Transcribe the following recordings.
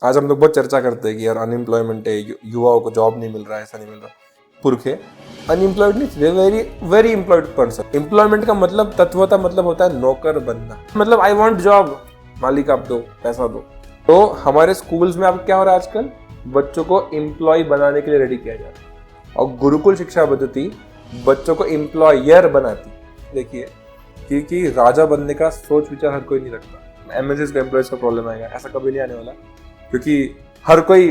आज हम लोग बहुत चर्चा करते हैं कि यार अनएम्प्लॉयमेंट है, युवाओं को जॉब नहीं मिल रहा है, ऐसा नहीं मिल रहा। पुरखे अनएम्प्लॉयड नहीं, very very employed person. Employment का मतलब तत्वतः मतलब होता है नौकर बनना। मतलब आई वांट जॉब, मालिक आप दो, पैसा दो। तो हमारे स्कूल्स में अब क्या हो रहा है आजकल, बच्चों को एम्प्लॉय बनाने के लिए रेडी किया जा रहा है। और गुरुकुल शिक्षा पद्धति बच्चों को एम्प्लॉयर बनाती। देखिए, क्योंकि राजा बनने का सोच विचार हर कोई नहीं रखता। एमएनसीज को एम्प्लॉयज का प्रॉब्लम आएगा, ऐसा कभी नहीं आने वाला, क्योंकि हर कोई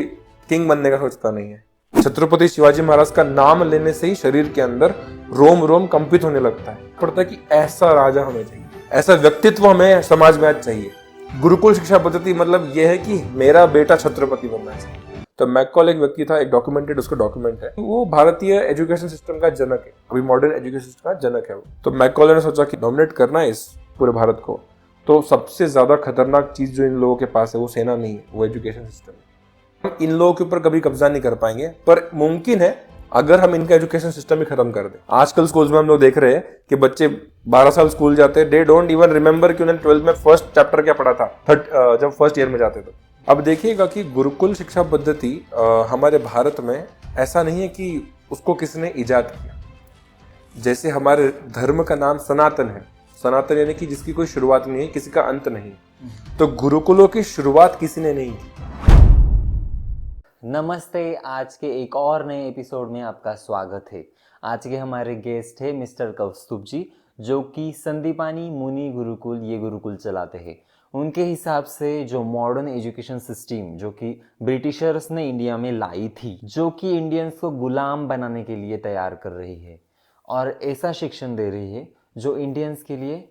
किंग बनने का सोचता नहीं है। छत्रपति शिवाजी महाराज का नाम लेने से ही शरीर के अंदर रोम रोम कंपित होने लगता है। पड़ता है कि ऐसा राजा हमें चाहिए, ऐसा व्यक्तित्व हमें समाज में आज चाहिए। गुरुकुल शिक्षा पद्धति मतलब यह है कि मेरा बेटा छत्रपति बनना चाहिए। तो मैकॉल एक व्यक्ति था, एक डॉक्यूमेंटेड उसका डॉक्यूमेंट है, वो भारतीय एजुकेशन सिस्टम का जनक है, अभी मॉडर्न एजुकेशन सिस्टम का जनक है वो। तो मैकॉल ने सोचा कि डोमिनेट करना है इस पूरे भारत को, तो सबसे ज्यादा खतरनाक चीज जो इन लोगों के पास है वो सेना नहीं है, वो एजुकेशन सिस्टम है। हम इन लोगों के ऊपर कभी कब्जा नहीं कर पाएंगे, पर मुमकिन है अगर हम इनका एजुकेशन सिस्टम ही खत्म कर दें। आजकल स्कूल्स में हम लोग देख रहे हैं कि बच्चे 12 साल स्कूल जाते हैं, दे डोंट इवन रिमेंबर कि उन्होंने 12th में फर्स्ट चैप्टर क्या पढ़ा था, जब फर्स्ट ईयर में जाते थे। अब देखिएगा कि गुरुकुल शिक्षा पद्धति हमारे भारत में ऐसा नहीं है कि उसको किसने इजाद किया। जैसे हमारे धर्म का नाम सनातन है, सनातन यानी कि जिसकी कोई शुरुआत नहीं है, किसी का अंत नहीं। तो गुरुकुलों की शुरुआत किसी ने नहीं की। नमस्ते, आज के एक और नए एपिसोड में आपका स्वागत है। आज के हमारे गेस्ट है मिस्टर कौस्तुभ जी, जो कि संदीपानी मुनि गुरुकुल ये गुरुकुल चलाते हैं। उनके हिसाब से जो मॉडर्न एजुकेशन सिस्टम जो कि ब्रिटिशर्स ने इंडिया में लाई थी, जो कि इंडियंस को गुलाम बनाने के लिए तैयार कर रही है और ऐसा शिक्षण दे रही है जो इंडियंस के लिए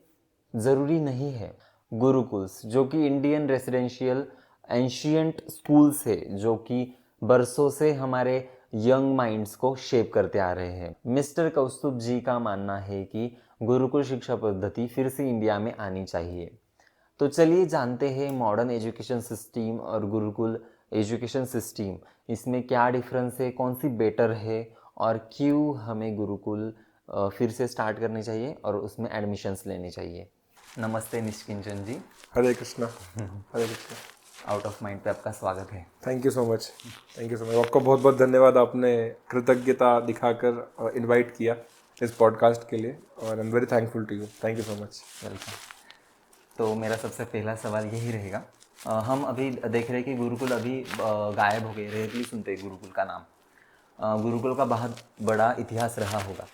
ज़रूरी नहीं है। गुरुकुल्स जो कि इंडियन रेसिडेंशियल एंशियंट स्कूल्स है, जो कि बरसों से हमारे यंग माइंड्स को शेप करते आ रहे हैं। मिस्टर कौस्तुभ जी का मानना है कि गुरुकुल शिक्षा पद्धति फिर से इंडिया में आनी चाहिए। तो चलिए जानते हैं मॉडर्न एजुकेशन सिस्टम और गुरुकुल एजुकेशन सिस्टम, इसमें क्या डिफरेंस है, कौन सी बेटर है और क्यों हमें गुरुकुल फिर से स्टार्ट करनी चाहिए और उसमें एडमिशन्स लेने चाहिए। नमस्ते निष्किंचन जी। हरे कृष्णा। हरे कृष्णा। आउट ऑफ माइंड पे आपका स्वागत है। Thank you so much, thank you so much. आपको बहुत बहुत धन्यवाद, आपने कृतज्ञता दिखाकर इनवाइट किया इस पॉडकास्ट के लिए, और I am very thankful to you. Thank you so much. Welcome. तो मेरा सबसे पहला सवाल यही रहेगा, हम अभी देख रहे हैं कि गुरुकुल अभी गायब हो गए, रेयरली सुनते हैं गुरुकुल का नाम। गुरुकुल का बहुत बड़ा इतिहास रहा होगा,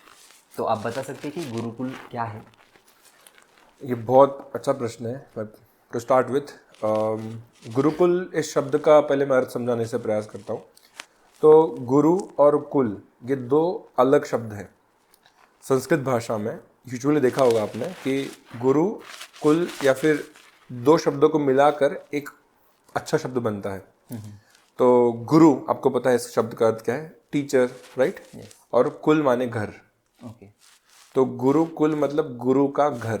तो आप बता सकते हैं कि गुरुकुल क्या है? ये बहुत अच्छा प्रश्न है। टू स्टार्ट विथ, गुरुकुल इस शब्द का पहले मैं अर्थ समझाने से प्रयास करता हूँ। तो गुरु और कुल ये दो अलग शब्द हैं। संस्कृत भाषा में यूजुअली देखा होगा आपने कि गुरु कुल या फिर दो शब्दों को मिलाकर एक अच्छा शब्द बनता है। तो गुरु, आपको पता है इस शब्द का अर्थ क्या है, टीचर, राइट? और कुल माने घर। तो गुरुकुल मतलब गुरु का घर।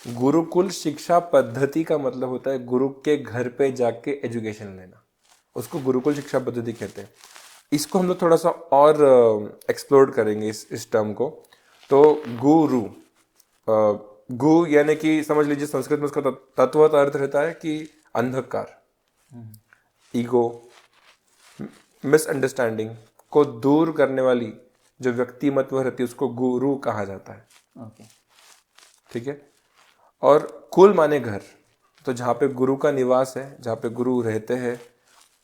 गुरुकुल शिक्षा पद्धति का मतलब होता है गुरु के घर पे जाके एजुकेशन लेना, उसको गुरुकुल शिक्षा पद्धति कहते हैं। इसको हम लोग थोड़ा सा और एक्सप्लोर करेंगे इस टर्म को। तो गुरु, गु यानी कि समझ लीजिए संस्कृत में उसका तत्व अर्थ रहता है कि अंधकार, ईगो, मिसअंडरस्टैंडिंग को दूर करने वाली जो व्यक्तिमत्व रहती है उसको गुरु कहा जाता है। ठीक है। और कुल माने घर, तो जहाँ पे गुरु का निवास है, जहाँ पे गुरु रहते हैं,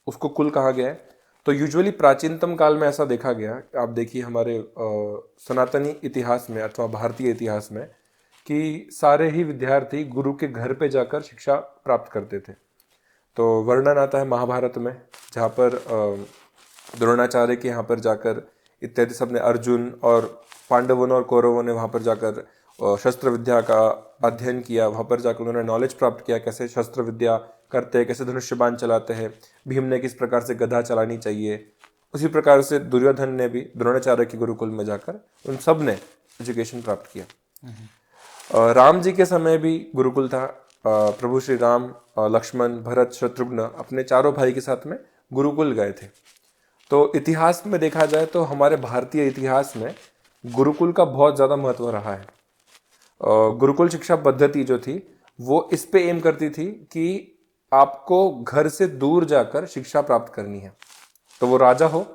उसको कुल कहा गया है। तो यूजुअली प्राचीनतम काल में ऐसा देखा गया, आप देखिए हमारे सनातनी इतिहास में अथवा भारतीय इतिहास में, कि सारे ही विद्यार्थी गुरु के घर पे जाकर शिक्षा प्राप्त करते थे। तो वर्णन आता है महाभारत में, जहाँ पर द्रोणाचार्य के यहाँ पर जाकर इत्यादि सब ने, अर्जुन और पांडवों और कौरवों ने वहाँ पर जाकर शस्त्र विद्या का अध्ययन किया। वहाँ पर जाकर उन्होंने नॉलेज प्राप्त किया, कैसे शस्त्र विद्या करते हैं, कैसे धनुष्य बाण चलाते हैं, भीम ने किस प्रकार से गदा चलानी चाहिए। उसी प्रकार से दुर्योधन ने भी द्रोणाचार्य के गुरुकुल में जाकर उन सब ने एजुकेशन प्राप्त किया। राम जी के समय भी गुरुकुल था। प्रभु श्री राम, लक्ष्मण, भरत, शत्रुघ्न अपने चारों भाई के साथ में गुरुकुल गए थे। तो इतिहास में देखा जाए तो हमारे भारतीय इतिहास में गुरुकुल का बहुत ज़्यादा महत्व रहा है। गुरुकुल शिक्षा पद्धति जो थी वो इस पे एम करती थी कि आपको घर से दूर जाकर शिक्षा प्राप्त करनी है, तो वो राजा हो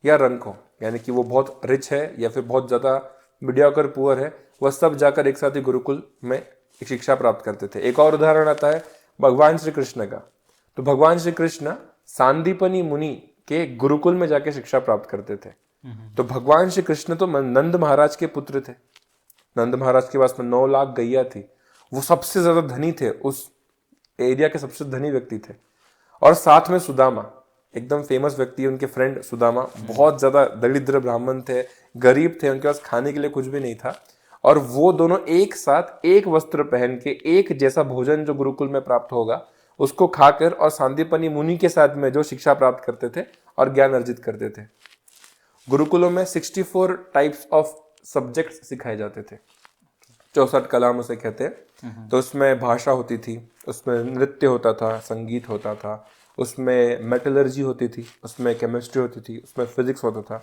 या रंक हो, यानी कि वो बहुत रिच है या फिर बहुत ज़्यादा मीडियोकर पुअर है, वह सब जाकर एक साथ ही गुरुकुल में शिक्षा प्राप्त करते थे। एक और उदाहरण आता है भगवान श्री कृष्ण का। तो भगवान श्री कृष्ण सांदीपनी मुनि के गुरुकुल में जाके शिक्षा प्राप्त करते थे। तो भगवान श्री कृष्ण तो नंद महाराज के पुत्र थे। नंद महाराज के पास में 9 लाख गैया थी। वो सबसे ज्यादा धनी थे, उस एरिया के सबसे धनी व्यक्ति थे। और साथ में सुदामा, एकदम फेमस व्यक्ति है, उनके फ्रेंड सुदामा बहुत ज्यादा दरिद्र ब्राह्मण थे, गरीब थे, उनके पास खाने के लिए कुछ भी नहीं था। और वो दोनों एक साथ एक वस्त्र पहन के एक जैसा भोजन जो गुरुकुल में प्राप्त होगा उसको खाकर और सांदीपनी मुनि के साथ में जो शिक्षा प्राप्त करते थे और ज्ञान अर्जित करते थे। गुरुकुलों में 64 टाइप्स ऑफ सब्जेक्ट्स सिखाए जाते थे। 64 कलाम उसे कहते हैं। तो उसमें भाषा होती थी, उसमें नृत्य होता था, संगीत होता था, उसमें मेटलर्जी होती थी, उसमें केमिस्ट्री होती थी, उसमें फिजिक्स होता था,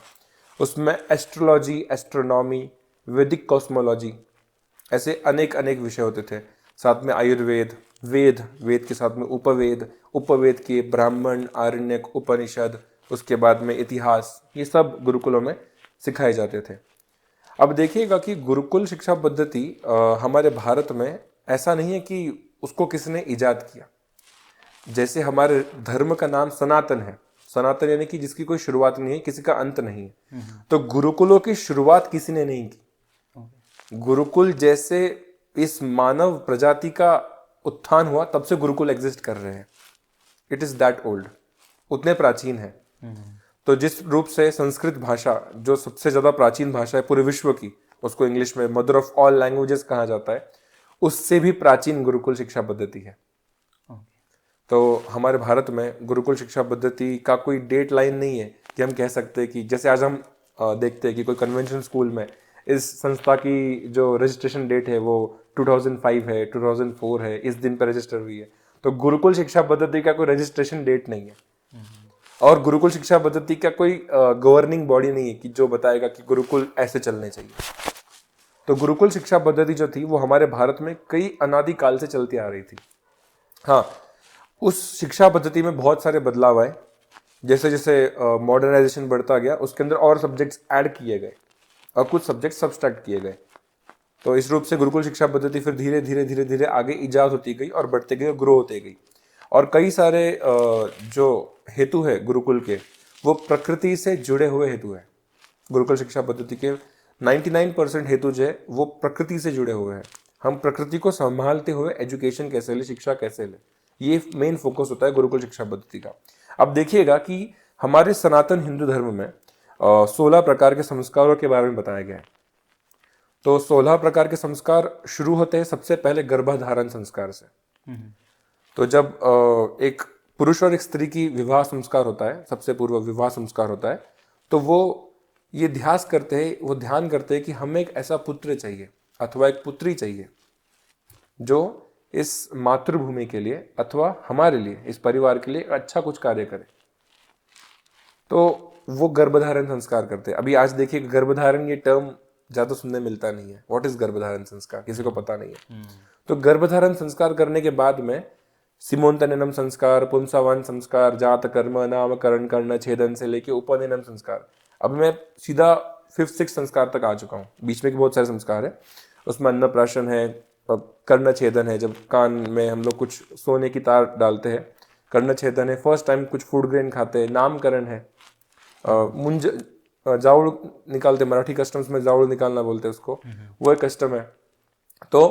उसमें एस्ट्रोलॉजी, एस्ट्रोनॉमी, वैदिक कॉस्मोलॉजी, ऐसे अनेक अनेक विषय होते थे। साथ में आयुर्वेद, वेद, वेद के साथ में उपवेद, उपवेद के ब्राह्मण, आरण्यक, उपनिषद, उसके बाद में इतिहास, ये सब गुरुकुलों में सिखाए जाते थे। अब देखिएगा कि गुरुकुल शिक्षा पद्धति हमारे भारत में ऐसा नहीं है कि उसको किसने इजाद किया। जैसे हमारे धर्म का नाम सनातन है, सनातन यानी कि जिसकी कोई शुरुआत नहीं है, किसी का अंत नहीं है। तो गुरुकुलों की शुरुआत किसी ने नहीं की। गुरुकुल जैसे इस मानव प्रजाति का उत्थान हुआ तब से गुरुकुल एग्जिस्ट कर रहे हैं। इट इज दैट ओल्ड, उतने प्राचीन है। तो जिस रूप से संस्कृत भाषा जो सबसे ज्यादा प्राचीन भाषा है पूरे विश्व की, उसको इंग्लिश में मदर ऑफ ऑल लैंग्वेजेस कहा जाता है, उससे भी प्राचीन गुरुकुल शिक्षा पद्धति है। तो हमारे भारत में गुरुकुल शिक्षा पद्धति का कोई डेट लाइन नहीं है कि हम कह सकते हैं कि जैसे आज हम देखते हैं कि कोई कन्वेंशन स्कूल में इस संस्था की जो रजिस्ट्रेशन डेट है वो 2005 है, 2004 है, इस दिन पर रजिस्टर हुई है। तो गुरुकुल शिक्षा पद्धति का कोई रजिस्ट्रेशन डेट नहीं है और गुरुकुल शिक्षा पद्धति का कोई गवर्निंग बॉडी नहीं है कि जो बताएगा कि गुरुकुल ऐसे चलने चाहिए। तो गुरुकुल शिक्षा पद्धति जो थी वो हमारे भारत में कई अनादि काल से चलती आ रही थी। हाँ, उस शिक्षा पद्धति में बहुत सारे बदलाव आए। जैसे जैसे मॉडर्नाइजेशन बढ़ता गया उसके अंदर और सब्जेक्ट्स ऐड किए गए और कुछ सब्जेक्ट सब्सट्रैक्ट किए गए। तो इस रूप से गुरुकुल शिक्षा पद्धति फिर धीरे धीरे धीरे धीरे आगे इजाद होती गई और बढ़ते गई और ग्रो होते गई। और कई सारे जो हेतु है गुरुकुल के वो प्रकृति से जुड़े हुए हेतु है। गुरुकुल शिक्षा पद्धति के 99% हेतु जो है वो प्रकृति से जुड़े हुए हैं। हम प्रकृति को संभालते हुए एजुकेशन कैसे ले, शिक्षा कैसे ले, ये मेन फोकस होता है गुरुकुल शिक्षा पद्धति का। अब देखिएगा कि हमारे सनातन हिंदू धर्म में 16 प्रकार के संस्कारों के बारे में बताया गया है। तो 16 प्रकार के संस्कार शुरू होते हैं सबसे पहले गर्भधारण संस्कार से। तो जब एक पुरुष और एक स्त्री की विवाह संस्कार होता है, सबसे पूर्व विवाह संस्कार होता है, तो वो ये ध्यान करते हैं कि हमें एक ऐसा पुत्र चाहिए अथवा एक पुत्री चाहिए जो इस मातृभूमि के लिए अथवा हमारे लिए, इस परिवार के लिए अच्छा कुछ कार्य करे। तो वो गर्भधारण संस्कार करते हैं। अभी आज देखिए गर्भधारण ये टर्म ज्यादा सुनने मिलता नहीं है। व्हाट इज गर्भधारण संस्कार, किसी को पता नहीं है। तो गर्भधारण संस्कार करने के बाद में सीमोंतनयनम संस्कार, पुंसावन संस्कार, जात कर्म, नामकरण, कर्ण छेदन से लेके उपनयनम संस्कार। अब मैं सीधा 5th-6th संस्कार तक आ चुका हूँ। बीच में बहुत सारे संस्कार है, उसमें अन्नप्राशन है, कर्ण छेदन है, जब कान में हम लोग कुछ सोने की तार डालते हैं, कर्ण छेदन है, फर्स्ट टाइम कुछ फूड ग्रेन खाते हैं, नामकरण है, मुंज जावड़ निकालते, मराठी कस्टम्स में जावड़ निकालना बोलते हैं उसको, वो एक कस्टम है। तो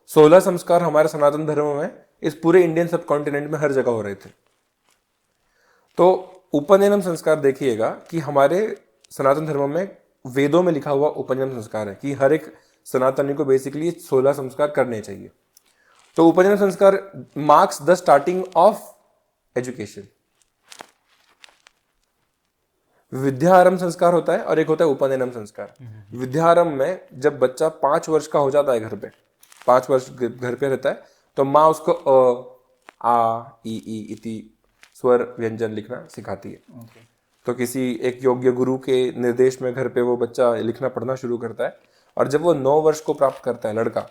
16 संस्कार हमारे सनातन धर्म में इस पूरे इंडियन सब कॉन्टिनेंट में हर जगह हो रहे थे। तो उपनयनम संस्कार देखिएगा कि हमारे सनातन धर्म में वेदों में लिखा हुआ उपनयन संस्कार है कि हर एक सनातनी को बेसिकली 16 संस्कार करने चाहिए। तो upanayana sanskar marks the starting of education. विद्यारंभ संस्कार होता है और एक होता है उपनयनम संस्कार। विद्यारंभ में जब बच्चा 5 वर्ष का हो जाता है, घर पे 5 वर्ष घर पे रहता है, तो माँ उसको अ, आ, ई, इति स्वर व्यंजन लिखना सिखाती है। तो किसी एक योग्य गुरु के निर्देश में घर पे वो बच्चा लिखना पढ़ना शुरू करता है और जब वो 9 वर्ष को प्राप्त करता है लड़का,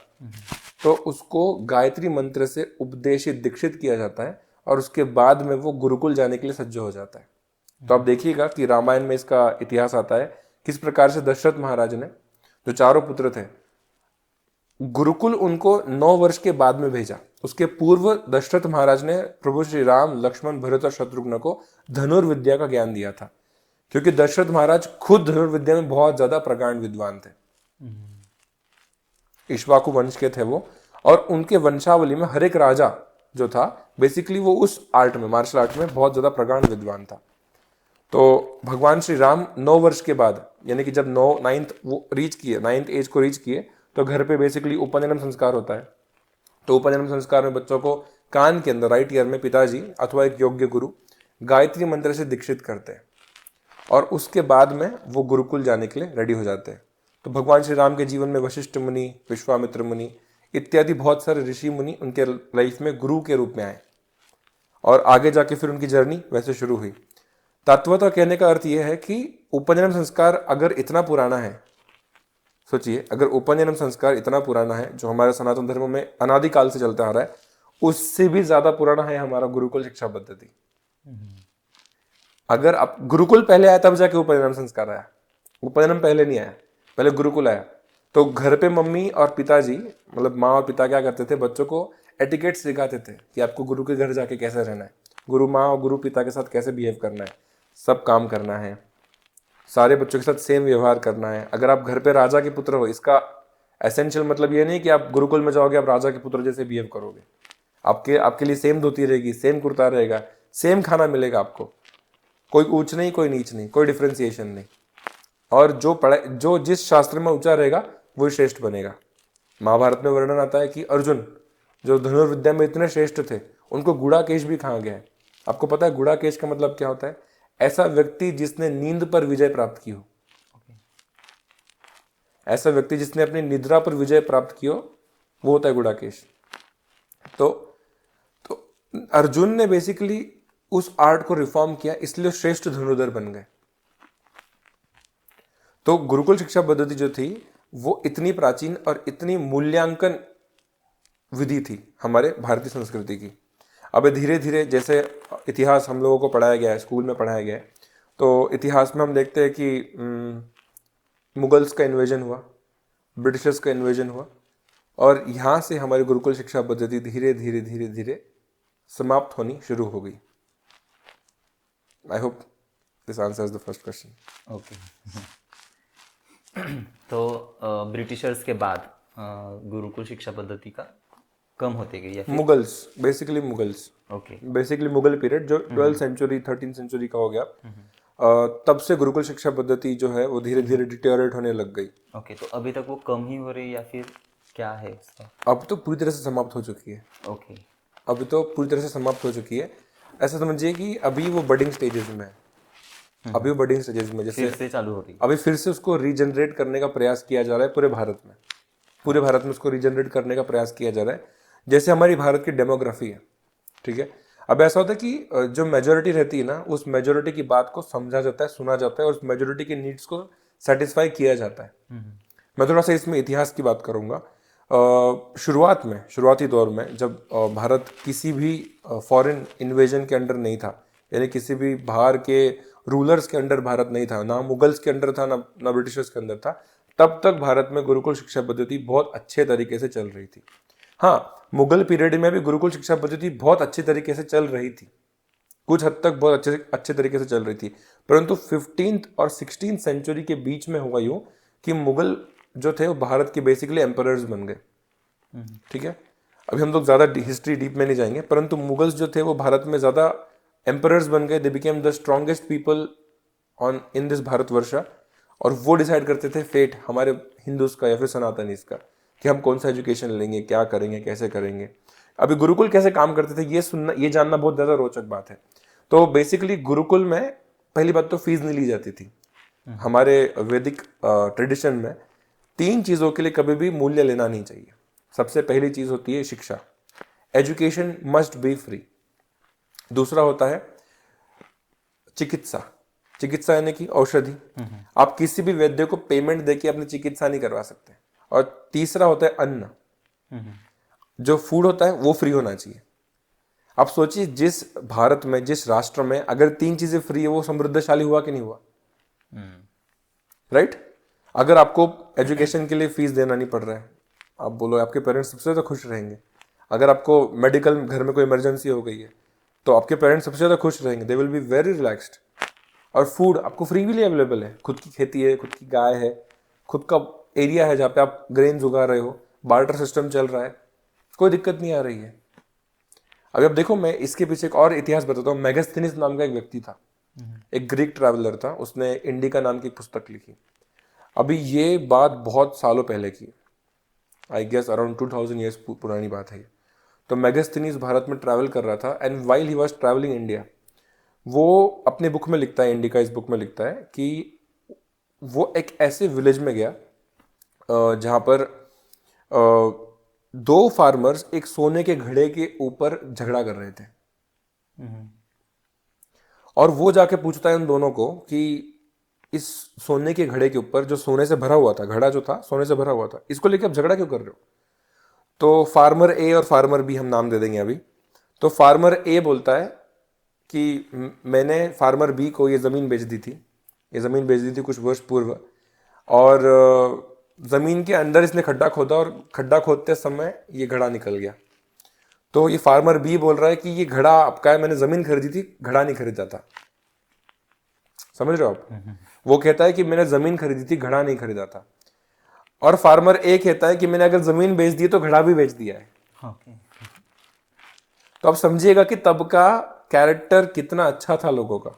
तो उसको गायत्री मंत्र से उपदेशित, दीक्षित किया जाता है और उसके बाद में वो गुरुकुल जाने के लिए सज्ज हो जाता है। तो आप देखिएगा कि रामायण में इसका इतिहास आता है किस प्रकार से दशरथ महाराज ने, जो चारों पुत्र थे, गुरुकुल उनको 9 वर्ष के बाद में भेजा। उसके पूर्व दशरथ महाराज ने प्रभु श्री राम, लक्ष्मण, भरत और शत्रुघ्न को धनुर्विद्या का ज्ञान दिया था, क्योंकि दशरथ महाराज खुद धनुर्विद्या में बहुत ज्यादा प्रगाढ़ विद्वान थे। इक्ष्वाकु वंश के थे वो, और उनके वंशावली में हर एक राजा जो था बेसिकली वो उस आर्ट में, मार्शल आर्ट में बहुत ज्यादा प्रगाढ़ विद्वान था। तो भगवान श्री राम 9 वर्ष के बाद, यानी कि जब 9th वो रीच किए, 9th एज को रीच किए, तो घर पे बेसिकली उपनयन संस्कार होता है। तो उपनयन संस्कार में बच्चों को कान के अंदर राइट ईयर में पिताजी अथवा एक योग्य गुरु गायत्री मंत्र से दीक्षित करते हैं, और उसके बाद में वो गुरुकुल जाने के लिए रेडी हो जाते हैं। तो भगवान श्री राम के जीवन में वशिष्ठ मुनि, विश्वामित्र मुनि इत्यादि बहुत सारे ऋषि मुनि उनके लाइफ में गुरु के रूप में आए, और आगे जाके फिर उनकी जर्नी वैसे शुरू हुई। तत्वतः कहने का अर्थ यह है कि उपनयन संस्कार अगर इतना पुराना है, सोचिए, अगर उपनयन संस्कार इतना पुराना है जो हमारे सनातन धर्म में अनादिकाल से चलता आ रहा है, उससे भी ज्यादा पुराना है हमारा गुरुकुल शिक्षा पद्धति। अगर आप गुरुकुल पहले आया तब जाके उपनयन संस्कार आया, उपनयन पहले नहीं आया, पहले गुरुकुल आया। तो घर पे मम्मी और पिताजी, मतलब माँ और पिता क्या करते थे, बच्चों को एटिकेट सिखाते थे कि आपको गुरु के घर जाके कैसे रहना है, गुरु माँ और गुरु पिता के साथ कैसे बिहेव करना है, सब काम करना है, सारे बच्चों के साथ सेम व्यवहार करना है। अगर आप घर पे राजा के पुत्र हो, इसका एसेंशियल मतलब ये नहीं कि आप गुरुकुल में जाओगे आप राजा के पुत्र जैसे बिहेव करोगे। आपके लिए सेम धोती रहेगी, सेम कुर्ता रहेगा, सेम खाना मिलेगा आपको, कोई ऊंच नहीं, कोई नीच नहीं, कोई डिफ्रेंसिएशन नहीं। और जो जिस शास्त्र में ऊंचा रहेगा वही श्रेष्ठ बनेगा। महाभारत में वर्णन आता है कि अर्जुन जो धनुर्विद्या में इतने श्रेष्ठ थे, उनको गुड़ाकेश भी कहा गया है। आपको पता है गुड़ाकेश का मतलब क्या होता है? ऐसा व्यक्ति जिसने नींद पर विजय प्राप्त की हो, ऐसा व्यक्ति जिसने अपनी निद्रा पर विजय प्राप्त की हो, वो होता है गुड़ाकेश। तो अर्जुन ने बेसिकली उस आर्ट को रिफॉर्म किया, इसलिए श्रेष्ठ धनुर्धर बन गए। तो गुरुकुल शिक्षा पद्धति जो थी वो इतनी प्राचीन और इतनी मूल्यांकन विधि थी हमारे भारतीय संस्कृति की। अब धीरे धीरे जैसे इतिहास हम लोगों को पढ़ाया गया है, स्कूल में पढ़ाया गया है, तो इतिहास में हम देखते हैं कि मुगल्स का इन्वेजन हुआ, ब्रिटिशर्स का इन्वेजन हुआ, और यहाँ से हमारी गुरुकुल शिक्षा पद्धति धीरे धीरे धीरे धीरे समाप्त होनी शुरू हो गई। I hope this answers the first question. Okay. तो ब्रिटिशर्स के बाद गुरुकुल शिक्षा पद्धति का कम होते गई या फिर Mughals, basically Mughals, okay, basically Mughal period जो 12th सेंचुरी 13th सेंचुरी का हो गया, तब से गुरुकुल शिक्षा पद्धति जो है वो धीरे धीरे डिटेरियोरेट होने लग गई। ओके। तो अभी तक वो कम ही हो रही या फिर क्या है इसका? अब तो पूरी तरह से समाप्त हो चुकी है। ओके, अभी तो पूरी तरह से समाप्त हो चुकी है। ऐसा समझिए कि अभी वो बडिंग स्टेजेस में है, अभी वो बडिंग स्टेजेस में, जैसे फिर से चालू हो रही है। अभी फिर से उसको रीजनरेट करने का प्रयास किया जा रहा है पूरे भारत में, पूरे भारत में उसको रीजनरेट करने का प्रयास किया जा रहा है। जैसे हमारी भारत की डेमोग्राफी है, ठीक है, अब ऐसा होता है कि जो मेजोरिटी रहती है ना, उस मेजोरिटी की बात को समझा जाता है, सुना जाता है, और उस मेजोरिटी की नीड्स को सेटिस्फाई किया जाता है। मैं थोड़ा सा इसमें इतिहास की बात करूंगा। शुरुआती दौर में जब भारत किसी भी फॉरेन इन्वेजन के अंडर नहीं था, यानी किसी भी बाहर के रूलर्स के अंडर भारत नहीं था, ना मुगल्स के अंडर था, ना ब्रिटिशर्स के अंदर था, तब तक भारत में गुरुकुल शिक्षा पद्धति बहुत अच्छे तरीके से चल रही थी। हाँ, मुगल पीरियड में भी गुरुकुल शिक्षा पद्धति बहुत अच्छी तरीके से चल रही थी, कुछ हद तक बहुत अच्छे तरीके से चल रही थी। परंतु 15th और 16th सेंचुरी के बीच में हुआ यूं कि मुगल जो थे वो भारत के बेसिकली एम्परर्स बन गए। ठीक है, अभी हम लोग ज़्यादा हिस्ट्री डीप में नहीं जाएंगे, परंतु मुगल्स जो थे वो भारत में ज़्यादा एम्परर्स बन गए। They became the strongest people in this Bharatvarsha, और वो डिसाइड करते थे फेट हमारे हिंदूज का या फिर सनातनीज का, कि हम कौन सा एजुकेशन लेंगे, क्या करेंगे, कैसे करेंगे। अभी गुरुकुल कैसे काम करते थे ये जानना बहुत ज़्यादा रोचक बात है। तो बेसिकली गुरुकुल में पहली बात तो फीस नहीं ली जाती थी। हमारे वैदिक ट्रेडिशन में 3 चीज़ों के लिए कभी भी मूल्य लेना नहीं चाहिए। सबसे पहली चीज़ होती है शिक्षा, एजुकेशन मस्ट बी फ्री। दूसरा होता है चिकित्सा यानी कि औषधि, आप किसी भी वैद्य को पेमेंट देके अपनी चिकित्सा नहीं करवा सकते। और तीसरा होता है अन्न, जो फूड होता है वो फ्री होना चाहिए। आप सोचिए, जिस भारत में, जिस राष्ट्र में अगर 3 चीजें फ्री है, वो समृद्धशाली हुआ कि नहीं हुआ? राइट? अगर आपको एजुकेशन के लिए फीस देना नहीं पड़ रहा है, आप बोलो आपके पेरेंट्स सबसे ज़्यादा खुश रहेंगे। अगर आपको मेडिकल, घर में कोई इमरजेंसी हो गई है, तो आपके पेरेंट्स सबसे ज़्यादा खुश रहेंगे, they will be very relaxed. और फूड आपको फ्रीली अवेलेबल है, खुद की खेती है, खुद की गाय है, खुद का एरिया है जहाँ पे आप ग्रेन्स उगा रहे हो, बार्टर सिस्टम चल रहा है, कोई दिक्कत नहीं आ रही है। अभी आप देखो, मैं इसके पीछे एक और इतिहास बताता हूँ। मेगास्थनीज नाम का एक व्यक्ति था, एक ग्रीक ट्रैवलर था, उसने इंडिका नाम की एक पुस्तक लिखी। अभी ये बात बहुत सालों पहले की, आई गेस अराउंड 2000 ईयर्स पुरानी बात है। तो मेगास्थनीज भारत में ट्रैवल कर रहा था, and while he was travelling India, वो अपने बुक में लिखता है, इंडिका इस बुक में लिखता है कि वो एक ऐसे विलेज में गया जहाँ पर 2 फार्मर्स एक सोने के घड़े के ऊपर झगड़ा कर रहे थे। और वो जाके पूछता है उन दोनों को कि इस सोने के घड़े के ऊपर, जो सोने से भरा हुआ था, घड़ा जो था सोने से भरा हुआ था, इसको लेके आप झगड़ा क्यों कर रहे हो? तो फार्मर ए और फार्मर बी, हम नाम दे देंगे अभी। तो फार्मर ए बोलता है कि मैंने फार्मर बी को ये ज़मीन बेच दी थी, ये ज़मीन बेच दी थी कुछ वर्ष पूर्व, और ज़मीन के अंदर इसने खड्डा खोदा, और खड्डा खोदते समय ये घड़ा निकल गया। तो ये फार्मर बी बोल रहा है कि ये घड़ा आपका है, मैंने ज़मीन खरीदी थी, घड़ा नहीं खरीदा था। समझ रहे हो आप? वो कहता है कि मैंने ज़मीन खरीदी थी, घड़ा नहीं खरीदा था। और फार्मर ए कहता है कि मैंने अगर ज़मीन बेच दी तो घड़ा भी बेच दिया है। तो आप समझिएगा कि तब का कैरेक्टर कितना अच्छा था लोगों का,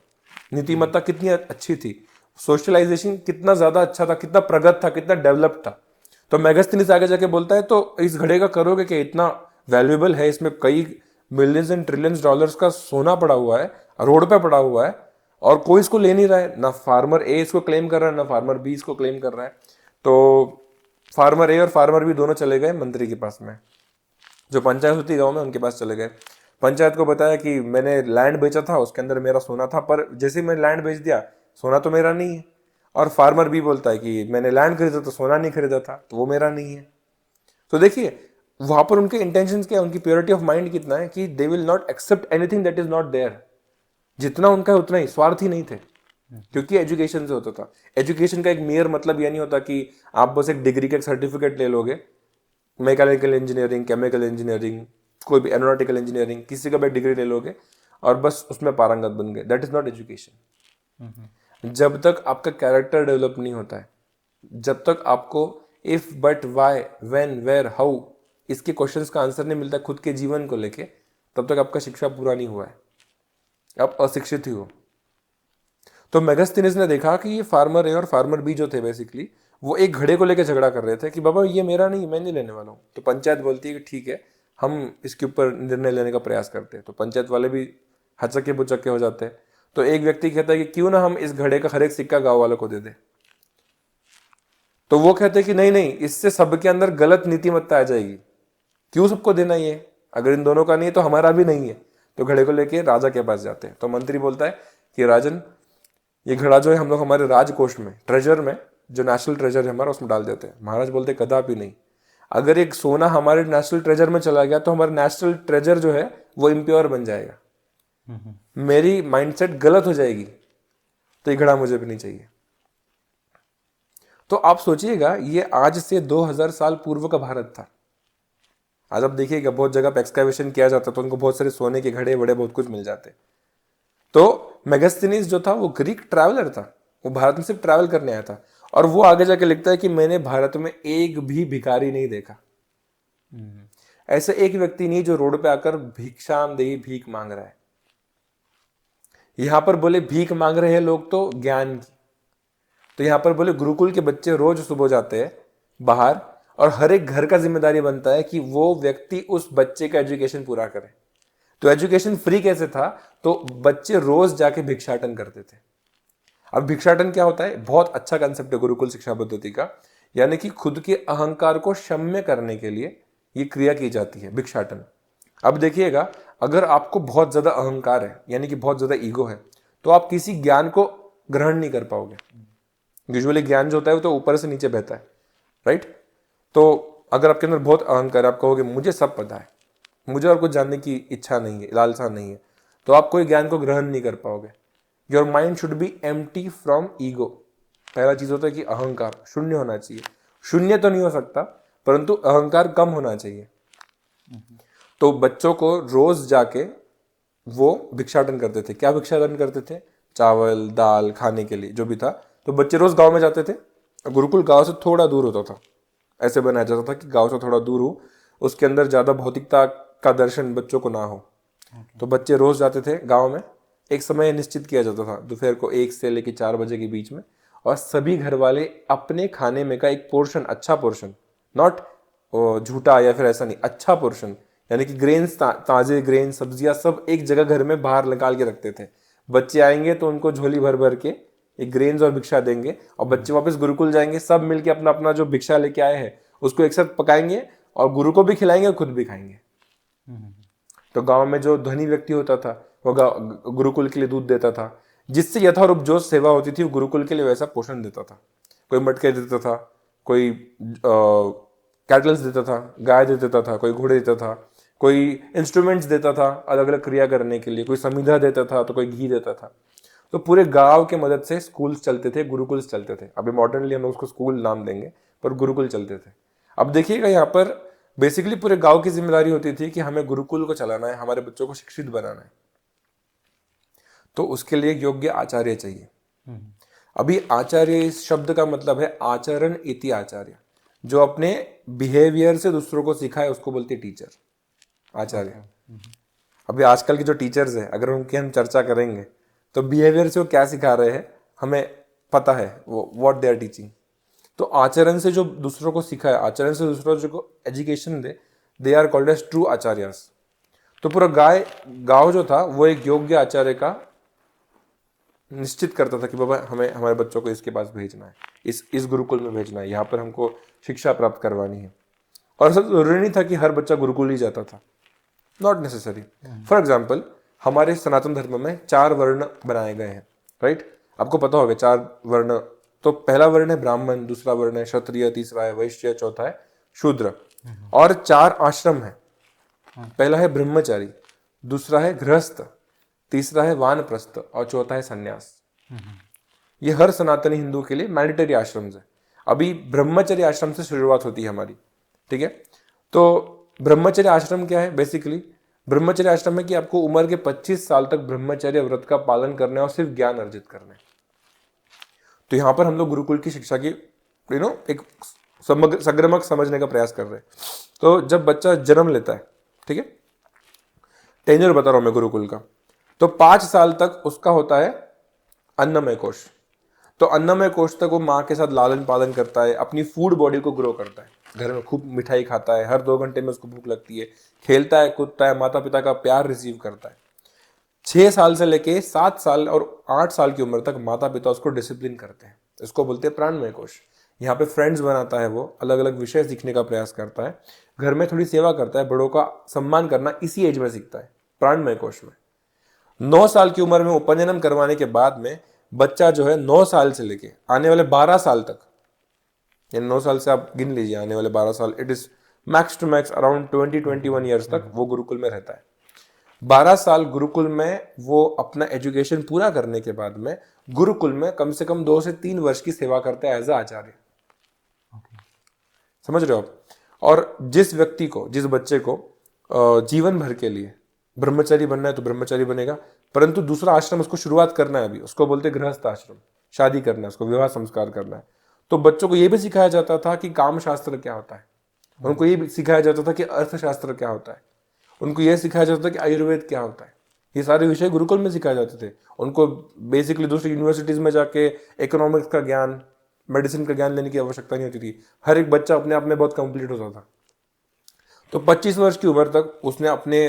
नीतिमत्ता कितनी अच्छी थी, सोशलाइजेशन कितना ज्यादा अच्छा था, कितना प्रगत था, कितना डेवलप था। तो मेगास्थनीज आगे जाके बोलता है, तो इस घड़े का करोगे कि इतना वैल्यूएबल है, इसमें कई मिलियंस एंड ट्रिलियंस डॉलर्स का सोना पड़ा हुआ है, रोड पे पड़ा हुआ है, और कोई इसको ले नहीं रहा है। ना फार्मर ए इसको क्लेम कर रहा है, ना फार्मर बी इसको क्लेम कर रहा है। तो फार्मर ए और फार्मर बी दोनों चले गए मंत्री के पास में, जो पंचायत होती गांव में, उनके पास चले गए। पंचायत को बताया कि मैंने लैंड बेचा था, उसके अंदर मेरा सोना था, पर जैसे ही मैंने लैंड बेच दिया, सोना तो मेरा नहीं है। और फार्मर भी बोलता है कि मैंने लैंड खरीदा तो सोना नहीं खरीदा था, तो वो मेरा नहीं है। तो देखिए वहां पर उनके इंटेंशंस क्या है, उनकी प्योरिटी ऑफ माइंड कितना है कि they will not accept anything that is not there. जितना उनका है उतना ही, स्वार्थी नहीं थे, क्योंकि एजुकेशन से होता था। एजुकेशन का एक मेयर मतलब यह नहीं होता कि आप बस एक डिग्री का सर्टिफिकेट ले लोगे, मैकेनिकल इंजीनियरिंग, केमिकल इंजीनियरिंग, कोई भी एरोनॉटिकल इंजीनियरिंग, किसी का भी डिग्री ले लोगे और बस उसमें पारंगत बन गए, दैट इज नॉट एजुकेशन। जब तक आपका कैरेक्टर डेवलप नहीं होता है, जब तक आपको if, but, why, when, where, how इसके क्वेश्चंस का आंसर नहीं मिलता खुद के जीवन को लेके, तब तक आपका शिक्षा पूरा नहीं हुआ है, आप अशिक्षित ही हो। तो मेगास्थनीज ने देखा कि ये फार्मर ए और फार्मर बी जो थे बेसिकली, वो एक घड़े को लेकर झगड़ा कर रहे थे कि बाबा ये मेरा नहीं, मैं नहीं लेने वाला हूँ। तो पंचायत बोलती है कि ठीक है, हम इसके ऊपर निर्णय लेने का प्रयास करते हैं। तो पंचायत वाले भी हचके बुचके हो जाते हैं। तो एक व्यक्ति कहता है कि क्यों ना हम इस घड़े का हर एक सिक्का गांव वालों को दे दे। तो वो कहते हैं कि नहीं नहीं, इससे सबके अंदर गलत नीतिमत्ता आ जाएगी, क्यों सबको देना ये, अगर इन दोनों का नहीं है तो हमारा भी नहीं है। तो घड़े को लेके राजा के पास जाते हैं। तो मंत्री बोलता है कि राजन, ये घड़ा जो है हम लोग हमारे राजकोष में, ट्रेजर में, जो नेशनल ट्रेजर है हमारा, उसमें डाल देते हैं। महाराज बोलते कदापि नहीं, अगर एक सोना हमारे नेशनल ट्रेजर में चला गया तो हमारा नेशनल ट्रेजर जो है वो इम्प्योर बन जाएगा, मेरी माइंडसेट गलत हो जाएगी, तो ये घड़ा मुझे भी नहीं चाहिए। तो आप सोचिएगा, ये आज से 2000 साल पूर्व का भारत था। आज आप देखिएगा बहुत जगह पे एक्सकैवेशन किया जाता तो उनको बहुत सारे सोने के घड़े बड़े बहुत कुछ मिल जाते। तो मेगास्थनीज जो था वो ग्रीक ट्रैवलर था, वो भारत में सिर्फ ट्रैवल करने आया था। और वो आगे जाके लिखता है कि मैंने भारत में एक भी भिखारी नहीं देखा, ऐसे एक व्यक्ति नहीं जो रोड पे आकर भिक्षामदेही भीख मांग रहा है। यहां पर बोले भीख मांग रहे हैं लोग तो ज्ञान की, तो यहां पर बोले गुरुकुल के बच्चे रोज सुबह जाते हैं बाहर, और हर एक घर का जिम्मेदारी बनता है कि वो व्यक्ति उस बच्चे का एजुकेशन पूरा करे। तो एजुकेशन फ्री कैसे था, तो बच्चे रोज जाके भिक्षाटन करते थे। अब भिक्षाटन क्या होता है, बहुत अच्छा कंसेप्ट है गुरुकुल शिक्षा पद्धति का, यानी कि खुद के अहंकार को क्षम्य करने के लिए ये क्रिया की जाती है, भिक्षाटन। अब देखिएगा, अगर आपको बहुत ज्यादा अहंकार है, यानी कि बहुत ज्यादा ईगो है, तो आप किसी ज्ञान को ग्रहण नहीं कर पाओगे। यूजुअली ज्ञान जो होता है वो तो ऊपर से नीचे बहता है, राइट। तो अगर आपके अंदर बहुत अहंकार है, आप कहोगे मुझे सब पता है, मुझे और कुछ जानने की इच्छा नहीं है, लालसा नहीं है, तो आप कोई ज्ञान को ग्रहण नहीं कर पाओगे। Your mind should be empty from ego. पहला चीज होता है कि अहंकार शून्य होना चाहिए। शून्य तो नहीं हो सकता, परंतु अहंकार कम होना चाहिए। तो बच्चों को रोज जाके वो भिक्षाटन करते थे। क्या भिक्षाटन करते थे? चावल दाल खाने के लिए जो भी था। तो बच्चे रोज गांव में जाते थे। गुरुकुल गांव से थोड़ा दूर होता था, ऐसे बनाया जाता था कि गांव से थोड़ा दूर हो, उसके अंदर ज्यादा भौतिकता का दर्शन बच्चों को ना हो। तो बच्चे रोज जाते थे गांव में। एक समय निश्चित किया जाता था दोपहर को 1 से लेकर 4 बजे के बीच में, और सभी घर वाले अपने खाने में का एक पोर्शन, अच्छा पोर्शन, नॉट झूठा या फिर ऐसा नहीं, अच्छा पोर्शन, यानी कि ग्रेन्स, ताजे ग्रेन, सब्जियां सब एक जगह घर में बाहर निकाल के रखते थे। बच्चे आएंगे तो उनको झोली भर भर के एक ग्रेन्स और भिक्षा देंगे, और बच्चे वापस गुरुकुल जाएंगे, सब मिलके अपना अपना जो भिक्षा लेके आए हैं उसको एक साथ पकाएंगे और गुरु को भी खिलाएंगे और खुद भी खाएंगे। तो गांव में जो धनी व्यक्ति होता था वो गुरुकुल के लिए दूध देता था, जिससे यथारूप जो सेवा होती थी वो गुरुकुल के लिए वैसा पोषण देता था। कोई मटके देता था, कोई कैटल्स देता था, गाय दे देता था, कोई घोड़े देता था, कोई इंस्ट्रूमेंट्स देता था अलग अलग क्रिया करने के लिए, कोई समिधा देता था, तो कोई घी देता था। तो पूरे गांव के मदद से स्कूल्स चलते थे, गुरुकुल्स चलते थे। अभी मॉडर्नली हम उसको स्कूल नाम देंगे, पर गुरुकुल चलते थे। अब देखिएगा यहाँ पर बेसिकली पूरे गांव की जिम्मेदारी होती थी कि हमें गुरुकुल को चलाना है, हमारे बच्चों को शिक्षित बनाना है। तो उसके लिए योग्य आचार्य चाहिए। अभी आचार्य इस शब्द का मतलब है आचरण इति आचार्य। जो अपने बिहेवियर से दूसरों को सिखाए उसको बोलते टीचर, आचार्य। अभी आजकल के जो टीचर्स हैं, अगर उनकी हम चर्चा करेंगे तो बिहेवियर से वो क्या सिखा रहे हैं हमें पता है, वो व्हाट दे आर टीचिंग। तो आचरण से जो दूसरों को सिखाए, आचरण से दूसरों को education they are called as true आचार्यस। तो पूरा गांव जो था वो एक योग्य आचार्य का निश्चित करता था कि बाबा हमें हमारे बच्चों को इसके पास भेजना है, इस गुरुकुल में भेजना है, यहाँ पर हमको शिक्षा प्राप्त करवानी है। और सब जरूरी नहीं था कि हर बच्चा गुरुकुल ही जाता था, नॉट नेसेसरी। फॉर एग्जाम्पल हमारे सनातन धर्म में 4 वर्ण बनाए गए हैं, राइट? आपको पता होगा 4 वर्ण। तो पहला वर्ण है ब्राह्मण, दूसरा वर्ण है क्षत्रिय, तीसरा है वैश्य, चौथा है शूद्र। और 4 आश्रम है। पहला है ब्रह्मचारी, दूसरा है गृहस्थ, तीसरा है वानप्रस्थ और चौथा है सन्यास। ये हर सनातनी हिंदू के लिए मैंडेटरी आश्रम है। अभी ब्रह्मचर्य आश्रम से शुरुआत होती है हमारी, ठीक है? तो ब्रह्मचर्य आश्रम क्या है? बेसिकली ब्रह्मचर्य आश्रम है कि आपको उम्र के 25 साल तक ब्रह्मचर्य व्रत का पालन करना है और सिर्फ ज्ञान अर्जित करना है। तो यहाँ पर हम लोग गुरुकुल की शिक्षा की एक संग्रमक समझने का प्रयास कर रहे हैं। तो जब बच्चा जन्म लेता है, ठीक है, टेन्योर बता रहा हूं मैं गुरुकुल का, तो 5 साल तक उसका होता है अन्नमय कोश। तो अन्नमय कोश तक वो माँ के साथ लालन पालन करता है, अपनी फूड बॉडी को ग्रो करता है, घर में खूब मिठाई खाता है, हर 2 घंटे में उसको भूख लगती है, खेलता है, कूदता है, माता पिता का प्यार रिसीव करता है। 6 साल से लेके 7 साल और 8 साल की उम्र तक माता पिता उसको डिसिप्लिन करते हैं, इसको बोलते हैं प्राणमय कोश। यहाँ पे फ्रेंड्स बनाता है, वो अलग अलग विषय सीखने का प्रयास करता है, घर में थोड़ी सेवा करता है, बड़ों का सम्मान करना इसी एज में सीखता है, प्राणमय कोश में। 9 साल की उम्र में उपनयन करवाने के बाद में बच्चा जो है 9 साल से लेके आने वाले 12 साल तक, यानी 9 साल से आप गिन लीजिए आने वाले 12 साल, it is max to max around 20-21 years तक वो गुरुकुल में रहता है। 12 साल गुरुकुल में वो अपना एजुकेशन पूरा करने के बाद में गुरुकुल में कम से कम 2 से 3 वर्ष की सेवा करता है एज अ आचार्य। समझ रहे हो आप? और जिस व्यक्ति को, जिस बच्चे को जीवन भर के लिए ब्रह्मचारी बनना है तो ब्रह्मचारी बनेगा, परंतु दूसरा आश्रम उसको शुरुआत करना है, अभी उसको बोलते गृहस्थ आश्रम, शादी करना है, उसको विवाह संस्कार करना है। तो बच्चों को यह भी सिखाया जाता था कि काम शास्त्र क्या होता है, उनको ये भी सिखाया जाता था कि अर्थशास्त्र क्या होता है, उनको यह सिखाया जाता था कि आयुर्वेद क्या होता है। ये सारे विषय गुरुकुल में सिखाए जाते थे। उनको बेसिकली दूसरी यूनिवर्सिटीज में जाके इकोनॉमिक्स का ज्ञान, मेडिसिन का ज्ञान लेने की आवश्यकता नहीं होती थी। हर एक बच्चा अपने आप में बहुत कंप्लीट होता था। तो 25 वर्ष की उम्र तक उसने अपने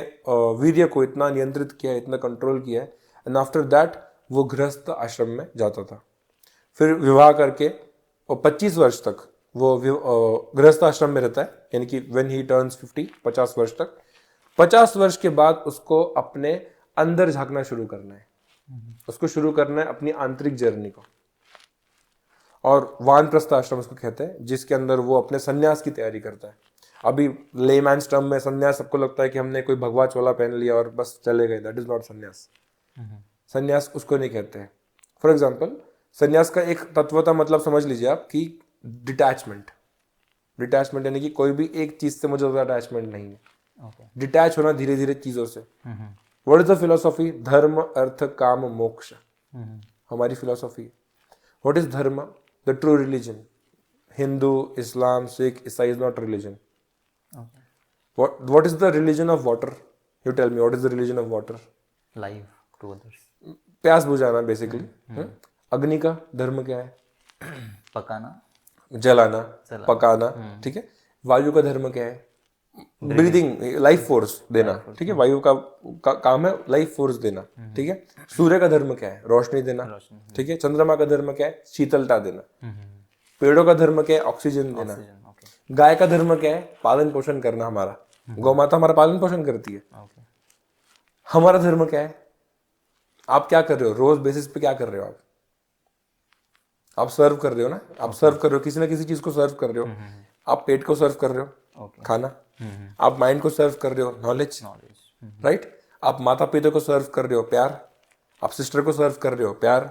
वीर्य को इतना नियंत्रित किया, इतना कंट्रोल किया है, एंड आफ्टर दैट वो गृहस्थ आश्रम में जाता था। फिर विवाह करके और 25 वर्ष तक वो गृहस्थ आश्रम में रहता है, यानी कि व्हेन ही टर्न्स 50, 50 वर्ष तक। 50 वर्ष के बाद उसको अपने अंदर झांकना शुरू करना है, उसको शुरू करना है अपनी आंतरिक जर्नी को। और वानप्रस्थ आश्रम उसको कहते हैं, जिसके अंदर वो अपने सन्यास की तैयारी करता है। अभी लेमैन्स टर्म में संन्यास सबको लगता है कि हमने कोई भगवा चोला पहन लिया और बस चले गए, दैट इज नॉट संन्यास। संन्यास उसको नहीं कहते हैं। फॉर एग्जाम्पल, संन्यास का एक तत्वता मतलब समझ लीजिए आप कि डिटैचमेंट। डिटैचमेंट यानी कि कोई भी एक चीज से मुझे ज्यादा अटैचमेंट नहीं है, डिटैच होना धीरे धीरे चीजों से। What is the philosophy? धर्म अर्थ काम मोक्ष हमारी philosophy. What is dharma? The true religion. Hindu, Islam, Sikh, Isai is not religion. What is the religion of water? You tell me, what is the religion of water? Life to others. प्यास बुझाना basically. अग्नि का धर्म क्या है? पकाना, जलाना, पकाना, ठीक है। वायु का धर्म क्या है? ब्रीदिंग, लाइफ फोर्स देना, ठीक है। वायु का काम है लाइफ फोर्स देना, ठीक है। सूर्य का धर्म क्या है? रोशनी देना, ठीक है। चंद्रमा का धर्म क्या है? शीतलता देना। पेड़ों का धर्म क्या है? ऑक्सीजन देना। गाय का धर्म क्या है? पालन पोषण करना हमारा। गौ माता हमारा पालन पोषण करती है। हमारा धर्म क्या है? आप क्या कर रहे हो रोज बेसिस पे? क्या कर रहे हो आप सर्व कर रहे हो ना, आप सर्व कर रहे हो, किसी ना किसी चीज को सर्व कर रहे हो। आप पेट को सर्व कर रहे हो, खाना। आप माइंड को सर्व कर रहे हो, नॉलेज, राइट। आप माता पिता को सर्व कर रहे हो, प्यार। आप सिस्टर को सर्व कर रहे हो, प्यार,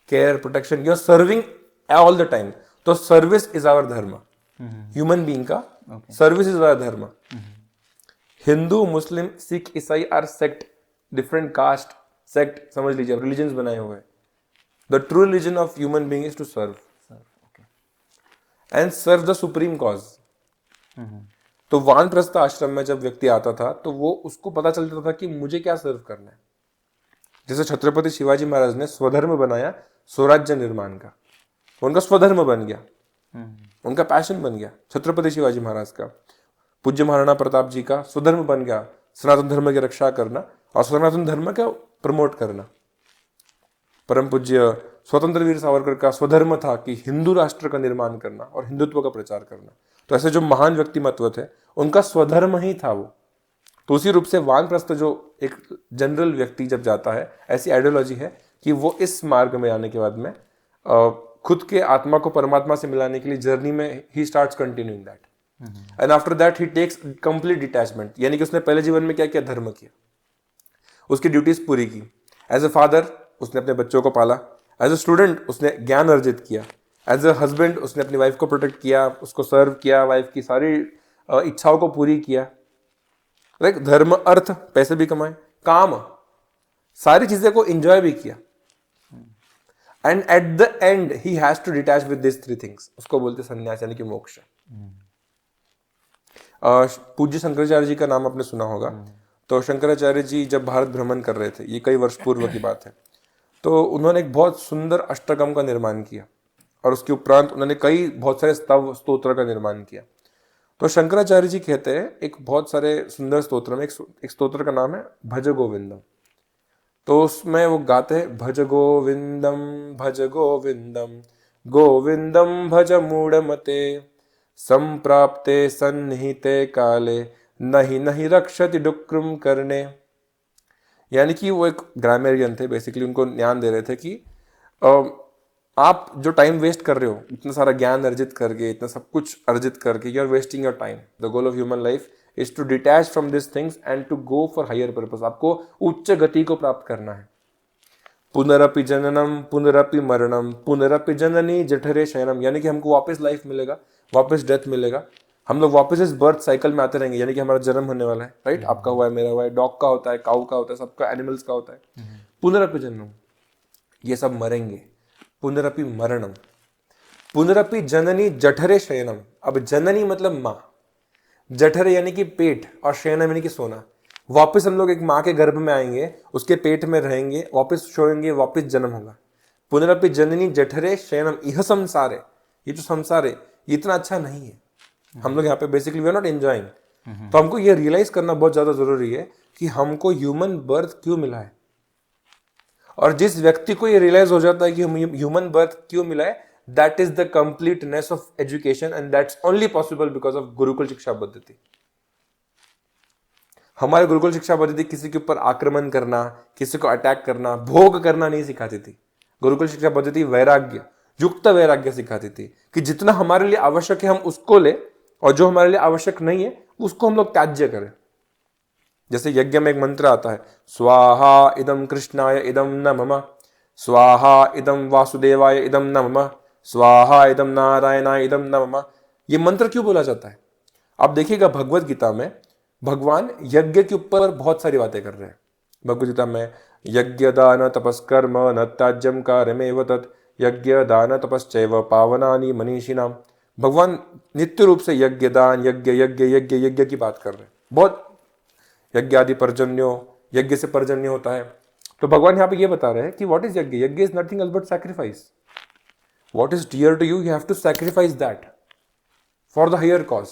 care, protection. You are serving all the time. तो service is our dharma. Human being का service is our dharma. Hindu, Muslim, Sikh, ईसाई are sect, different caste, sect समझ लीजिए, रिलीजन्स बनाए हुए हैं। The true religion of human being is to serve and serve the supreme cause. तो वानप्रस्थ आश्रम में जब व्यक्ति आता था तो वो उसको पता चलता था कि मुझे क्या सर्व करना है। जैसे छत्रपति शिवाजी महाराज ने स्वधर्म बनाया स्वराज्य निर्माण का, उनका स्वधर्म बन गया, उनका पैशन बन गया छत्रपति शिवाजी महाराज का। पूज्य महाराणा प्रताप जी का स्वधर्म बन गया सनातन धर्म की रक्षा करना और सनातन धर्म का प्रमोट करना। परम पूज्य स्वतंत्र वीर सावरकर का स्वधर्म था कि हिंदू राष्ट्र का निर्माण करना और हिंदुत्व का प्रचार करना। तो ऐसे जो महान व्यक्तिमत्व थे उनका स्वधर्म ही था वो। तो उसी रूप से वानप्रस्थ जो एक जनरल व्यक्ति जब जाता है, ऐसी आइडियोलॉजी है कि वो इस मार्ग में आने के बाद में खुद के आत्मा को परमात्मा से मिलाने के लिए जर्नी में he starts continuing that and after that he takes complete detachment. यानी कि उसने पहले जीवन में क्या किया? धर्म किया, उसकी ड्यूटीज पूरी की। एज ए फादर उसने अपने बच्चों को पाला, एज ए स्टूडेंट उसने ज्ञान अर्जित किया, एज ए हस्बैंड उसने अपनी वाइफ को प्रोटेक्ट किया, उसको सर्व किया, वाइफ की सारी इच्छाओं को पूरी किया। राइट, धर्म, अर्थ, पैसे भी कमाए, काम, सारी चीजें को एंजॉय भी किया। And at the end he has to detach with this three things. उसको बोलते संन्यास यानी कि मोक्ष। पूज्य शंकराचार्य जी का नाम आपने सुना होगा। तो शंकराचार्य जी जब भारत भ्रमण कर रहे थे, ये कई वर्ष पूर्व की बात है, तो उन्होंने एक बहुत सुंदर अष्टकम का निर्माण किया और उसके उपरांत उन्होंने कई बहुत सारे स्तोत्र का निर्माण किया। तो शंकराचार्य जी कहते हैं एक बहुत सारे सुंदर स्तोत्र में एक स्तोत्र का नाम है भज गोविंदम। तो उसमें वो गाते हैं भज गोविंदम गोविंदम भज मूढ़मते संप्राप्ते सन्निहिते काले नहीं नहीं रक्षति डुक्रम करने। यानी कि वो एक ग्रामेरियन थे, बेसिकली उनको ज्ञान दे रहे थे कि आप जो टाइम वेस्ट कर रहे हो, इतना सारा ज्ञान अर्जित करके, इतना सब कुछ अर्जित करके, you are wasting your time. The goal of human life is to detach from this things and to go for higher purpose. आपको उच्च गति को प्राप्त करना है। पुनरपि जननम पुनरपि मरणम पुनरपि जननी जठरे शयनम। यानी कि हमको वापस लाइफ मिलेगा, वापस डेथ मिलेगा, हम लोग वापस इस बर्थ साइकिल में आते रहेंगे। यानी कि हमारा जन्म होने वाला है, राइट। आपका हुआ है, मेरा हुआ है, डॉग का होता है, काऊ का होता है, सबका, एनिमल्स का होता है। पुनरपि जन्म, ये सब मरेंगे। पुनरपि मरणम, पुनरपि जननी जठरे शयनम। अब जननी मतलब माँ, जठरे यानी कि पेट, और शयनम यानी कि सोना। वापस हम लोग एक माँ के गर्भ में आएंगे, उसके पेट में रहेंगे, वापस सोएंगे, वापस जन्म होगा। पुनरपि जननी जठरे शयनम यह संसार है। ये जो संसार है ये इतना अच्छा नहीं है। हम लोग यहाँ पे basically we are not enjoying. तो हमको ये रियलाइज करना बहुत ज्यादा जरूरी है कि हमको ह्यूमन बर्थ क्यों मिला है। और जिस व्यक्ति को ये रियलाइज हो जाता है कि ह्यूमन बर्थ क्यों मिला है, that is the completeness of education and that's only possible because of Gurukul शिक्षा पद्धति। हमारे गुरुकुल शिक्षा पद्धति किसी के ऊपर आक्रमण करना, किसी को अटैक करना, भोग करना नहीं सिखाती थी। गुरुकुल शिक्षा पद्धति वैराग्य, युक्त वैराग्य सिखाती थी कि जितना हमारे लिए आवश्यक है हम उसको ले, और जो हमारे लिए आवश्यक नहीं है उसको हम लोग त्याज्य करें। जैसे यज्ञ में एक मंत्र आता है, स्वाहा इदम कृष्णाय इदम न मम, स्वाहा इदम वासुदेवाय इदम न मम, स्वाहा इदम नारायणाय इदम न मम। ये मंत्र क्यों बोला जाता है? आप देखिएगा भगवत गीता में भगवान यज्ञ के ऊपर बहुत सारी बातें कर रहे हैं। भगवत गीता में यज्ञ दान तपस्कर्म न त्याज्यम कार्यमेव तत् यज्ञ दान तपश्चैव पावनानि मनीषिणाम। भगवान नित्य रूप से यज्ञ दान यज्ञ यज्ञ यज्ञ यज्ञ की बात कर रहे हैं। बहुत यज्ञ आदि पर्जन्यो, यज्ञ से पर्जन्य होता है। तो भगवान यहाँ पे ये बता रहे हैं कि what is yagya? Yagya is nothing else but sacrifice. What is dear to you have to sacrifice that for the higher cause.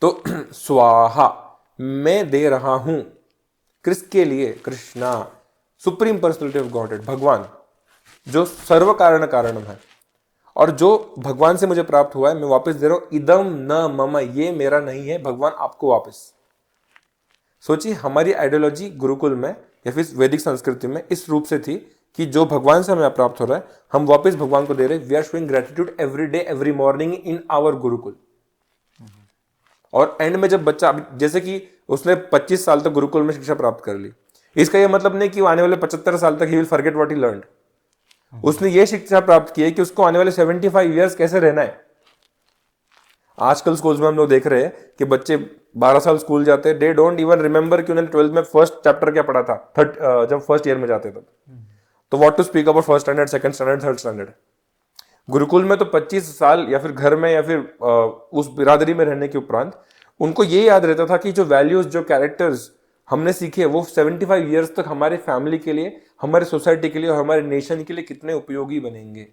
तो स्वाहा मैं दे रहा हूं किसके लिए? Krishna, supreme personality of godhead, भगवान जो सर्व कारण कारणम है और जो भगवान से मुझे प्राप्त हुआ है मैं वापस दे रहा हूं। इदम न मम, ये मेरा नहीं है, भगवान आपको वापस। सोचिए हमारी आइडियोलॉजी गुरुकुल में या फिर वैदिक संस्कृति में इस रूप से थी कि जो भगवान से हमें प्राप्त हो रहा है हम वापस भगवान को दे रहे हैं। We are showing gratitude every day every morning in our gurukul. और एंड में जब बच्चा, जैसे कि उसने 25 साल तक गुरुकुल में शिक्षा प्राप्त कर ली, इसका यह मतलब नहीं कि वो आने वाले 75 साल तक he will forget what he learned. उसने ये शिक्षा प्राप्त की है कि उसको आने वाले 75 ईयर्स कैसे रहना है। आजकल स्कूल्स में हम लोग देख रहे हैं कि बच्चे 12 साल स्कूल जाते हैं, दे डोंट इवन रिमेंबर कि उन्होंने 12th में फर्स्ट चैप्टर क्या पढ़ा था, जब फर्स्ट ईयर में जाते तब। तो what to speak about first standard, second standard, third standard. गुरुकुल में तो 25 साल या फिर घर में या फिर उस बिरादरी में रहने के उपरांत उनको ये याद रहता था कि जो वैल्यूज, जो कैरेक्टर्स हमने सीखे वो 75 ईयर्स तक हमारे फैमिली के लिए, हमारे सोसाइटी के लिए और हमारे नेशन के लिए कितने उपयोगी बनेंगे।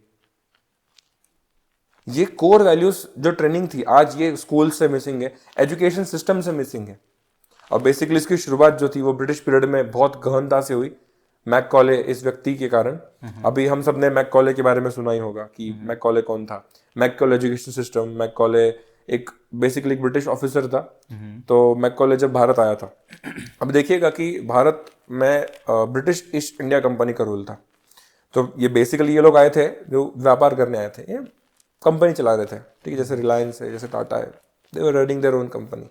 ये कोर वैल्यूज जो ट्रेनिंग थी आज ये स्कूल से मिसिंग है, एजुकेशन सिस्टम से मिसिंग है। और बेसिकली इसकी शुरुआत जो थी वो ब्रिटिश पीरियड में बहुत गहनता से हुई, मैककॉले इस व्यक्ति के कारण। अभी हम सब ने मैककॉले के बारे में सुना ही होगा कि मैककॉले कौन था। मैककॉले एजुकेशन सिस्टम, मैककॉले एक बेसिकली एक ब्रिटिश ऑफिसर था। तो मैककॉले जब भारत आया था, अब देखिएगा कि भारत में ब्रिटिश ईस्ट इंडिया कंपनी का रूल था। तो ये बेसिकली ये लोग आए थे जो व्यापार करने आए थे, ये कंपनी चला रहे थे, ठीक है, जैसे रिलायंस है, जैसे टाटा है, they were running their own company.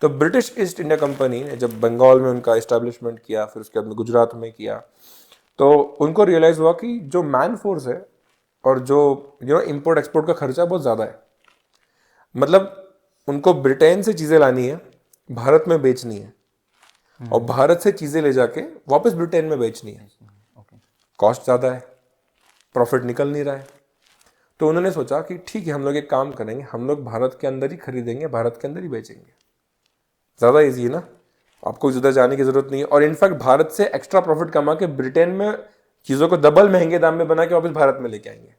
तो ब्रिटिश ईस्ट इंडिया कंपनी ने जब बंगाल में उनका इस्टेब्लिशमेंट किया, फिर उसके बाद में गुजरात में किया, तो उनको रियलाइज हुआ कि जो मैन फोर्स है और जो इंपोर्ट एक्सपोर्ट का खर्चा बहुत ज़्यादा है। मतलब उनको ब्रिटेन से चीज़ें लानी है, भारत में बेचनी है, और भारत से चीज़ें ले जाके वापस ब्रिटेन में बेचनी है। कॉस्ट ज़्यादा है, प्रॉफिट निकल नहीं रहा है। तो उन्होंने सोचा कि ठीक है, हम लोग एक काम करेंगे, हम लोग भारत के अंदर ही खरीदेंगे, भारत के अंदर ही बेचेंगे। ज़्यादा ईजी है ना, आपको उधर जाने की ज़रूरत नहीं है। और इनफैक्ट भारत से एक्स्ट्रा प्रॉफिट कमा के ब्रिटेन में चीज़ों को डबल महंगे दाम में बना के वापस भारत में लेके आएंगे।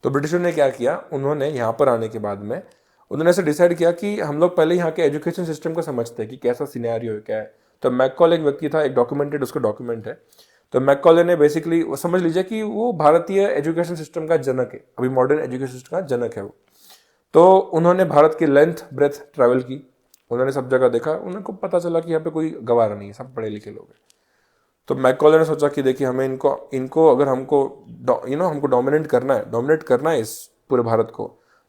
तो ब्रिटिशों ने क्या किया, उन्होंने यहाँ पर आने के बाद में उन्होंने ऐसे डिसाइड किया कि हम लोग पहले यहाँ के एजुकेशन सिस्टम को समझते हैं कि कैसा सिनेरियो है, क्या है। तो मैककॉले एक व्यक्ति था, एक डॉक्यूमेंटेड उसका डॉक्यूमेंट है। तो मैककॉले ने बेसिकली समझ लीजिए कि वो भारतीय एजुकेशन सिस्टम का जनक है, अभी मॉडर्न एजुकेशन सिस्टम का जनक है वो। तो उन्होंने भारत की लेंथ ब्रेथ ट्रैवल की, उन्होंने सब जगह देखा, उनको पता चला कि यहाँ पे कोई गवारा नहीं है, सब पढ़े लिखे लोग हैं। तो मैककॉले ने सोचा कि देखिए हमें इनको अगर हमको हमको डोमिनेट करना है इस पूरे भारत को,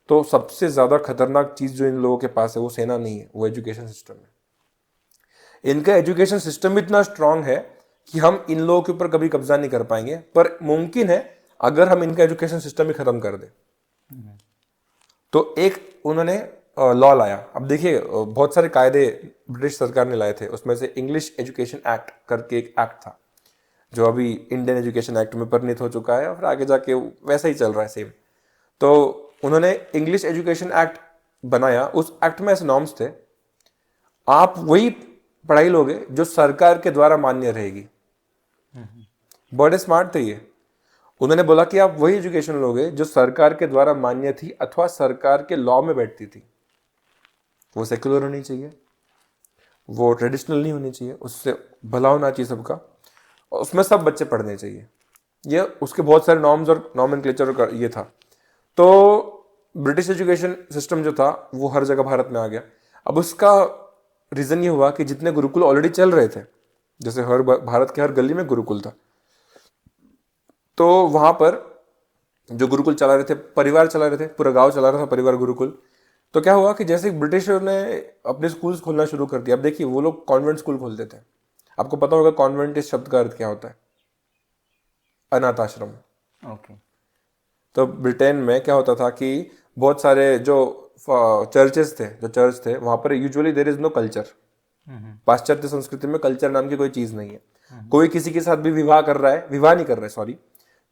तो सबसे ज़्यादा खतरनाक चीज़ जो इन लोगों के पास है वो सेना नहीं है, वो एजुकेशन सिस्टम है। इनका एजुकेशन सिस्टम इतना स्ट्रांग है कि हम इन लोगों के ऊपर कभी कब्जा नहीं कर पाएंगे, पर मुमकिन है अगर हम इनका एजुकेशन सिस्टम ही खत्म कर दें। तो एक उन्होंने लॉ लाया। अब देखिए बहुत सारे कायदे ब्रिटिश सरकार ने लाए थे, उसमें से इंग्लिश एजुकेशन एक्ट करके एक एक्ट था जो अभी इंडियन एजुकेशन एक्ट में परिणत हो चुका है और फिर आगे जाके वैसा ही चल रहा है सेम। तो उन्होंने इंग्लिश एजुकेशन एक्ट बनाया। उस एक्ट में ऐसे नॉर्म्स थे, आप वही पढ़ाई लोगे जो सरकार के द्वारा मान्य रहेगी। बड़े स्मार्ट थे ये। उन्होंने बोला कि आप वही एजुकेशन लोगे जो सरकार के द्वारा मान्य थी अथवा सरकार के लॉ में बैठती थी। वो सेक्युलर होनी चाहिए, वो ट्रेडिशनल नहीं होनी चाहिए, उससे भला होना चाहिए सबका, और उसमें सब बच्चे पढ़ने चाहिए। ये उसके बहुत सारे नॉर्म्स और नॉमेनक्लेचर का ये था। तो ब्रिटिश एजुकेशन सिस्टम जो था वो हर जगह भारत में आ गया। अब उसका रीज़न ये हुआ कि जितने गुरुकुल ऑलरेडी चल रहे थे, जैसे भारत के हर गली में गुरुकुल था, तो वहाँ पर जो गुरुकुल चला रहे थे, परिवार चला रहे थे, पूरा गांव चला रहा था परिवार गुरुकुल। तो क्या हुआ कि जैसे ब्रिटिशर ने अपने स्कूल्स खोलना शुरू कर दिया, अब देखिए वो लोग कॉन्वेंट स्कूल खोलते थे। आपको पता होगा कॉन्वेंट इस शब्द का अर्थ क्या होता है? अनाथ आश्रम। ओके। तो ब्रिटेन में क्या होता था कि बहुत सारे जो चर्चेस थे, जो चर्च थे, वहां पर usually there is no culture. पाश्चात्य संस्कृति में कल्चर नाम की कोई चीज नहीं है। कोई किसी के साथ भी विवाह कर रहा है, विवाह नहीं कर रहा है सॉरी,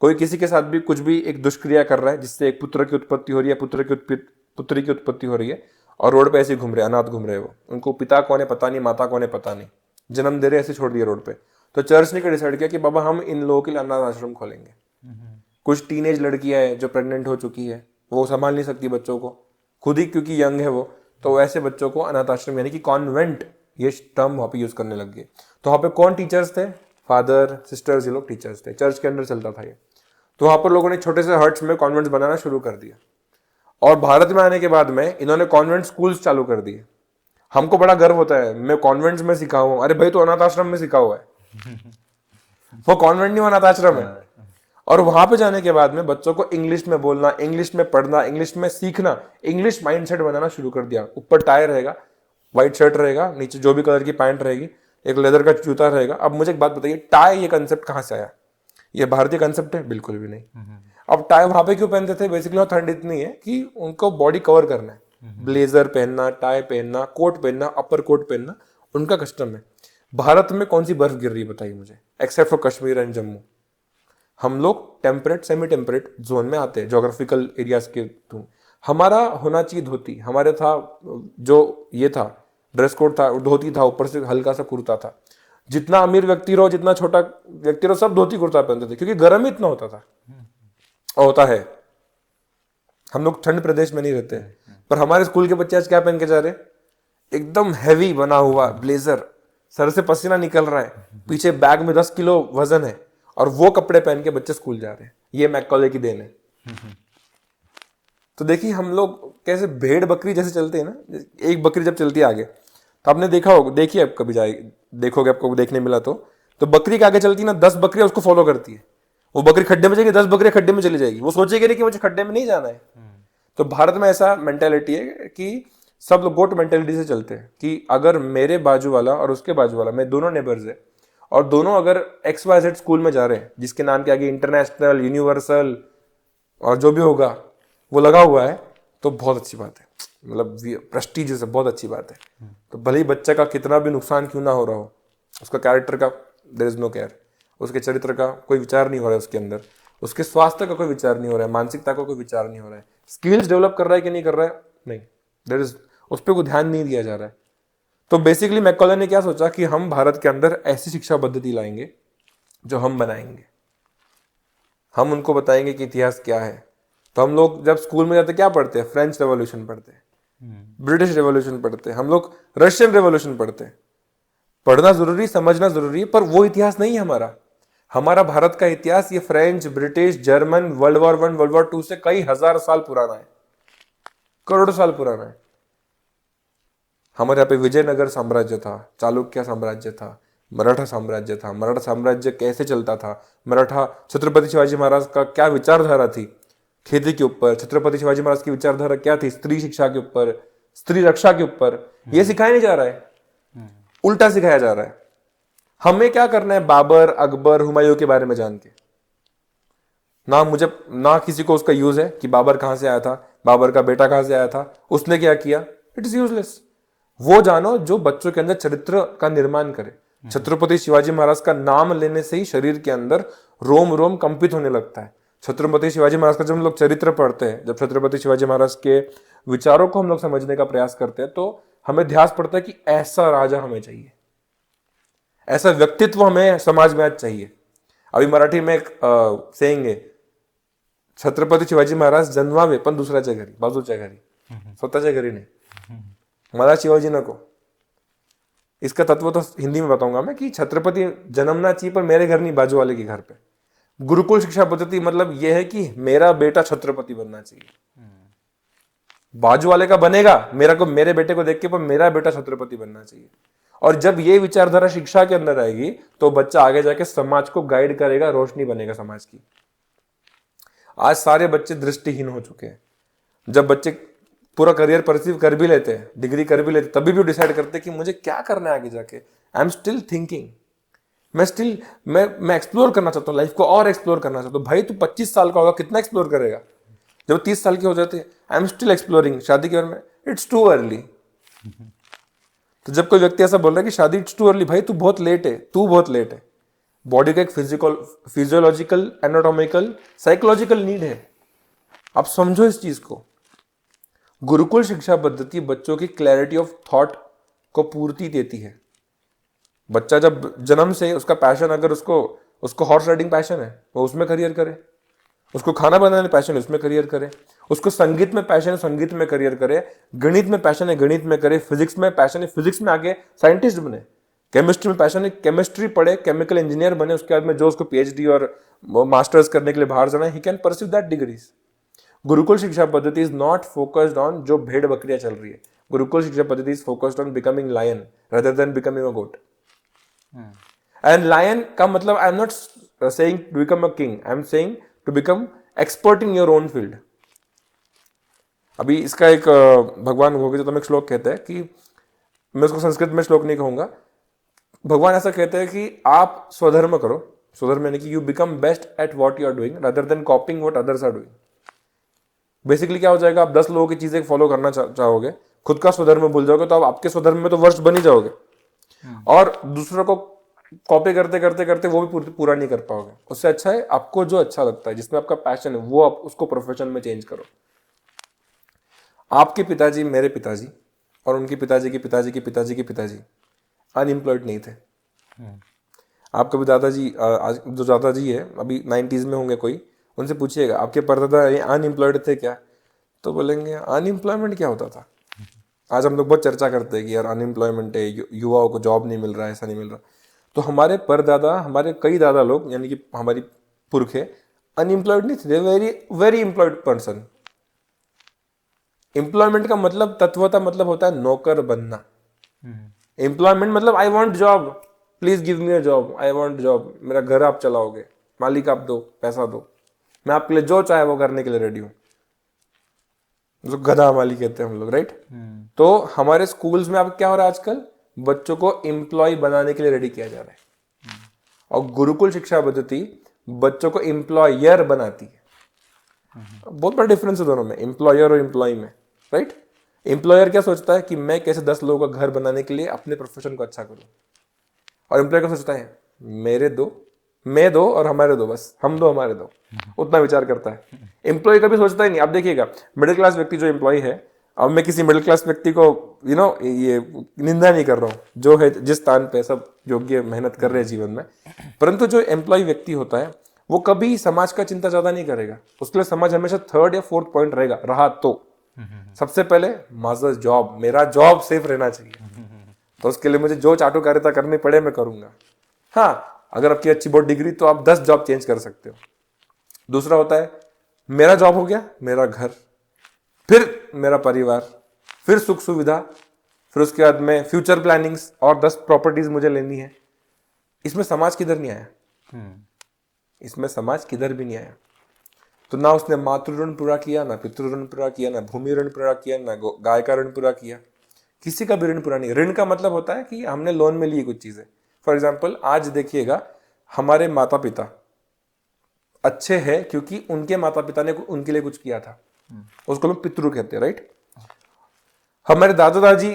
कोई किसी के साथ भी कुछ भी एक दुष्क्रिया कर रहा है जिससे एक पुत्र की उत्पत्ति हो रही है, पुत्री की उत्पत्ति हो रही है, और रोड पे ऐसे घूम रहे, अनाथ घूम रहे, वो उनको पिता कौन है पता नहीं, माता कौन है पता नहीं, जन्म दे रहे ऐसे छोड़ दिया रोड पे। तो चर्च ने डिसाइड किया कि बाबा हम इन लोगों के लिए अनाथ आश्रम खोलेंगे। कुछ टीनेज लड़कियां हैं जो प्रेग्नेंट हो चुकी है, वो संभाल नहीं सकती बच्चों को खुद ही क्योंकि यंग है वो, तो ऐसे बच्चों को अनाथ आश्रम यानी कि कॉन्वेंट, ये टर्म वहाँ पे यूज करने लग गए। तो वहाँ पे कौन टीचर्स थे? फादर सिस्टर्स, ये लोग टीचर्स थे, चर्च के अंदर चलता था ये। तो वहाँ पर लोगों ने छोटे से हर्ट्स में कॉन्वेंट्स बनाना शुरू कर दिया, और भारत में आने के बाद में इन्होंने कॉन्वेंट स्कूल्स चालू कर दिए। हमको बड़ा गर्व होता है, मैं कॉन्वेंट्स में सीखा हूँ। अरे भाई तो अनाथ आश्रम में सीखा हुआ है वो कॉन्वेंट नहीं, अनाथ आश्रम है। और वहां पे जाने के बाद में बच्चों को इंग्लिश में बोलना, इंग्लिश में पढ़ना, इंग्लिश में सीखना, इंग्लिश माइंडसेट बनाना शुरू कर दिया। ऊपर टाई रहेगा, व्हाइट शर्ट रहेगा, नीचे जो भी कलर की पैंट रहेगी, एक लेदर का जूता रहेगा। अब मुझे एक बात बताइए, टाई ये कंसेप्ट कहाँ से आया? ये भारतीय कंसेप्ट है? बिल्कुल भी नहीं। अब टाई वहां पे क्यों पहनते थे? बेसिकली वहां ठंड इतनी है कि उनको बॉडी कवर करना है, ब्लेजर पहनना, टाई पहनना, कोट पहनना, अपर कोट पहनना उनका कस्टम है। भारत में कौन सी बर्फ गिर रही है बताइए मुझे, except for Kashmir and Jammu. हम लोग टेम्परेट सेमी टेम्परेट जोन में आते हैं, जोग्राफिकल एरियाज के थ्रू। हमारा होना चाहिए धोती, हमारे था जो ये था ड्रेस कोड था, धोती था, ऊपर से हल्का सा कुर्ता था। जितना अमीर व्यक्ति रहो, जितना छोटा व्यक्ति रहो, सब धोती कुर्ता पहनते थे क्योंकि गर्म ही इतना होता था और होता है। हम लोग ठंड प्रदेश में नहीं रहते, पर हमारे स्कूल के बच्चे आज क्या पहन के जा रहे? एकदम हैवी बना हुआ ब्लेजर, सर से पसीना निकल रहा है, पीछे बैग में 10 किलो वजन है, और वो कपड़े पहन के बच्चे स्कूल जा रहे हैं। ये मैकॉले की देन है। तो देखिए हम लोग कैसे भेड़ बकरी जैसे चलते हैं ना, एक बकरी जब चलती है आगे, तो आपने देखा होगा, देखिए आप कभी जाए देखोगे, आपको देखने मिला तो बकरी के आगे चलती है ना, 10 बकरियां उसको फॉलो करती है। वो बकरी खड्डे में जाएगी, 10 बकरियां खड्डे में चली जाएगी, वो सोचेगी नहीं कि मुझे खड्डे में नहीं जाना है। तो भारत में ऐसा मेंटेलिटी है कि सब लोग गोट मेंटेलिटी से चलते हैं कि अगर मेरे बाजू वाला और उसके बाजू वाला, मैं दोनों नेबर्स है, और दोनों अगर XYZ स्कूल में जा रहे हैं जिसके नाम के आगे इंटरनेशनल, यूनिवर्सल और जो भी होगा वो लगा हुआ है, तो बहुत अच्छी बात है, मतलब प्रेस्टीजियस है, बहुत अच्छी बात है। तो भले ही बच्चे का कितना भी नुकसान क्यों ना हो रहा हो, उसका कैरेक्टर का देयर इज नो केयर, उसके चरित्र का कोई विचार नहीं हो रहा है उसके अंदर, उसके स्वास्थ्य का कोई विचार नहीं हो रहा है, मानसिकता का कोई विचार नहीं हो रहा है, स्किल्स डेवलप कर रहा है कि नहीं कर रहा है, नहीं, देयर इज उस पर कोई ध्यान नहीं दिया जा रहा है। तो बेसिकली मैकॉले ने क्या सोचा कि हम भारत के अंदर ऐसी शिक्षा पद्धति लाएंगे जो हम बनाएंगे, हम उनको बताएंगे कि इतिहास क्या है। तो हम लोग जब स्कूल में जाते क्या पढ़ते हैं? फ्रेंच रेवोल्यूशन पढ़ते हैं, ब्रिटिश रेवोल्यूशन पढ़ते हैं, हम लोग रशियन रेवोल्यूशन पढ़ते हैं। पढ़ना जरूरी, समझना जरूरी है, पर वो इतिहास नहीं है हमारा। हमारा भारत का इतिहास ये French, British, German, world war 1, world war 2 से कई हजार साल पुराना है, करोड़ों साल पुराना है। हमारे यहाँ पे विजयनगर साम्राज्य था, चालुक्य साम्राज्य था, मराठा साम्राज्य था। मराठा साम्राज्य कैसे चलता था, मराठा छत्रपति शिवाजी महाराज का क्या विचारधारा थी खेती के ऊपर, छत्रपति शिवाजी महाराज की विचारधारा क्या थी स्त्री शिक्षा के ऊपर, स्त्री रक्षा के ऊपर, ये सिखाया नहीं जा रहा है, उल्टा सिखाया जा रहा है। हमें क्या करना है? बाबर, अकबर, हुमायूं के बारे में जान के ना किसी को उसका यूज है कि बाबर कहां से आया था, बाबर का बेटा कहां से आया था, उसने क्या किया, इट इज यूजलेस। वो जानो जो बच्चों के अंदर चरित्र का निर्माण करे। छत्रपति शिवाजी महाराज का नाम लेने से ही शरीर के अंदर रोम रोम कंपित होने लगता है। छत्रपति शिवाजी महाराज का जब हम लोग चरित्र पढ़ते हैं, जब छत्रपति शिवाजी महाराज के विचारों को हम लोग समझने का प्रयास करते हैं, तो हमें ध्यास पड़ता है कि ऐसा राजा हमें चाहिए, ऐसा व्यक्तित्व हमें समाज में आज चाहिए। अभी मराठी में एक सेइंग है, छत्रपती शिवाजी महाराज जन्मावे पण दुसऱ्याच्या घरी, बाजूच्या घरी, स्वतःच्या घरी नाही, मला शिवाजी नको। इसका तत्व तो हिंदी में बताऊंगा मैं कि छत्रपति जन्मना चाहिए पर मेरे घर नहीं, बाजू वाले के घर पे। गुरुकुल शिक्षा पद्धति मतलब यह है कि मेरा बेटा छत्रपति बनना चाहिए, बाजू वाले का बनेगा, मेरे बेटे को देख के, पर मेरा बेटा छत्रपति बनना चाहिए। और जब ये विचारधारा शिक्षा के अंदर आएगी तो बच्चा आगे जाके समाज को गाइड करेगा, रोशनी बनेगा समाज की। आज सारे बच्चे दृष्टिहीन हो चुके हैं। जब बच्चे पूरा करियर परसीव कर भी लेते हैं, डिग्री कर भी लेते, तभी भी डिसाइड करते हैं कि मुझे क्या करना है आगे जाके। आई एम स्टिल थिंकिंग, मैं एक्सप्लोर करना चाहता हूँ, लाइफ को और एक्सप्लोर करना चाहता हूँ। भाई तू 25 साल का होगा, कितना एक्सप्लोर करेगा? जब 30 साल के हो जाते हैं, आई एम स्टिल एक्सप्लोरिंग। शादी के बारे में इट्स टू अर्ली। तो जब कोई व्यक्ति ऐसा बोल रहा है कि शादी इट्स टू अर्ली, भाई तू बहुत लेट है, तू बहुत लेट है। बॉडी का एक फिजियोलॉजिकल, एनाटॉमिकल, साइकोलॉजिकल नीड है। आप समझो इस चीज को। गुरुकुल शिक्षा पद्धति बच्चों की क्लैरिटी ऑफ थॉट को पूर्ति देती है। बच्चा जब जन्म से उसका पैशन, अगर उसको हॉर्स राइडिंग पैशन है, वो उसमें करियर करे। उसको खाना बनाने पैशन है, उसमें करियर करे। उसको संगीत में पैशन है, संगीत में करियर करे। गणित में पैशन है, गणित में करे। फिजिक्स में पैशन है, फिजिक्स में आगे साइंटिस्ट बने। केमिस्ट्री में पैशन है, केमिस्ट्री पढ़े, केमिकल इंजीनियर बने। उसके बाद में जो उसको पीएचडी और मास्टर्स करने के लिए बाहर जाना है, he can pursue that degrees. Gurukul शिक्षा पद्धति इज नॉट फोकस्ड ऑन जो भेड़ बकरियां चल रही है। गुरुकुल शिक्षा पद्धति is focused on becoming lion rather than becoming a goat. And lion का मतलब I am not saying to become a king. I am saying to become expert in your own field. अभी इसका एक भगवान भगवद में एक श्लोक कहते हैं कि, मैं उसको संस्कृत में श्लोक नहीं कहूंगा, भगवान ऐसा कहते हैं कि आप स्वधर्म करो। स्वधर्म यानी कि you become best at what you are doing rather than copying what others are doing. Basically क्या हो जाएगा, आप 10 लोगों की चीजें फॉलो करना चाहोगे, खुद का स्वधर्म भूल जाओगे, तो आप आपके स्वधर्म में तो वर्ष बन ही जाओगे, और दूसरों को कॉपी करते करते करते वो भी पूरा नहीं कर पाओगे। उससे अच्छा है आपको जो अच्छा लगता है, जिसमें आपका पैशन है, वो आप उसको प्रोफेशन में चेंज करो। आपके पिताजी, मेरे पिताजी और उनके पिताजी के पिताजी के पिताजी के पिताजी अनएम्प्लॉयड नहीं थे। आपके भी दादाजी, जो दादाजी है अभी 90s में होंगे कोई, उनसे पूछिएगा आपके परदादा अनएम्प्लॉयड थे क्या, तो बोलेंगे अनएम्प्लॉयमेंट क्या होता था। आज हम लोग बहुत चर्चा करते हैं कि यार अनएम्प्लॉयमेंट है, युवाओं को जॉब नहीं मिल रहा है, ऐसा नहीं मिल रहा। तो हमारे परदादा, हमारे कई दादा लोग, यानी कि हमारी पुरखे अनएम्प्लॉयड नहीं थे, very very employed person. Employment का मतलब, तत्वता मतलब होता है नौकर बनना। एम्प्लॉयमेंट मतलब I want job, please give me a job, I want job, मेरा घर आप चलाओगे, मालिक आप दो, पैसा दो, मैं आपके लिए जो चाहे वो करने के लिए रेडी हूं। जो गधा माली कहते हैं हम लोग, राइट। तो हमारे स्कूल्स में अब क्या हो रहा है आजकल, बच्चों को एम्प्लॉय बनाने के लिए रेडी किया जा रहा है, और गुरुकुल शिक्षा पद्धति बच्चों को एम्प्लॉयर बनाती है। बहुत बड़ा डिफरेंस है दोनों में, एम्प्लॉयर और एम्प्लॉय में, राइट। एम्प्लॉयर क्या सोचता है कि मैं कैसे 10 लोगों का घर बनाने के लिए अपने प्रोफेशन को अच्छा करूं, और एम्प्लॉयर क्या सोचता है, मेरे दो, मैं दो और हमारे दो, बस हम दो हमारे दो, उतना विचार करता है। एम्प्लॉय कभी सोचता ही नहीं। आप देखिएगा मिडिल क्लास व्यक्ति जो एम्प्लॉय है, अब मैं किसी मिडिल क्लास व्यक्ति को ये निंदा नहीं कर रहा हूँ, जो है जिस स्थान पे सब योग्य मेहनत कर रहे हैं जीवन में, परंतु जो एम्प्लॉय व्यक्ति होता है वो कभी समाज का चिंता ज्यादा नहीं करेगा। उसके लिए समाज हमेशा 3rd या 4th पॉइंट रहेगा, रहा तो सबसे पहले माजर जॉब, मेरा जॉब सेफ रहना चाहिए, तो उसके लिए मुझे जो चाटुकारिता करनी पड़े मैं करूंगा। हाँ, अगर आपकी अच्छी बहुत डिग्री, तो आप 10 जॉब चेंज कर सकते हो। दूसरा होता है मेरा जॉब हो गया, मेरा घर, फिर मेरा परिवार, फिर सुख सुविधा, फिर उसके बाद में फ्यूचर प्लानिंग्स और 10 प्रॉपर्टीज मुझे लेनी है। इसमें समाज किधर नहीं आया, इसमें समाज किधर भी नहीं आया। तो ना उसने मातृ ऋण पूरा किया, ना पितृ ऋण पूरा किया, ना भूमि ऋण पूरा किया, ना गाय का ऋण पूरा किया, किसी का भी ऋण पूरा नहीं। ऋण का मतलब होता है कि हमने लोन में ली कुछ चीजें। फॉर एग्जाम्पल आज देखिएगा, हमारे माता पिता अच्छे हैं क्योंकि उनके माता पिता ने उनके लिए कुछ किया था, उसको लोग पितृ कहते हैं, राइट। हमारे दादा दादी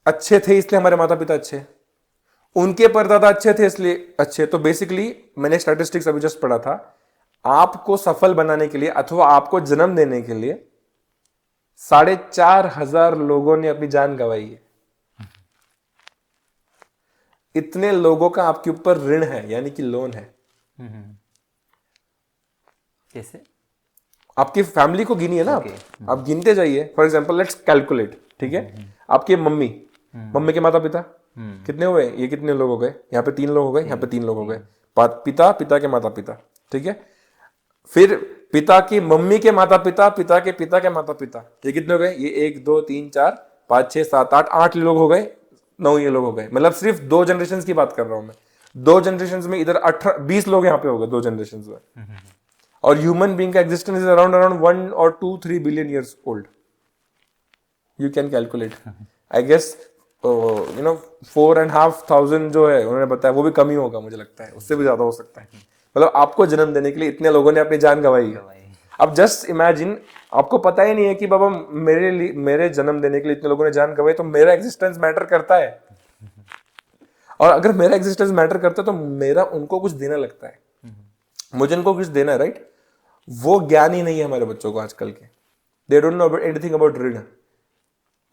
अच्छे थे इसलिए हमारे माता पिता अच्छे, उनके परदादा अच्छे थे इसलिए अच्छे। तो बेसिकली मैंने स्टैटिस्टिक्स अभी जस्ट पढ़ा था, आपको सफल बनाने के लिए अथवा आपको जन्म देने के लिए 4,500 लोगों ने अपनी जान गंवाई है। इतने लोगों का आपके ऊपर ऋण है, यानी कि लोन है। कैसे? आपकी फैमिली को गिनिए ना, आप गिनते जाइए। फॉर एग्जाम्पल लेट्स कैलकुलेट, ठीक है। आपके मम्मी के माता पिता कितने हुए, ये कितने लोग हो गए, यहाँ पे 3 लोग हो गए, यहाँ पे 3 लोग हो गए। पिता के माता पिता, ठीक है। फिर पिता की मम्मी के माता पिता, पिता के माता पिता, ये कितने हो गए, ये 1 2 3 4 5 6 7 8 लोग हो गए, 9 ये लोग हो गए। मतलब सिर्फ 2 जनरेशन की बात कर रहा हूं मैं। 2 जनरेशन में इधर 20 लोग यहाँ पे हो गए 2 जनरेशन में। और ह्यूमन बीइंग का existence is around around 1 or 2 3 billion years old. You can calculate. I guess 4,500 जो है उन्होंने बताया वो भी कम ही होगा, मुझे लगता है उससे भी ज्यादा हो सकता है. मतलब आपको जन्म देने के लिए इतने लोगों ने अपनी जान गंवाई है. अब जस्ट इमेजिन, आपको पता ही नहीं है कि बाबा मेरे जन्म देने के लिए इतने लोगों ने जान गंवाई, तो मेरा एग्जिस्टेंस मैटर करता है. और अगर मेरा एग्जिस्टेंस मैटर करता है तो मेरा उनको कुछ देना लगता है, मुझे उनको कुछ देना है, राइट. वो ज्ञान ही नहीं है हमारे बच्चों को आजकल के. They don't know anything about rin.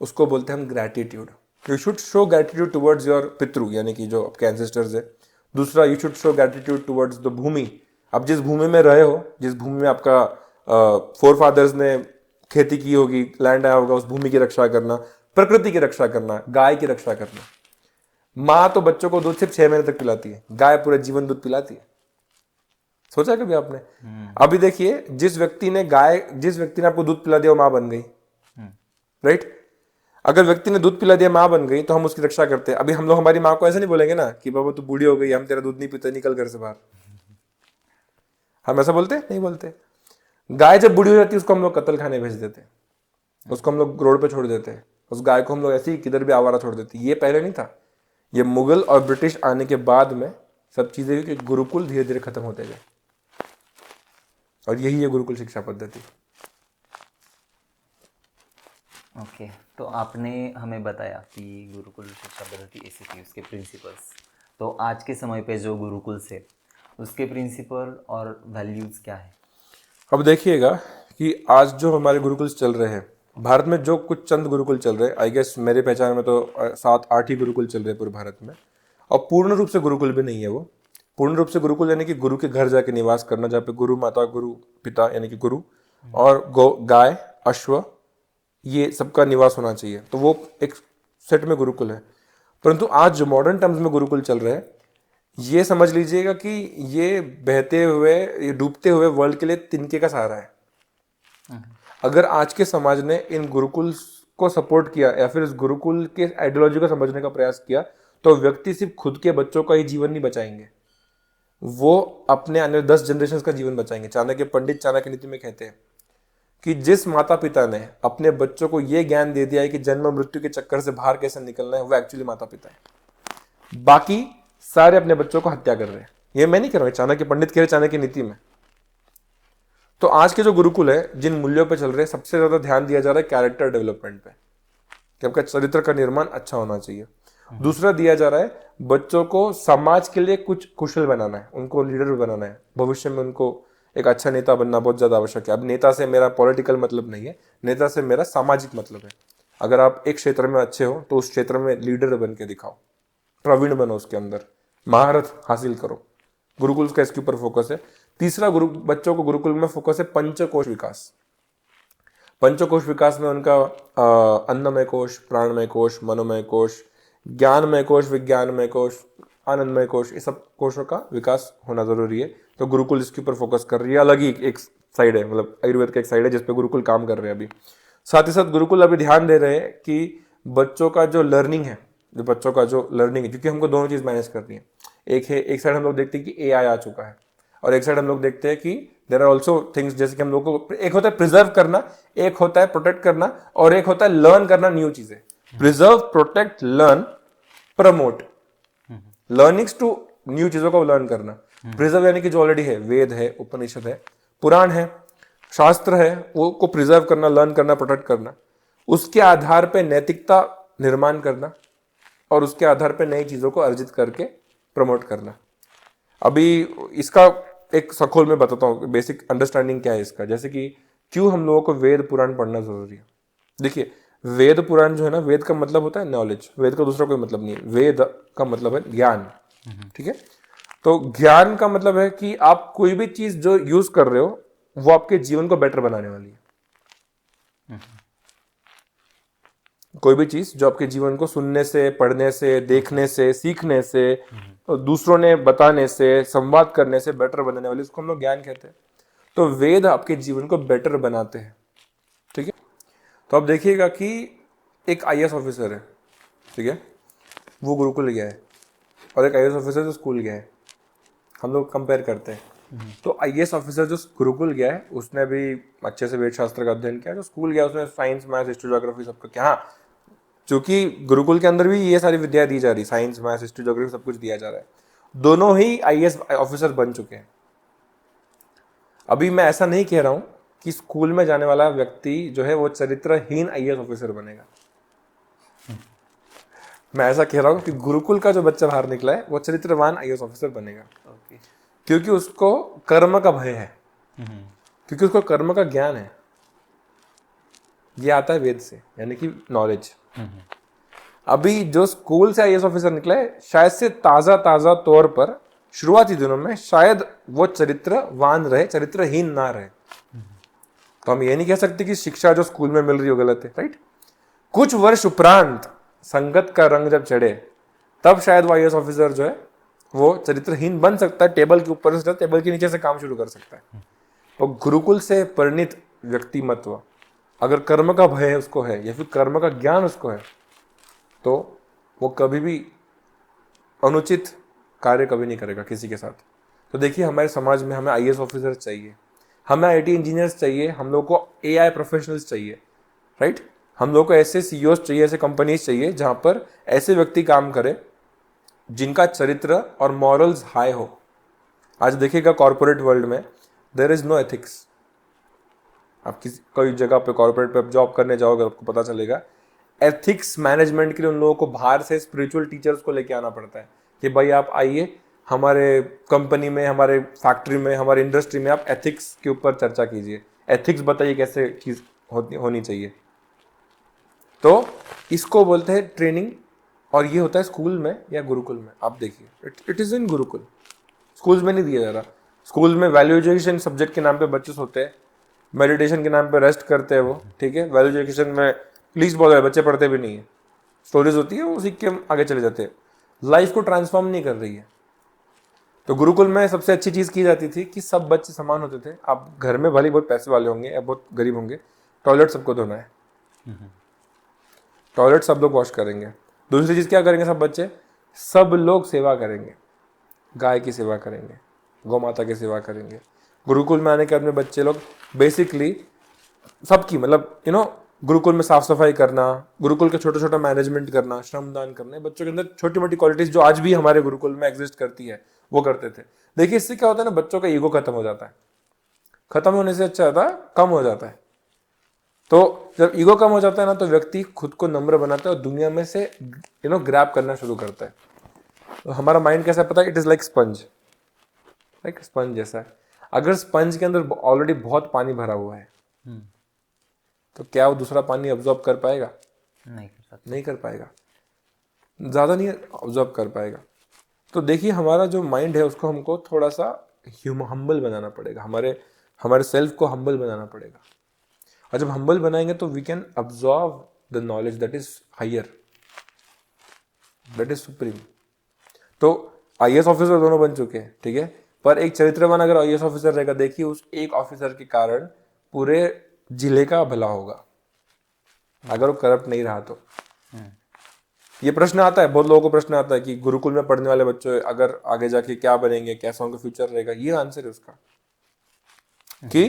उसको बोलते हैं हम gratitude. You should show gratitude towards your pitri, यानी कि जो आपके एंसेस्टर्स है. दूसरा, you should show gratitude towards the bhoomi. आप जिस भूमि में रहे हो, जिस भूमि में आपका फोर फादर्स ने खेती की होगी, लैंड आया होगा, उस भूमि की रक्षा करना, प्रकृति की रक्षा करना, गाय की रक्षा करना. माँ तो बच्चों को दूध सिर्फ 6 महीने तक पिलाती है, गाय पूरे जीवन दूध पिलाती है. सोचा कभी आपने? अभी देखिए, जिस व्यक्ति ने आपको दूध पिला दिया वो माँ बन गई, राइट. अगर व्यक्ति ने दूध पिला दिया माँ बन गई तो हम उसकी रक्षा करते हैं. अभी हम लोग हमारी माँ को ऐसे नहीं बोलेंगे ना कि बाबा तू बूढ़ी हो गई, हम तेरा दूध नहीं पीते, निकल घर से बाहर. हम ऐसा बोलते नहीं बोलते. गाय जब बूढ़ी हो जाती है उसको हम लोग कत्ल खाने भेज देते हैं, उसको हम लोग रोड पे छोड़ देते हैं. उस गाय को हम लोग ऐसे ही किधर भी आवारा छोड़ देते हैं. ये पहले नहीं था. ये मुगल और ब्रिटिश आने के बाद में सब चीजें हुई कि गुरुकुल धीरे धीरे खत्म होते गए. और यही है गुरुकुल शिक्षा पद्धति. ओके तो आपने हमें बताया कि गुरुकुल शिक्षा पद्धति ऐसी थी, उसके प्रिंसिपल्स. तो आज के समय पे जो गुरुकुल से उसके प्रिंसिपल और वैल्यूज़ क्या है? अब देखिएगा कि आज जो हमारे गुरुकुल चल रहे हैं भारत में, जो कुछ चंद गुरुकुल चल रहे हैं, आई गेस मेरे पहचान में तो 7-8 ही गुरुकुल चल रहे हैं पूरे भारत में. और पूर्ण रूप से गुरुकुल भी नहीं है वो. पूर्ण रूप से गुरुकुल यानी कि गुरु के घर जाके निवास करना, जहाँ पे गुरु माता, गुरु पिता यानी कि गुरु और गाय, अश्व, ये सबका निवास होना चाहिए. तो वो एक सेट में गुरुकुल है. परंतु आज जो मॉडर्न टर्म्स में गुरुकुल चल रहे हैं, ये समझ लीजिएगा कि ये बहते हुए, ये डूबते हुए वर्ल्ड के लिए तिनके का सहारा है. अगर आज के समाज ने इन गुरुकुल को सपोर्ट किया या फिर इस गुरुकुल के आइडियोलॉजी को समझने का प्रयास किया, तो व्यक्ति सिर्फ खुद के बच्चों का ही जीवन नहीं बचाएंगे, वो अपने आने 10 जनरेशन का जीवन बचाएंगे. चाणक्य पंडित चाणक्य नीति में कहते हैं कि जिस माता पिता ने अपने बच्चों को यह ज्ञान दे दिया है कि जन्म मृत्यु के चक्कर से बाहर कैसे निकलना है, वो एक्चुअली माता पिता है. बाकी सारे अपने बच्चों को हत्या कर रहे हैं. ये मैं नहीं कह रहा हूं, चाणक्य पंडित कह रहे चाणक्य नीति में. तो आज के जो गुरुकुल है, जिन मूल्यों पे चल रहे हैं, सबसे ज्यादा ध्यान दिया जा रहा है कैरेक्टर डेवलपमेंट पे, कि आपका चरित्र का निर्माण अच्छा होना चाहिए. दूसरा दिया जा रहा है बच्चों को समाज के लिए कुछ कुशल बनाना है, उनको लीडर बनाना है. भविष्य में उनको एक अच्छा नेता बनना बहुत ज्यादा आवश्यक है. अब नेता से मेरा पॉलिटिकल मतलब नहीं है, नेता से मेरा सामाजिक मतलब है. अगर आप एक क्षेत्र में अच्छे हो तो उस क्षेत्र में लीडर बन के दिखाओ, प्रवीण बनो, उसके अंदर महारत हासिल करो. गुरुकुल का इसके ऊपर फोकस है. तीसरा बच्चों को गुरुकुल में फोकस है पंचकोश विकास. पंचकोश विकास में उनका अन्नमय कोश, प्राणमय कोश, मनोमय कोश, ज्ञानमय कोश, विज्ञानमय कोश, आनंदमय कोश, ये सब कोशों का विकास होना जरूरी है. तो गुरुकुल इसके ऊपर फोकस कर रही है. अलग ही एक साइड है, मतलब आयुर्वेद का एक साइड है जिसपे गुरुकुल काम कर रहे हैं अभी. साथ ही साथ गुरुकुल अभी ध्यान दे रहे हैं कि बच्चों का जो लर्निंग है, क्योंकि हमको दोनों चीज मैनेज करनी है. एक साइड हम लोग देखते हैं कि एआई आ चुका है, और एक साइड हम लोग देखते हैं कि देयर आर ऑल्सो थिंग्स, जैसे कि हम लोग को एक होता है प्रिजर्व करना, एक होता है प्रोटेक्ट करना, और एक होता है लर्न करना न्यू चीजें. Preserve, protect, learn, promote. Learnings to new चीजों को लर्न करना. प्रिजर्व यानी कि जो ऑलरेडी है, वेद है, उपनिषद है, पुराण है, शास्त्र है, वो को प्रिजर्व करना, लर्न करना, प्रोटेक्ट करना. उसके आधार पे नैतिकता निर्माण करना, और उसके आधार पे नई चीजों को अर्जित करके प्रमोट करना. अभी इसका एक सखोल में बताता हूँ, बेसिक अंडरस्टैंडिंग क्या है इसका. जैसे कि क्यों हम लोगों को वेद पुराण पढ़ना जरूरी है. देखिए, वेद पुराण जो है ना, वेद का मतलब होता है नॉलेज. वेद का दूसरा कोई मतलब नहीं है. वेद का मतलब है ज्ञान. ठीक है. तो ज्ञान का मतलब है कि आप कोई भी चीज जो यूज कर रहे हो वो आपके जीवन को बेटर बनाने वाली है. कोई भी चीज जो आपके जीवन को सुनने से, पढ़ने से, देखने से, सीखने से, दूसरों ने बताने से, संवाद करने से बेटर बनाने वाली, उसको हम लोग ज्ञान कहते हैं. तो वेद आपके जीवन को बेटर बनाते हैं. ठीक है. तो अब देखिएगा कि एक आईएएस ऑफिसर है, ठीक है, वो गुरुकुल गया है, और एक आईएएस ऑफिसर जो स्कूल गया है. हम लोग कंपेयर करते हैं तो आईएएस ऑफिसर जो गुरुकुल गया है उसने भी अच्छे से वेद शास्त्र का अध्ययन किया, जो स्कूल गया उसने साइंस मैथ्स हिस्ट्री ज्योग्राफी सबका क्या, हाँ चूंकि गुरुकुल के अंदर भी ये सारी विद्या दी जा रही, साइंस मैथ्स हिस्ट्री ज्योग्राफी सब कुछ दिया जा रहा है, दोनों ही आईएएस ऑफिसर बन चुके हैं। अभी मैं ऐसा नहीं कह रहा हूं कि स्कूल में जाने वाला व्यक्ति जो है वो चरित्रहीन आईएएस ऑफिसर बनेगा। मैं ऐसा कह रहा हूं कि गुरुकुल का जो बच्चा बाहर निकला है वो चरित्रवान आईएएस ऑफिसर बनेगा, क्योंकि उसको कर्म का भय है, क्योंकि उसको कर्म का ज्ञान है। ये आता है वेद से, यानी कि नॉलेज। अभी जो स्कूल से आईएएस ऑफिसर निकला है शायद से ताजा तौर पर शुरुआती दिनों में शायद वो चरित्रवान रहे, चरित्रहीन ना रहे। तो हम ये नहीं कह सकते कि शिक्षा जो स्कूल में मिल रही हो गलत है, राइट। कुछ वर्ष उपरांत संगत का रंग जब चढ़े तब शायद वो आईएएस ऑफिसर जो है वो चरित्रहीन बन सकता है, टेबल के ऊपर से टेबल के नीचे से काम शुरू कर सकता है। और गुरुकुल से परिणित व्यक्तिमत्व अगर कर्म का भय उसको है या फिर कर्म का ज्ञान उसको है तो वो कभी भी अनुचित कार्य कभी नहीं करेगा किसी के साथ। तो देखिए हमारे समाज में हमें आईएएस ऑफिसर चाहिए, हमें आईटी इंजीनियर्स चाहिए, हम लोग को एआई प्रोफेशनल्स चाहिए, राइट। हम लोग को ऐसे सीईओज चाहिए, ऐसे कंपनीज चाहिए जहां पर ऐसे व्यक्ति काम करे जिनका चरित्र और मॉरल्स हाई हो। आज देखिएगा कॉर्पोरेट वर्ल्ड में देयर इज नो एथिक्स। आप किसी कोई जगह पे कॉर्पोरेट पे जॉब करने जाओगे आपको पता चलेगा एथिक्स मैनेजमेंट के लिए उन लोगों को बाहर से स्पिरिचुअल टीचर्स को लेके आना पड़ता है कि भाई आप आइए हमारे कंपनी में, हमारे फैक्ट्री में, हमारे इंडस्ट्री में आप एथिक्स के ऊपर चर्चा कीजिए, एथिक्स बताइए कैसे चीज होनी चाहिए। तो इसको बोलते हैं ट्रेनिंग, और ये होता है स्कूल में या गुरुकुल में। आप देखिए it is in Gurukul, schools में नहीं दिया जा रहा। स्कूल में वैल्यू एजुकेशन सब्जेक्ट के नाम पे बच्चे सोते हैं, मेडिटेशन के नाम पे रेस्ट करते हैं वो, ठीक है। वैल्यू एजुकेशन में प्लीज बहुत है, बच्चे पढ़ते भी नहीं है, स्टोरीज होती है वो सीख के आगे चले जाते हैं, लाइफ को ट्रांसफॉर्म नहीं कर रही है। तो गुरुकुल में सबसे अच्छी चीज की जाती थी कि सब बच्चे समान होते थे। आप घर में भले बहुत पैसे वाले होंगे या बहुत गरीब होंगे, टॉयलेट सबको धोना है, टॉयलेट सब लोग वॉश करेंगे। दूसरी चीज क्या करेंगे सब बच्चे, सब लोग सेवा करेंगे, गाय की सेवा करेंगे, गौ माता की सेवा करेंगे। गुरुकुल में आने के अपने बच्चे लोग बेसिकली सबकी मतलब गुरुकुल में साफ सफाई करना, गुरुकुल का छोटा छोटा मैनेजमेंट करना, श्रमदान करना, बच्चों के अंदर छोटी मोटी क्वालिटीज जो आज भी हमारे गुरुकुल में एग्जिस्ट करती है वो करते थे। देखिए इससे क्या होता है ना, बच्चों का ईगो खत्म हो जाता है, खत्म होने से अच्छा होता है कम हो जाता है। तो जब ईगो कम हो जाता है ना तो व्यक्ति खुद को नम्र बनाता है और दुनिया में से ग्रैब करना शुरू करता है। तो हमारा माइंड कैसा पता है, it is like sponge, like sponge जैसा है। अगर स्पंज के अंदर ऑलरेडी बहुत पानी भरा हुआ है तो क्या वो दूसरा पानी ऑब्जॉर्ब कर पाएगा? नहीं कर पाएगा, ज्यादा नहीं ऑब्जॉर्ब कर पाएगा। तो देखिए हमारा जो माइंड है उसको हमको थोड़ा सा हम्बल बनाना पड़ेगा, हमारे सेल्फ को हम्बल बनाना पड़ेगा। और जब हम्बल बनाएंगे तो we can absorb the knowledge that is higher, that is supreme. तो आईएएस ऑफिसर दोनों बन चुके हैं, ठीक है। पर एक चरित्रवान अगर आईएएस ऑफिसर रहेगा, देखिए उस एक ऑफिसर के कारण पूरे जिले का भला होगा अगर वो करप्ट नहीं रहा तो। ये प्रश्न आता है, बहुत लोगों को प्रश्न आता है कि गुरुकुल में पढ़ने वाले बच्चे अगर आगे जाके क्या बनेंगे, कैसा उनका फ्यूचर रहेगा। ये आंसर है उसका कि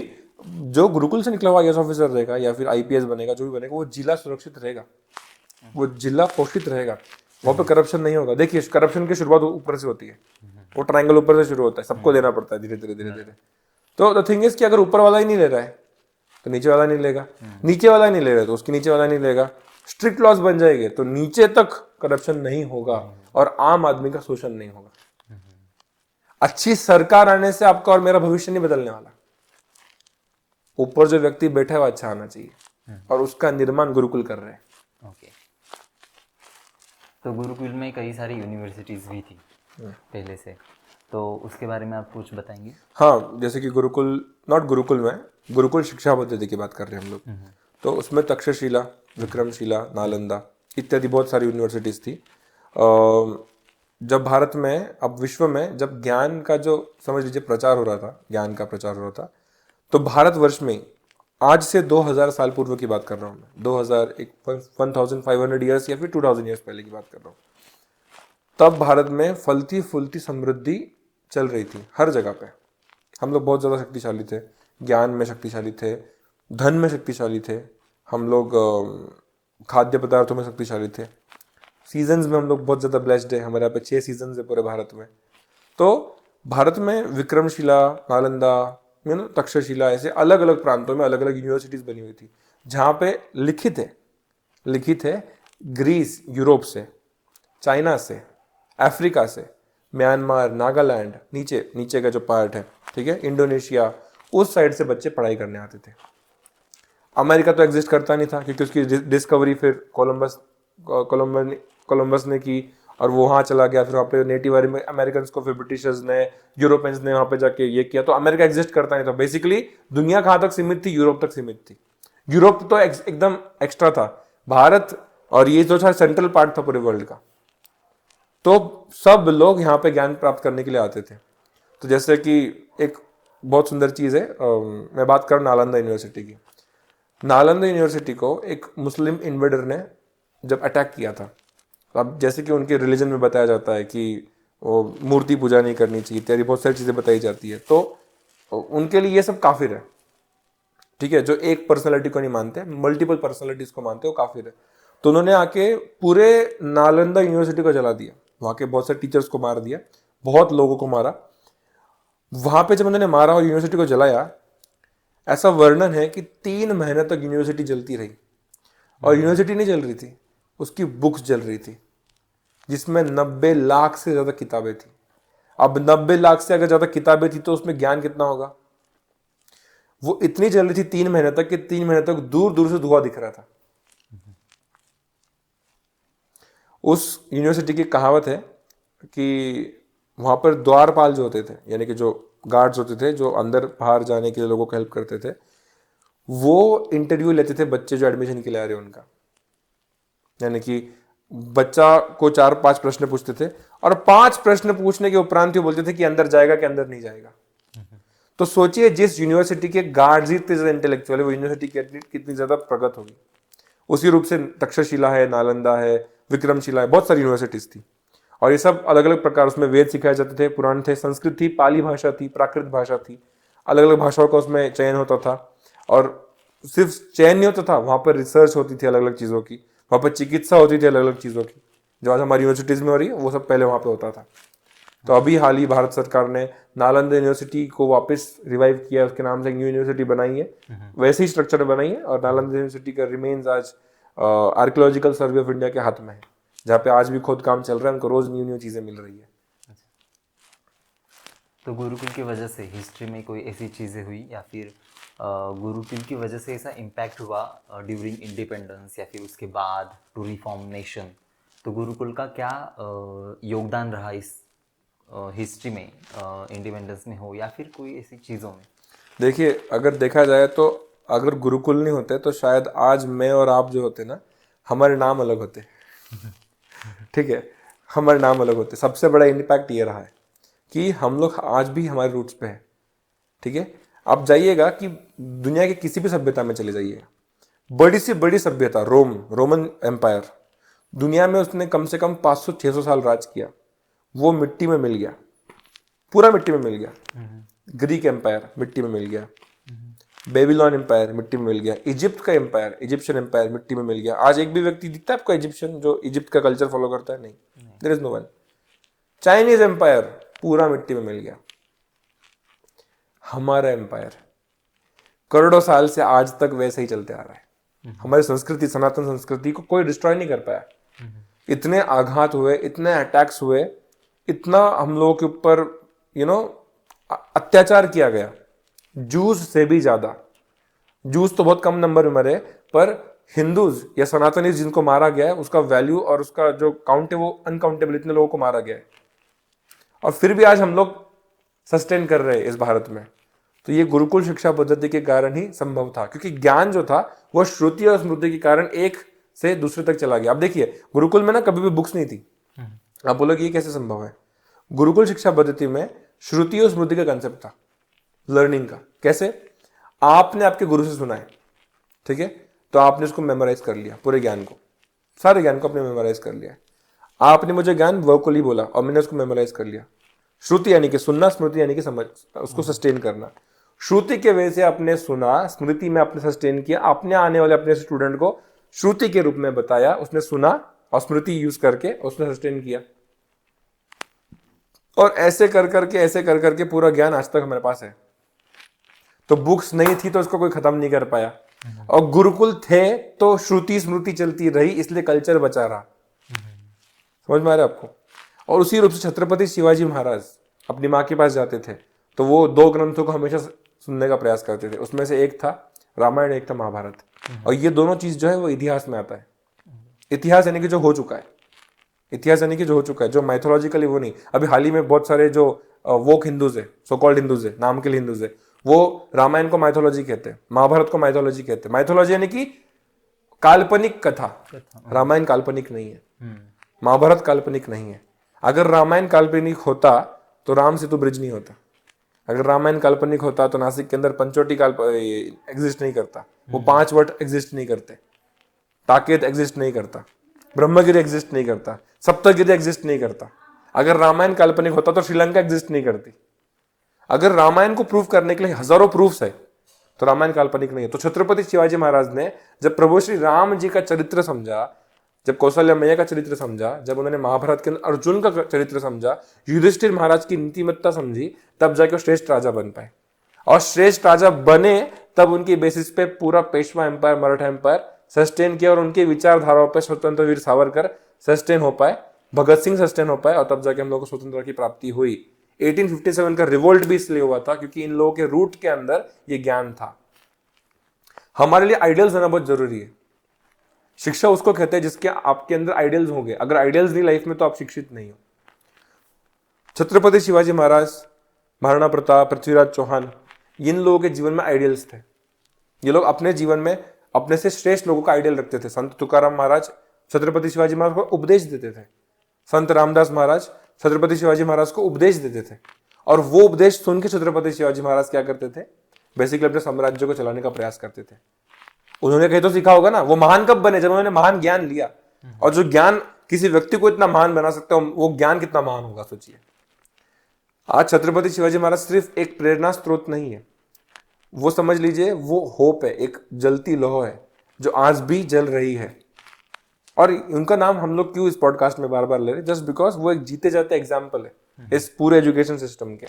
जो गुरुकुल से निकला हुआ आईएएस ऑफिसर रहेगा या फिर आईपीएस बनेगा, जो भी बनेगा, वो जिला सुरक्षित रहेगा, वो जिला पोषित रहेगा, वहां पे करप्शन नहीं होगा। देखिए करप्शन की शुरुआत ऊपर से होती है, वो ट्रायंगल ऊपर से शुरू होता है, सबको देना पड़ता है धीरे धीरे। तो द थिंग इज कि अगर ऊपर वाला ही नहीं ले रहा है तो नीचे वाला नहीं लेगा, नीचे वाला नहीं ले रहा है तो उसके नीचे वाला नहीं लेगा। स्ट्रिक्ट लॉज बन जाएंगे तो नीचे तक करप्शन नहीं होगा और आम आदमी का शोषण नहीं होगा। अच्छी सरकार आने से आपका और मेरा भविष्य नहीं बदलने वाला। ऊपर जो व्यक्ति बैठा है वो अच्छा आना चाहिए और उसका निर्माण गुरुकुल कर रहे हैं। ओके। तो गुरुकुल में कई सारी यूनिवर्सिटीज भी थी पहले से, तो उसके बारे में आप कुछ बताएंगे? हाँ, जैसे कि गुरुकुल, नॉट गुरुकुल में, गुरुकुल शिक्षा पद्धति की बात कर रहे हैं हम लोग। तो उसमें तक्षशिला, विक्रमशिला, नालंदा इत्यादि बहुत सारी यूनिवर्सिटीज थी। जब भारत में, अब विश्व में जब ज्ञान का जो समझ लीजिए प्रचार हो रहा था, ज्ञान का प्रचार हो रहा था, तो भारतवर्ष में आज से 2000 साल पूर्व की बात कर रहा हूँ मैं, 1500 ईयर्स या फिर 2000 ईयर्स पहले की बात कर रहा हूँ। तब भारत में फलती फूलती समृद्धि चल रही थी हर जगह पे, हम लोग बहुत ज़्यादा शक्तिशाली थे, ज्ञान में शक्तिशाली थे, धन में शक्तिशाली थे, हम लोग खाद्य पदार्थों में शक्तिशाली थे, सीजन्स में हम लोग बहुत ज़्यादा ब्लेस्ड है, हमारे यहाँ पे 6 सीजन्स है पूरे भारत में। तो भारत में विक्रमशिला, नालंदा, तक्षशिला, ऐसे अलग अलग प्रांतों में अलग अलग यूनिवर्सिटीज़ बनी हुई थी, जहाँ पे लिखित है ग्रीस, यूरोप से, चाइना से, अफ्रीका से, म्यांमार, नागालैंड, नीचे का जो पार्ट है, ठीक है, इंडोनेशिया, उस साइड से बच्चे पढ़ाई करने आते थे। अमेरिका तो एग्जिस्ट करता नहीं था, क्योंकि उसकी डिस्कवरी फिर कोलंबस ने की, और वो वहाँ चला गया, फिर वहाँ पे नेटिव अमेरिकन को फिर ब्रिटिशर्स ने, यूरोपियंस ने वहाँ पे जाके ये किया, तो अमेरिका एग्जिस्ट करता नहीं था। बेसिकली दुनिया कहाँ तक सीमित थी? यूरोप तक सीमित थी। यूरोप तो एकदम एक्स्ट्रा था, भारत और ये जो था सेंट्रल पार्ट था पूरे वर्ल्ड का। तो सब लोग यहाँ पे ज्ञान प्राप्त करने के लिए आते थे। तो जैसे कि एक बहुत सुंदर चीज़ है, मैं बात कर नालंदा यूनिवर्सिटी की। नालंदा यूनिवर्सिटी को एक मुस्लिम इन्वेडर ने जब अटैक किया था, अब जैसे कि उनके रिलीजन में बताया जाता है कि वो मूर्ति पूजा नहीं करनी चाहिए, इत्यादि बहुत सारी चीज़ें बताई जाती है, तो उनके लिए ये सब काफिर है, ठीक है। जो एक पर्सनैलिटी को नहीं मानते, मल्टीपल पर्सनैलिटीज को मानते, वो काफिर है। तो उन्होंने आके पूरे नालंदा यूनिवर्सिटी को जला दिया, वहाँ के बहुत सारे टीचर्स को मार दिया, बहुत लोगों को मारा। वहाँ पे जब उन्होंने मारा और यूनिवर्सिटी को जलाया, ऐसा वर्णन है कि 3 महीने तक यूनिवर्सिटी जलती रही, और यूनिवर्सिटी नहीं जल रही थी, उसकी बुक्स जल रही थी, जिसमें 90 लाख से ज़्यादा किताबें थी। अब 90 लाख से अगर ज़्यादा किताबें थी तो उसमें ज्ञान कितना होगा? वो इतनी जल रही थी 3 महीने तक कि 3 महीने तक दूर दूर से धुआं दिख रहा था। उस यूनिवर्सिटी की कहावत है कि वहाँ पर द्वारपाल जो होते थे, यानी कि जो गार्ड्स होते थे जो अंदर बाहर जाने के लिए लोगों को हेल्प करते थे, वो इंटरव्यू लेते थे बच्चे जो एडमिशन के लिए आ रहे उनका। यानी कि बच्चा को 4-5 प्रश्न पूछते थे, और 5 प्रश्न पूछने के उपरांत ही बोलते थे कि अंदर जाएगा कि अंदर नहीं जाएगा। तो सोचिए, जिस यूनिवर्सिटी के गार्ड्स ही इतने ज्यादा इंटेलेक्चुअल है, वो यूनिवर्सिटी कितनी ज्यादा प्रगत होगी। उसी रूप से तक्षशिला है, नालंदा है, विक्रमशिला है, बहुत सारी यूनिवर्सिटीज थी, और ये सब अलग अलग प्रकार, उसमें वेद सिखाए जाते थे, पुराण थे, संस्कृत थी, पाली भाषा थी, प्राकृत भाषा थी, अलग अलग भाषाओं का उसमें चयन होता था। और सिर्फ चयन नहीं होता था, वहाँ पर रिसर्च होती थी अलग अलग चीज़ों की, वहाँ पर चिकित्सा होती थी अलग अलग चीज़ों की, जो आज हमारी यूनिवर्सिटीज़ में हो रही है, वो सब पहले वहाँ पे होता था। तो अभी हाल ही भारत सरकार ने नालंदा यूनिवर्सिटी को वापस रिवाइव किया, उसके नाम से एक न्यू यूनिवर्सिटी बनाई है, वैसे ही स्ट्रक्चर बनाई है, और नालंदा यूनिवर्सिटी का रिमेन्स आज आर्कियोलॉजिकल सर्वे ऑफ इंडिया के हाथ में है, जहाँ पे आज भी खुद काम चल रहा है, उनको रोज न्यू न्यू चीजें मिल रही है। तो गुरुकुल की वजह से हिस्ट्री में कोई ऐसी चीज़ें हुई, या फिर गुरुकुल की वजह से ऐसा इम्पैक्ट हुआ ड्यूरिंग इंडिपेंडेंस या फिर उसके बाद टू रिफॉर्म नेशन, तो गुरुकुल का क्या योगदान रहा इस हिस्ट्री में, इंडिपेंडेंस में हो या फिर कोई ऐसी चीज़ों में? देखिए, अगर देखा जाए तो अगर गुरुकुल नहीं होते तो शायद आज मैं और आप जो होते ना, हमारे नाम अलग होते। ठीक है, हमारे नाम अलग होते। सबसे बड़ा इम्पैक्ट ये रहा है कि हम लोग आज भी हमारे रूट्स पे हैं। ठीक है, आप जाइएगा कि दुनिया के किसी भी सभ्यता में चले जाइएगा, बड़ी से बड़ी सभ्यता रोमन एम्पायर, दुनिया में उसने कम से कम 500-600 साल राज किया, वो मिट्टी में मिल गया, पूरा मिट्टी में मिल गया। ग्रीक एम्पायर मिट्टी में मिल गया, बेबीलोन एम्पायर मिट्टी में मिल गया, इजिप्ट का एम्पायर, इजिप्शियन एम्पायर मिट्टी में मिल गया। आज एक भी व्यक्ति दिखता है आपको इजिप्शियन जो इजिप्ट का कल्चर फॉलो करता है? नहीं, there is no one. Chinese empire पूरा मिट्टी में मिल गया। हमारा एम्पायर करोड़ों साल से आज तक वैसे ही चलते आ रहा है। हमारी संस्कृति, सनातन संस्कृति को कोई डिस्ट्रॉय नहीं कर पाया। इतने आघात हुए, इतने अटैक्स हुए, इतना हम लोगों के ऊपर अत्याचार किया गया, जूस से भी ज्यादा। जूस तो बहुत कम नंबर में मरे, पर हिंदूज या सनातनीज जिनको मारा गया है उसका वैल्यू और उसका जो काउंट है वो अनकाउंटेबल, इतने लोगों को मारा गया है, और फिर भी आज हम लोग सस्टेन कर रहे हैं इस भारत में। तो ये गुरुकुल शिक्षा पद्धति के कारण ही संभव था, क्योंकि ज्ञान जो था वो श्रुति और स्मृति के कारण एक से दूसरे तक चला गया। अब देखिए, गुरुकुल में ना कभी भी बुक्स नहीं थी। आप बोलोगे ये कैसे संभव है? गुरुकुल शिक्षा पद्धति में श्रुति और स्मृति का कंसेप्ट था लर्निंग का। कैसे? आपने आपके गुरु से सुना है, ठीक है, तो आपने उसको मेमोराइज कर लिया, पूरे ज्ञान को, सारे ज्ञान को आपने मेमोराइज कर लिया। आपने मुझे ज्ञान वर्बली बोला और मैंने उसको मेमोराइज कर लिया, श्रुति यानी कि सुनना, स्मृति यानी कि समझ, उसको सस्टेन करना। श्रुति के वजह से आपने सुना, स्मृति में आपने सस्टेन किया, आपने आने वाले अपने स्टूडेंट को श्रुति के रूप में बताया, उसने सुना और स्मृति यूज करके उसने सस्टेन किया। और ऐसे कर करके पूरा ज्ञान आज तक हमारे पास है। तो बुक्स नहीं थी तो उसको कोई खत्म नहीं कर पाया, और गुरुकुल थे तो श्रुति स्मृति चलती रही, इसलिए कल्चर बचा रहा। समझ में आ रहा है आपको? और उसी रूप से छत्रपति शिवाजी महाराज अपनी माँ के पास जाते थे तो वो 2 ग्रंथों को हमेशा सुनने का प्रयास करते थे। उसमें से एक था रामायण, एक था महाभारत। और ये दोनों चीज जो है वो इतिहास में आता है। इतिहास यानी कि जो हो चुका है, इतिहास यानी कि जो हो चुका है, जो माइथोलॉजिकली वो नहीं। अभी हाल ही में बहुत सारे जो वोक हिंदूज है, सो कॉल्ड हिंदूज है, नाम के लिए हिंदूज है, वो रामायण को माइथोलॉजी कहते हैं, महाभारत को माइथोलॉजी कहते हैं। माइथोलॉजी यानी कि काल्पनिक कथा। रामायण काल्पनिक नहीं है, महाभारत काल्पनिक नहीं है। अगर रामायण काल्पनिक होता तो राम सेतु ब्रिज नहीं होता। अगर रामायण काल्पनिक होता तो नासिक के अंदर पंचवटी एग्जिस्ट नहीं करता, वो 5 वट एग्जिस्ट नहीं करते, ताकेत एग्जिस्ट नहीं करता, ब्रह्मगिरी एग्जिस्ट नहीं करता, सप्तगिरी एग्जिस्ट नहीं करता। अगर रामायण काल्पनिक होता तो श्रीलंका एग्जिस्ट नहीं करती। अगर रामायण को प्रूव करने के लिए हजारों प्रूफ्स है तो रामायण काल्पनिक नहीं है। तो छत्रपति शिवाजी महाराज ने जब प्रभु श्री राम जी का चरित्र समझा, जब कौशल्या मैया का चरित्र समझा, जब उन्होंने महाभारत के अंदर अर्जुन का चरित्र समझा, युधिष्ठिर महाराज की नीतिमत्ता समझी, तब जाके श्रेष्ठ राजा बन पाए। और श्रेष्ठ राजा बने तब उनकी बेसिस पे पूरा Peshwa empire, Maratha empire sustain किया, और उनके विचारधाराओं पे स्वतंत्र वीर सावरकर सस्टेन हो पाए, भगत सिंह सस्टेन हो पाए, और तब जाके हम लोगों को स्वतंत्रता की प्राप्ति हुई। 1857 का रिवोल्ट भी इसलिए हुआ था क्योंकि इन लोगों के रूट के अंदर ये ज्ञान था। हमारे लिए आइडियल्स होना बहुत जरूरी है। शिक्षा उसको कहते हैं जिसके आपके अंदर आइडियल्स होंगे। अगर आइडियल्स नहीं लाइफ में तो आप शिक्षित नहीं हो। छत्रपति शिवाजी महाराज, महाराणा प्रताप, पृथ्वीराज चौहान, इन लोगों के जीवन में आइडियल्स थे। ये लोग अपने जीवन में अपने से श्रेष्ठ लोगों का आइडियल रखते थे। संत तुकाराम महाराज छत्रपति शिवाजी महाराज को उपदेश देते थे। संत रामदास महाराज छत्रपति शिवाजी महाराज को उपदेश देते थे, और वो उपदेश सुन के छत्रपति शिवाजी महाराज क्या करते थे? बेसिकली अपने साम्राज्य को चलाने का प्रयास करते थे। उन्होंने कहीं तो सीखा होगा ना, वो महान कब बने? जब उन्होंने महान ज्ञान लिया। और जो ज्ञान किसी व्यक्ति को इतना महान बना सकता है, वो ज्ञान कितना महान होगा सोचिए। आज छत्रपति शिवाजी महाराज सिर्फ एक प्रेरणा स्रोत नहीं है, वो समझ लीजिए वो होप है, एक जलती लौ है जो आज भी जल रही है। और उनका नाम हम लोग क्यों इस पॉडकास्ट में बार बार ले रहे? जस्ट बिकॉज वो एक जीते जाते एग्जाम्पल है इस पूरे एजुकेशन सिस्टम के,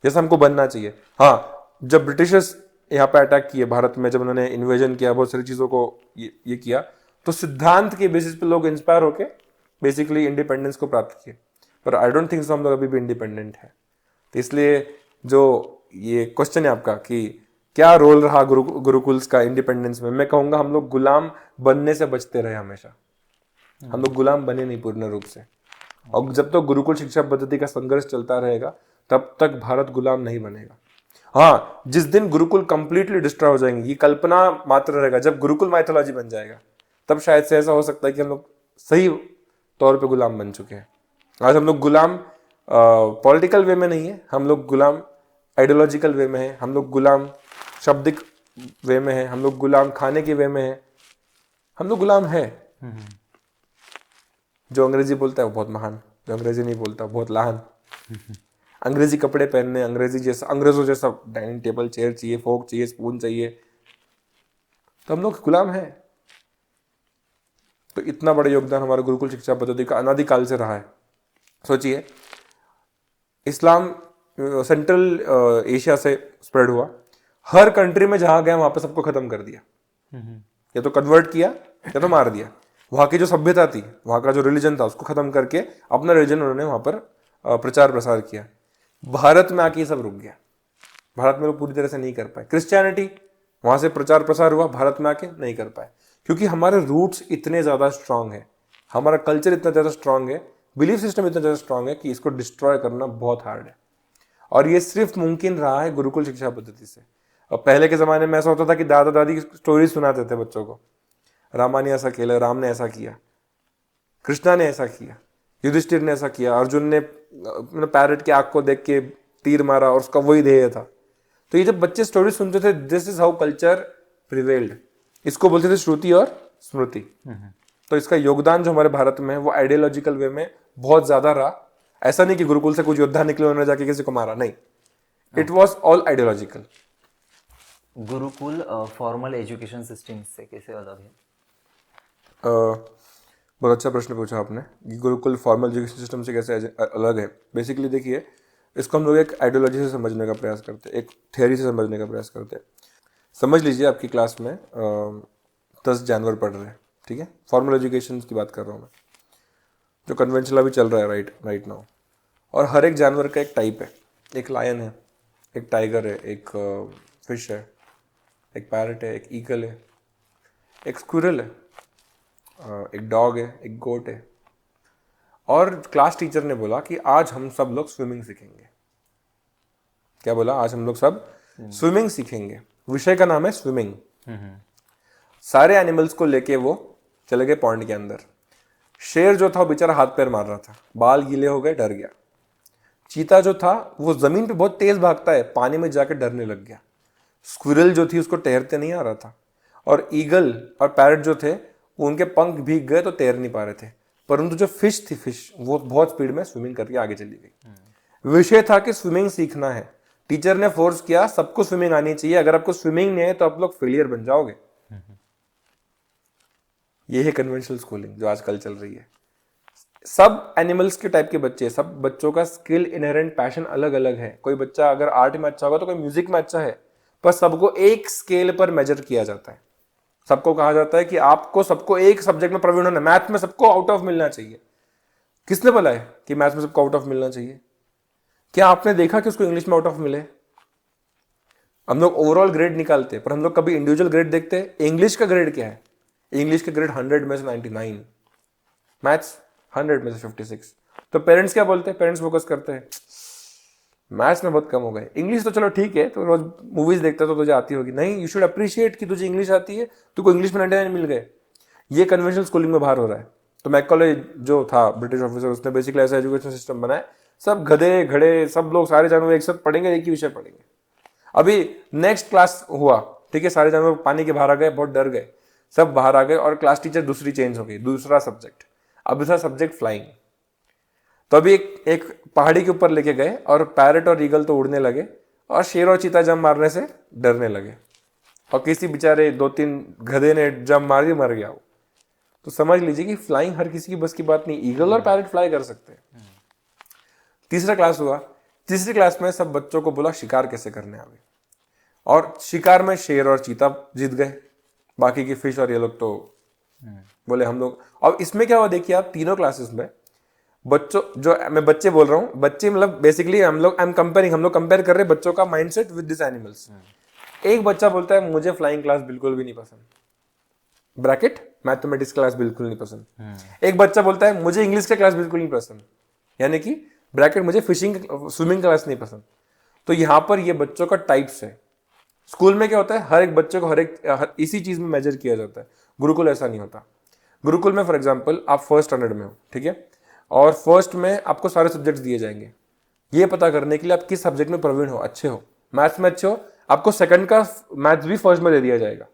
जैसे हमको बनना चाहिए। हाँ, जब ब्रिटिशर्स यहाँ पे अटैक किए भारत में, जब उन्होंने इन्वेजन किया, बहुत सारी चीजों को ये किया, तो सिद्धांत के बेसिस पे लोग इंस्पायर होके बेसिकली इंडिपेंडेंस को प्राप्त किए। पर आई डोंट थिंक सो हम लोग अभी भी इंडिपेंडेंट है। तो इसलिए जो ये क्वेश्चन है आपका कि क्या रोल रहा गुरुकुल्स का इंडिपेंडेंस में, मैं कहूंगा हम लोग गुलाम बनने से बचते रहे हमेशा। हम लोग गुलाम बने नहीं पूर्ण रूप से। और जब तक गुरुकुल शिक्षा पद्धति का संघर्ष चलता रहेगा तब तक भारत गुलाम नहीं बनेगा। हाँ, जिस दिन गुरुकुल कंप्लीटली डिस्ट्रॉय हो जाएंगे, ये कल्पना मात्र रहेगा। जब गुरुकुल माइथोलॉजी बन जाएगा तब शायद से ऐसा हो सकता है कि हम लोग सही तौर पे गुलाम बन चुके हैं। आज हम लोग गुलाम पॉलिटिकल वे में नहीं है, हम लोग गुलाम आइडियोलॉजिकल वे में है, हम लोग गुलाम शाब्दिक वे में है, हम लोग गुलाम खाने के वे में है, हम लोग गुलाम है। जो अंग्रेजी बोलता है वो बहुत महान, जो अंग्रेजी नहीं बोलता बहुत लाहन। अंग्रेजी कपड़े पहनने, अंग्रेजों जैसा डाइनिंग टेबल, चेयर चाहिए, फोक चाहिए, स्पून चाहिए, तो हम लोग गुलाम हैं। तो इतना बड़ा योगदान हमारे गुरुकुल शिक्षा पद्धति का अनादिकाल से रहा है। सोचिए, इस्लाम सेंट्रल एशिया से स्प्रेड हुआ, हर कंट्री में जहां गया वहां पे सबको खत्म कर दिया, या तो कन्वर्ट किया या तो मार दिया। वहां की जो सभ्यता थी, वहां का जो रिलीजन था, उसको खत्म करके अपना रिलीजन उन्होंने वहां पर प्रचार प्रसार किया। भारत में आके ये सब रुक गया, भारत में लोग पूरी तरह से नहीं कर पाए। क्रिश्चियनिटी वहां से प्रचार प्रसार हुआ, भारत में आके नहीं कर पाए, क्योंकि हमारे रूट्स इतने ज्यादा स्ट्रांग है, हमारा कल्चर इतना ज्यादा स्ट्रांग है, बिलीफ सिस्टम इतना ज्यादा स्ट्रांग है कि इसको डिस्ट्रॉय करना बहुत हार्ड है। और ये सिर्फ मुमकिन रहा है गुरुकुल शिक्षा पद्धति से। अब पहले के जमाने में ऐसा होता था कि दादा दादी की स्टोरी सुनाते थे बच्चों को, रामा ने ऐसा किया, राम ने ऐसा किया, कृष्णा ने ऐसा किया, युधिष्ठिर ने ऐसा किया, अर्जुन ने पैरेट की आंख को देख के तीर मारा और उसका वही ध्येय था। तो ये जब बच्चे स्टोरी सुनते थे, this is how culture prevailed. इसको बोलते थे श्रुति और स्मृति। तो इसका योगदान जो हमारे भारत में है वो आइडियोलॉजिकल वे में बहुत ज्यादा रहा। ऐसा नहीं कि गुरुकुल से कुछ योद्धा निकले उन्होंने जाके किसी को मारा, नहीं, it was all ideological. Gurukul formal education system से कैसे अलग है? बहुत अच्छा प्रश्न पूछा आपने कि गुरुकुल फॉर्मल एजुकेशन सिस्टम से कैसे अलग है। बेसिकली देखिए, इसको हम लोग एक आइडियोलॉजी से समझने का प्रयास करते हैं, एक थियोरी से समझने का प्रयास करते हैं। समझ लीजिए आपकी क्लास में 10 जानवर पढ़ रहे हैं, ठीक है, फॉर्मल एजुकेशन की बात कर रहा हूँ मैं, जो कन्वेंशनल अभी चल रहा है राइट नाउ। और हर एक जानवर का एक टाइप है, एक लायन है, एक टाइगर है, एक फिश है, एक पैरट है, एक ईगल है, एक स्क्विरल है, एक डॉग है, एक गोट है। और क्लास टीचर ने बोला कि आज हम सब लोग स्विमिंग सीखेंगे। क्या बोला? आज हम लोग सब स्विमिंग सीखेंगे। विषय का नाम है स्विमिंग। सारे एनिमल्स को लेके वो चले गए पॉन्ड के अंदर। शेर जो था वो बेचारा हाथ पैर मार रहा था, बाल गीले हो गए, डर गया। चीता जो था वो जमीन पे बहुत तेज भागता है, पानी में जाकर डरने लग गया। स्क्विरल जो थी उसको तैरते नहीं आ रहा था। और ईगल और पैरट जो थे वो उनके पंख भीग गए तो तैर नहीं पा रहे थे। परंतु जो फिश थी, फिश वो बहुत स्पीड में स्विमिंग करके आगे चली गई। विषय था कि स्विमिंग सीखना है। टीचर ने फोर्स किया सबको स्विमिंग आनी चाहिए, अगर आपको स्विमिंग नहीं है तो आप लोग फेलियर बन जाओगे। ये है कन्वेंशनल स्कूलिंग जो आजकल चल रही है। सब एनिमल्स के टाइप के बच्चे, सब बच्चों का स्किल, इनहेरेंट पैशन अलग अलग है। कोई बच्चा अगर आर्ट में अच्छा होगा तो कोई म्यूजिक में अच्छा है, पर सबको एक स्केल पर मेजर किया जाता है। सबको कहा जाता है कि आपको सबको एक सब्जेक्ट में प्रवीण होना। मैथ में सबको आउट ऑफ मिलना चाहिए। किसने बोला है कि मैथ में सबको आउट ऑफ मिलना चाहिए? क्या आपने देखा कि उसको इंग्लिश में आउट ऑफ मिले? हम लोग ओवरऑल ग्रेड निकालते हैं, पर हम लोग कभी इंडिविजुअल ग्रेड देखते हैं? इंग्लिश का ग्रेड क्या है? इंग्लिश का ग्रेड 100 में से 99, मैथ्स 100 में से 56। तो पेरेंट्स क्या बोलते हैं? पेरेंट्स फोकस करते हैं मैथ्स में बहुत कम हो गए। इंग्लिश तो चलो ठीक है, तो रोज मूवीज देखता तो तुझे आती होगी। नहीं, यू शुड अप्रिशिएट कि तुझे इंग्लिश आती है, तुझको इंग्लिश में 99 मिल गए। ये कन्वेंशनल स्कूलिंग में बाहर हो रहा है। तो मैकॉले जो था ब्रिटिश ऑफिसर, उसने बेसिकली ऐसा एजुकेशन सिस्टम बनाया, सब गधे घड़े सब लोग सारे जानवर एक साथ पढ़ेंगे, एक ही विषय पढ़ेंगे। अभी नेक्स्ट क्लास हुआ, ठीक है, सारे जानवर पानी के बाहर आ गए, बहुत डर गए, सब बाहर आ गए और क्लास टीचर दूसरी चेंज हो गई, दूसरा सब्जेक्ट। अब था सब्जेक्ट फ्लाइंग। तो अभी एक पहाड़ी के ऊपर लेके गए और पैरट और ईगल तो उड़ने लगे और शेर और चीता जंप मारने से डरने लगे, और किसी बेचारे 2-3 गधे ने जंप मार के मर गया वो। तो समझ लीजिए कि फ्लाइंग हर किसी की बस की बात नहीं। ईगल और पैरट फ्लाई कर सकते हैं। तीसरा क्लास हुआ। तीसरी क्लास में सब बच्चों को बोला शिकार कैसे करने आवे, और शिकार में शेर और चीता जीत गए, बाकी की फिश और ये लोग तो बोले हम लोग। अब इसमें क्या हुआ देखिए आप, तीनों क्लासेस में बच्चों, जो मैं बच्चे बोल रहा हूँ, बच्चे मतलब बेसिकली हम लोग हम लोग कंपेयर कर रहे हैं बच्चों का माइंडसेट विद दिस एनिमल्स। एक बच्चा बोलता है मुझे फ्लाइंग क्लास बिल्कुल भी नहीं पसंद, ब्रैकेट मैथमेटिक्स क्लास बिल्कुल नहीं पसंद। एक बच्चा बोलता है मुझे इंग्लिश का क्लास बिल्कुल नहीं पसंद, यानी कि ब्रैकेट मुझे स्विमिंग क्लास नहीं पसंद। तो यहाँ पर ये बच्चों का टाइप्स है। स्कूल में क्या होता है, हर एक बच्चे को इसी चीज में मेजर किया जाता है। गुरुकुल ऐसा नहीं होता। गुरुकुल में फॉर एग्जाम्पल आप फर्स्ट स्टैंडर्ड में हो, ठीक है, और फर्स्ट में आपको सारे सब्जेक्ट्स दिए जाएंगे, ये पता करने के लिए आप किस सब्जेक्ट में प्रवीण हो, अच्छे हो। मैथ्स में अच्छे हो, आपको सेकंड का मैथ्स भी फर्स्ट में दे दिया जाएगा।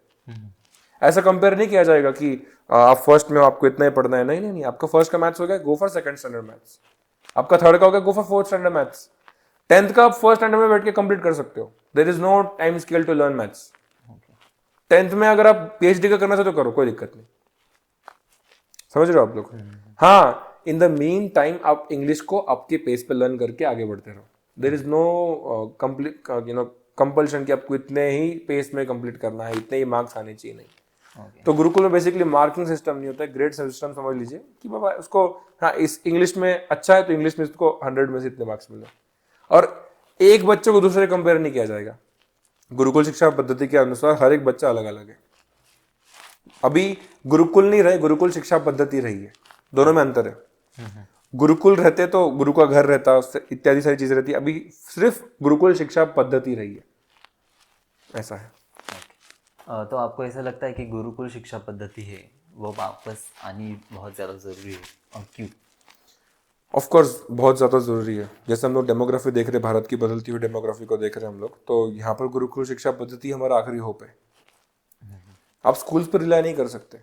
ऐसा कंपेयर नहीं किया जाएगा कि आप फर्स्ट में हो आपको इतना ही पढ़ना है। नहीं नहीं नहीं, आपका फर्स्ट का मैथ्स हो गया, go for second standard maths. आपका थर्ड का हो गया, go for fourth standard maths. 10th का आप फर्स्ट स्टैंडर्ड में बैठ के कंप्लीट कर सकते हो। There is no time scale to learn maths. 10th में अगर आप PhD का करना चाहते तो करो, कोई दिक्कत नहीं। समझ रहे हो आप लोग? हाँ, इन द मीन टाइम आप इंग्लिश को आपके पेस पे लर्न करके आगे बढ़ते रहो। देयर इज नो कंपल्शन कि आपको इतने ही पेस में कंप्लीट करना है, इतने ही मार्क्स आने चाहिए, नहीं। तो गुरुकुल में बेसिकली मार्किंग सिस्टम नहीं होता है, ग्रेड सिस्टम समझ लीजिए कि बाबा उसको, हाँ, इस इंग्लिश में अच्छा है तो इंग्लिश में इसको 100 में से इतने मार्क्स मिले। और एक बच्चे को दूसरे कंपेयर नहीं किया जाएगा। गुरुकुल शिक्षा पद्धति के अनुसार हर एक बच्चा अलग अलग है। अभी गुरुकुल नहीं रहे, गुरुकुल शिक्षा पद्धति रही है, दोनों में अंतर है। गुरुकुल रहते तो गुरु का घर रहता, इत्यादि सारी चीजें रहती। अभी सिर्फ गुरुकुल शिक्षा पद्धति रही है, ऐसा है। तो आपको ऐसा लगता है कि गुरुकुल शिक्षा पद्धति है वो वापस आनी बहुत ज़्यादा ज़रूरी है, और क्यों? ऑफ कोर्स बहुत ज़्यादा ज़रूरी है। जैसे हम लोग डेमोग्राफी देख रहे हैं, भारत की बदलती हुई डेमोग्राफी को देख रहे हैं हम लोग, तो यहाँ पर गुरुकुल शिक्षा पद्धति हमारा आखिरी होप है। आप स्कूल्स पर रिलाई नहीं कर सकते।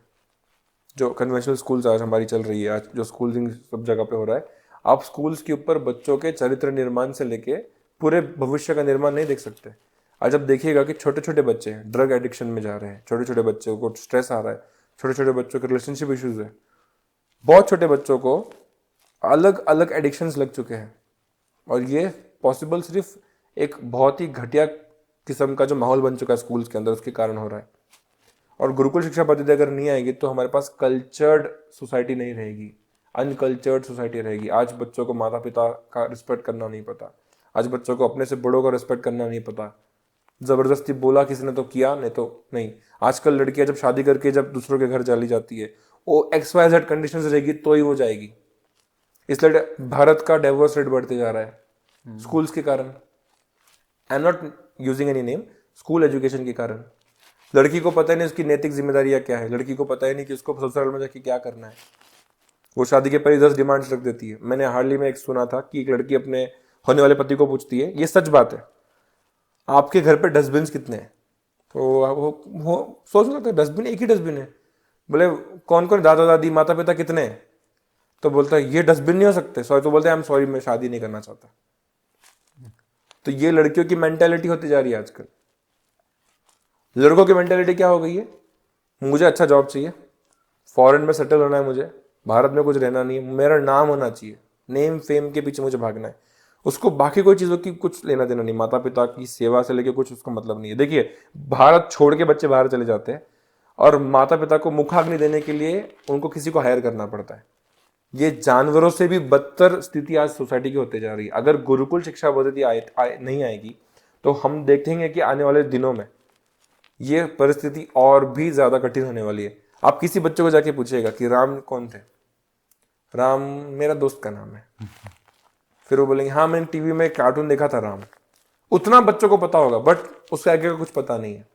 जो कन्वेंशनल स्कूल्स आज हमारी चल रही है, आज जो स्कूलिंग सब जगह पे हो रहा है, आप स्कूल्स के ऊपर बच्चों के चरित्र निर्माण से लेके पूरे भविष्य का निर्माण नहीं देख सकते। आज आप देखिएगा कि छोटे छोटे बच्चे ड्रग एडिक्शन में जा रहे हैं, छोटे छोटे बच्चों को स्ट्रेस आ रहा है, छोटे छोटे बच्चों के रिलेशनशिप इश्यूज है, बहुत छोटे बच्चों को अलग अलग एडिक्शंस लग चुके हैं। और ये पॉसिबल सिर्फ एक बहुत ही घटिया किस्म का जो माहौल बन चुका है स्कूल्स के अंदर, उसके कारण हो रहा है। और गुरुकुल शिक्षा पद्धति अगर नहीं आएगी तो हमारे पास कल्चर्ड सोसाइटी नहीं रहेगी, अनकल्चर्ड सोसाइटी रहेगी। आज बच्चों को माता पिता का रिस्पेक्ट करना नहीं पता, आज बच्चों को अपने से बड़ों का रिस्पेक्ट करना नहीं पता, जबरदस्ती बोला किसी ने तो किया, नहीं तो नहीं। आजकल लड़कियां जब शादी करके जब दूसरों के घर चली जाती है, वो XYZ कंडीशन रहेगी तो ही वो जाएगी। इसलिए भारत का डाइवोर्स रेट बढ़ते जा रहा है स्कूल्स के कारण। I am not using any name, school education के कारण। लड़की को पता ही नहीं उसकी नैतिक जिम्मेदारियां क्या है, लड़की को पता ही नहीं कि उसको ससुराल में जाके क्या करना है। वो शादी के पहले 10 डिमांड्स रख देती है। मैंने हाल ही में एक सुना था कि एक लड़की अपने होने वाले पति को पूछती है, ये सच बात है, आपके घर पे डस्टबिन कितने हैं? तो वो सोच रहा था डस्टबिन एक ही डस्टबिन है। बोले कौन कौन, दादा दादी माता पिता कितने हैं? तो बोलता है ये डस्टबिन नहीं हो सकते, सॉरी। तो बोलते हैं आई एम सॉरी, मैं शादी नहीं करना चाहता। तो ये लड़कियों की मेंटेलिटी होती जा रही है आजकल। लड़कों की मेंटेलिटी क्या हो गई है? मुझे अच्छा जॉब चाहिए, फॉरेन में सेटल होना है, मुझे भारत में कुछ रहना नहीं है, मेरा नाम होना चाहिए, नेम फेम के पीछे मुझे भागना है। उसको बाकी कोई चीज़ों की कुछ लेना देना नहीं, माता पिता की सेवा से लेके कुछ उसका मतलब नहीं है। देखिए भारत छोड़ के बच्चे बाहर चले जाते हैं और माता पिता को मुखाग्नि देने के लिए उनको किसी को हायर करना पड़ता है। ये जानवरों से भी बदतर स्थिति आज सोसाइटी की होते जा रही है। अगर गुरुकुल शिक्षा पद्धति नहीं आएगी तो हम देखेंगे कि आने वाले दिनों में ये परिस्थिति और भी ज्यादा कठिन होने वाली है। आप किसी बच्चे को जाके पूछिएगा कि राम कौन थे? राम मेरा दोस्त का नाम है। फिर वो बोलेंगे हाँ मैंने टीवी में कार्टून देखा था राम। उतना बच्चों को पता होगा, बट उसके आगे का कुछ पता नहीं है।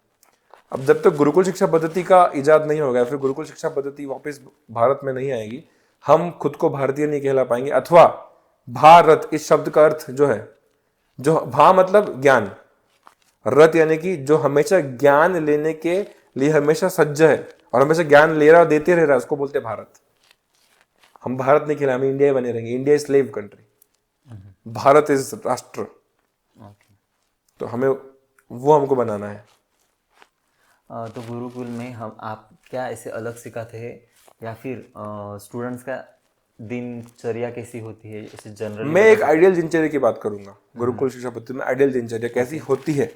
अब जब तक गुरुकुल शिक्षा पद्धति का इजाद नहीं होगा, फिर गुरुकुल शिक्षा पद्धति वापस भारत में नहीं आएगी, हम खुद को भारतीय नहीं कहला पाएंगे। अथवा भारत इस शब्द का अर्थ जो है, जो भा मतलब ज्ञान, रत यानी कि जो हमेशा ज्ञान लेने के लिए हमेशा सज्ज है और हमेशा ज्ञान ले रहा देते रह रहा है, उसको बोलते हैं भारत। हम भारत नहीं खिला, हम इंडिया बने रहेंगे। India is slave country, Bharat is राष्ट्र। तो हमें वो हमको बनाना है। तो गुरुकुल में हम आप क्या ऐसे अलग सिखाते हैं या फिर स्टूडेंट्स का दिनचर्या कैसी होती है जैसे जनरल? मैं एक आइडियल दिनचर्या की बात करूंगा। गुरुकुल शिक्षा पद्धति में आइडियल दिनचर्या कैसी होती है,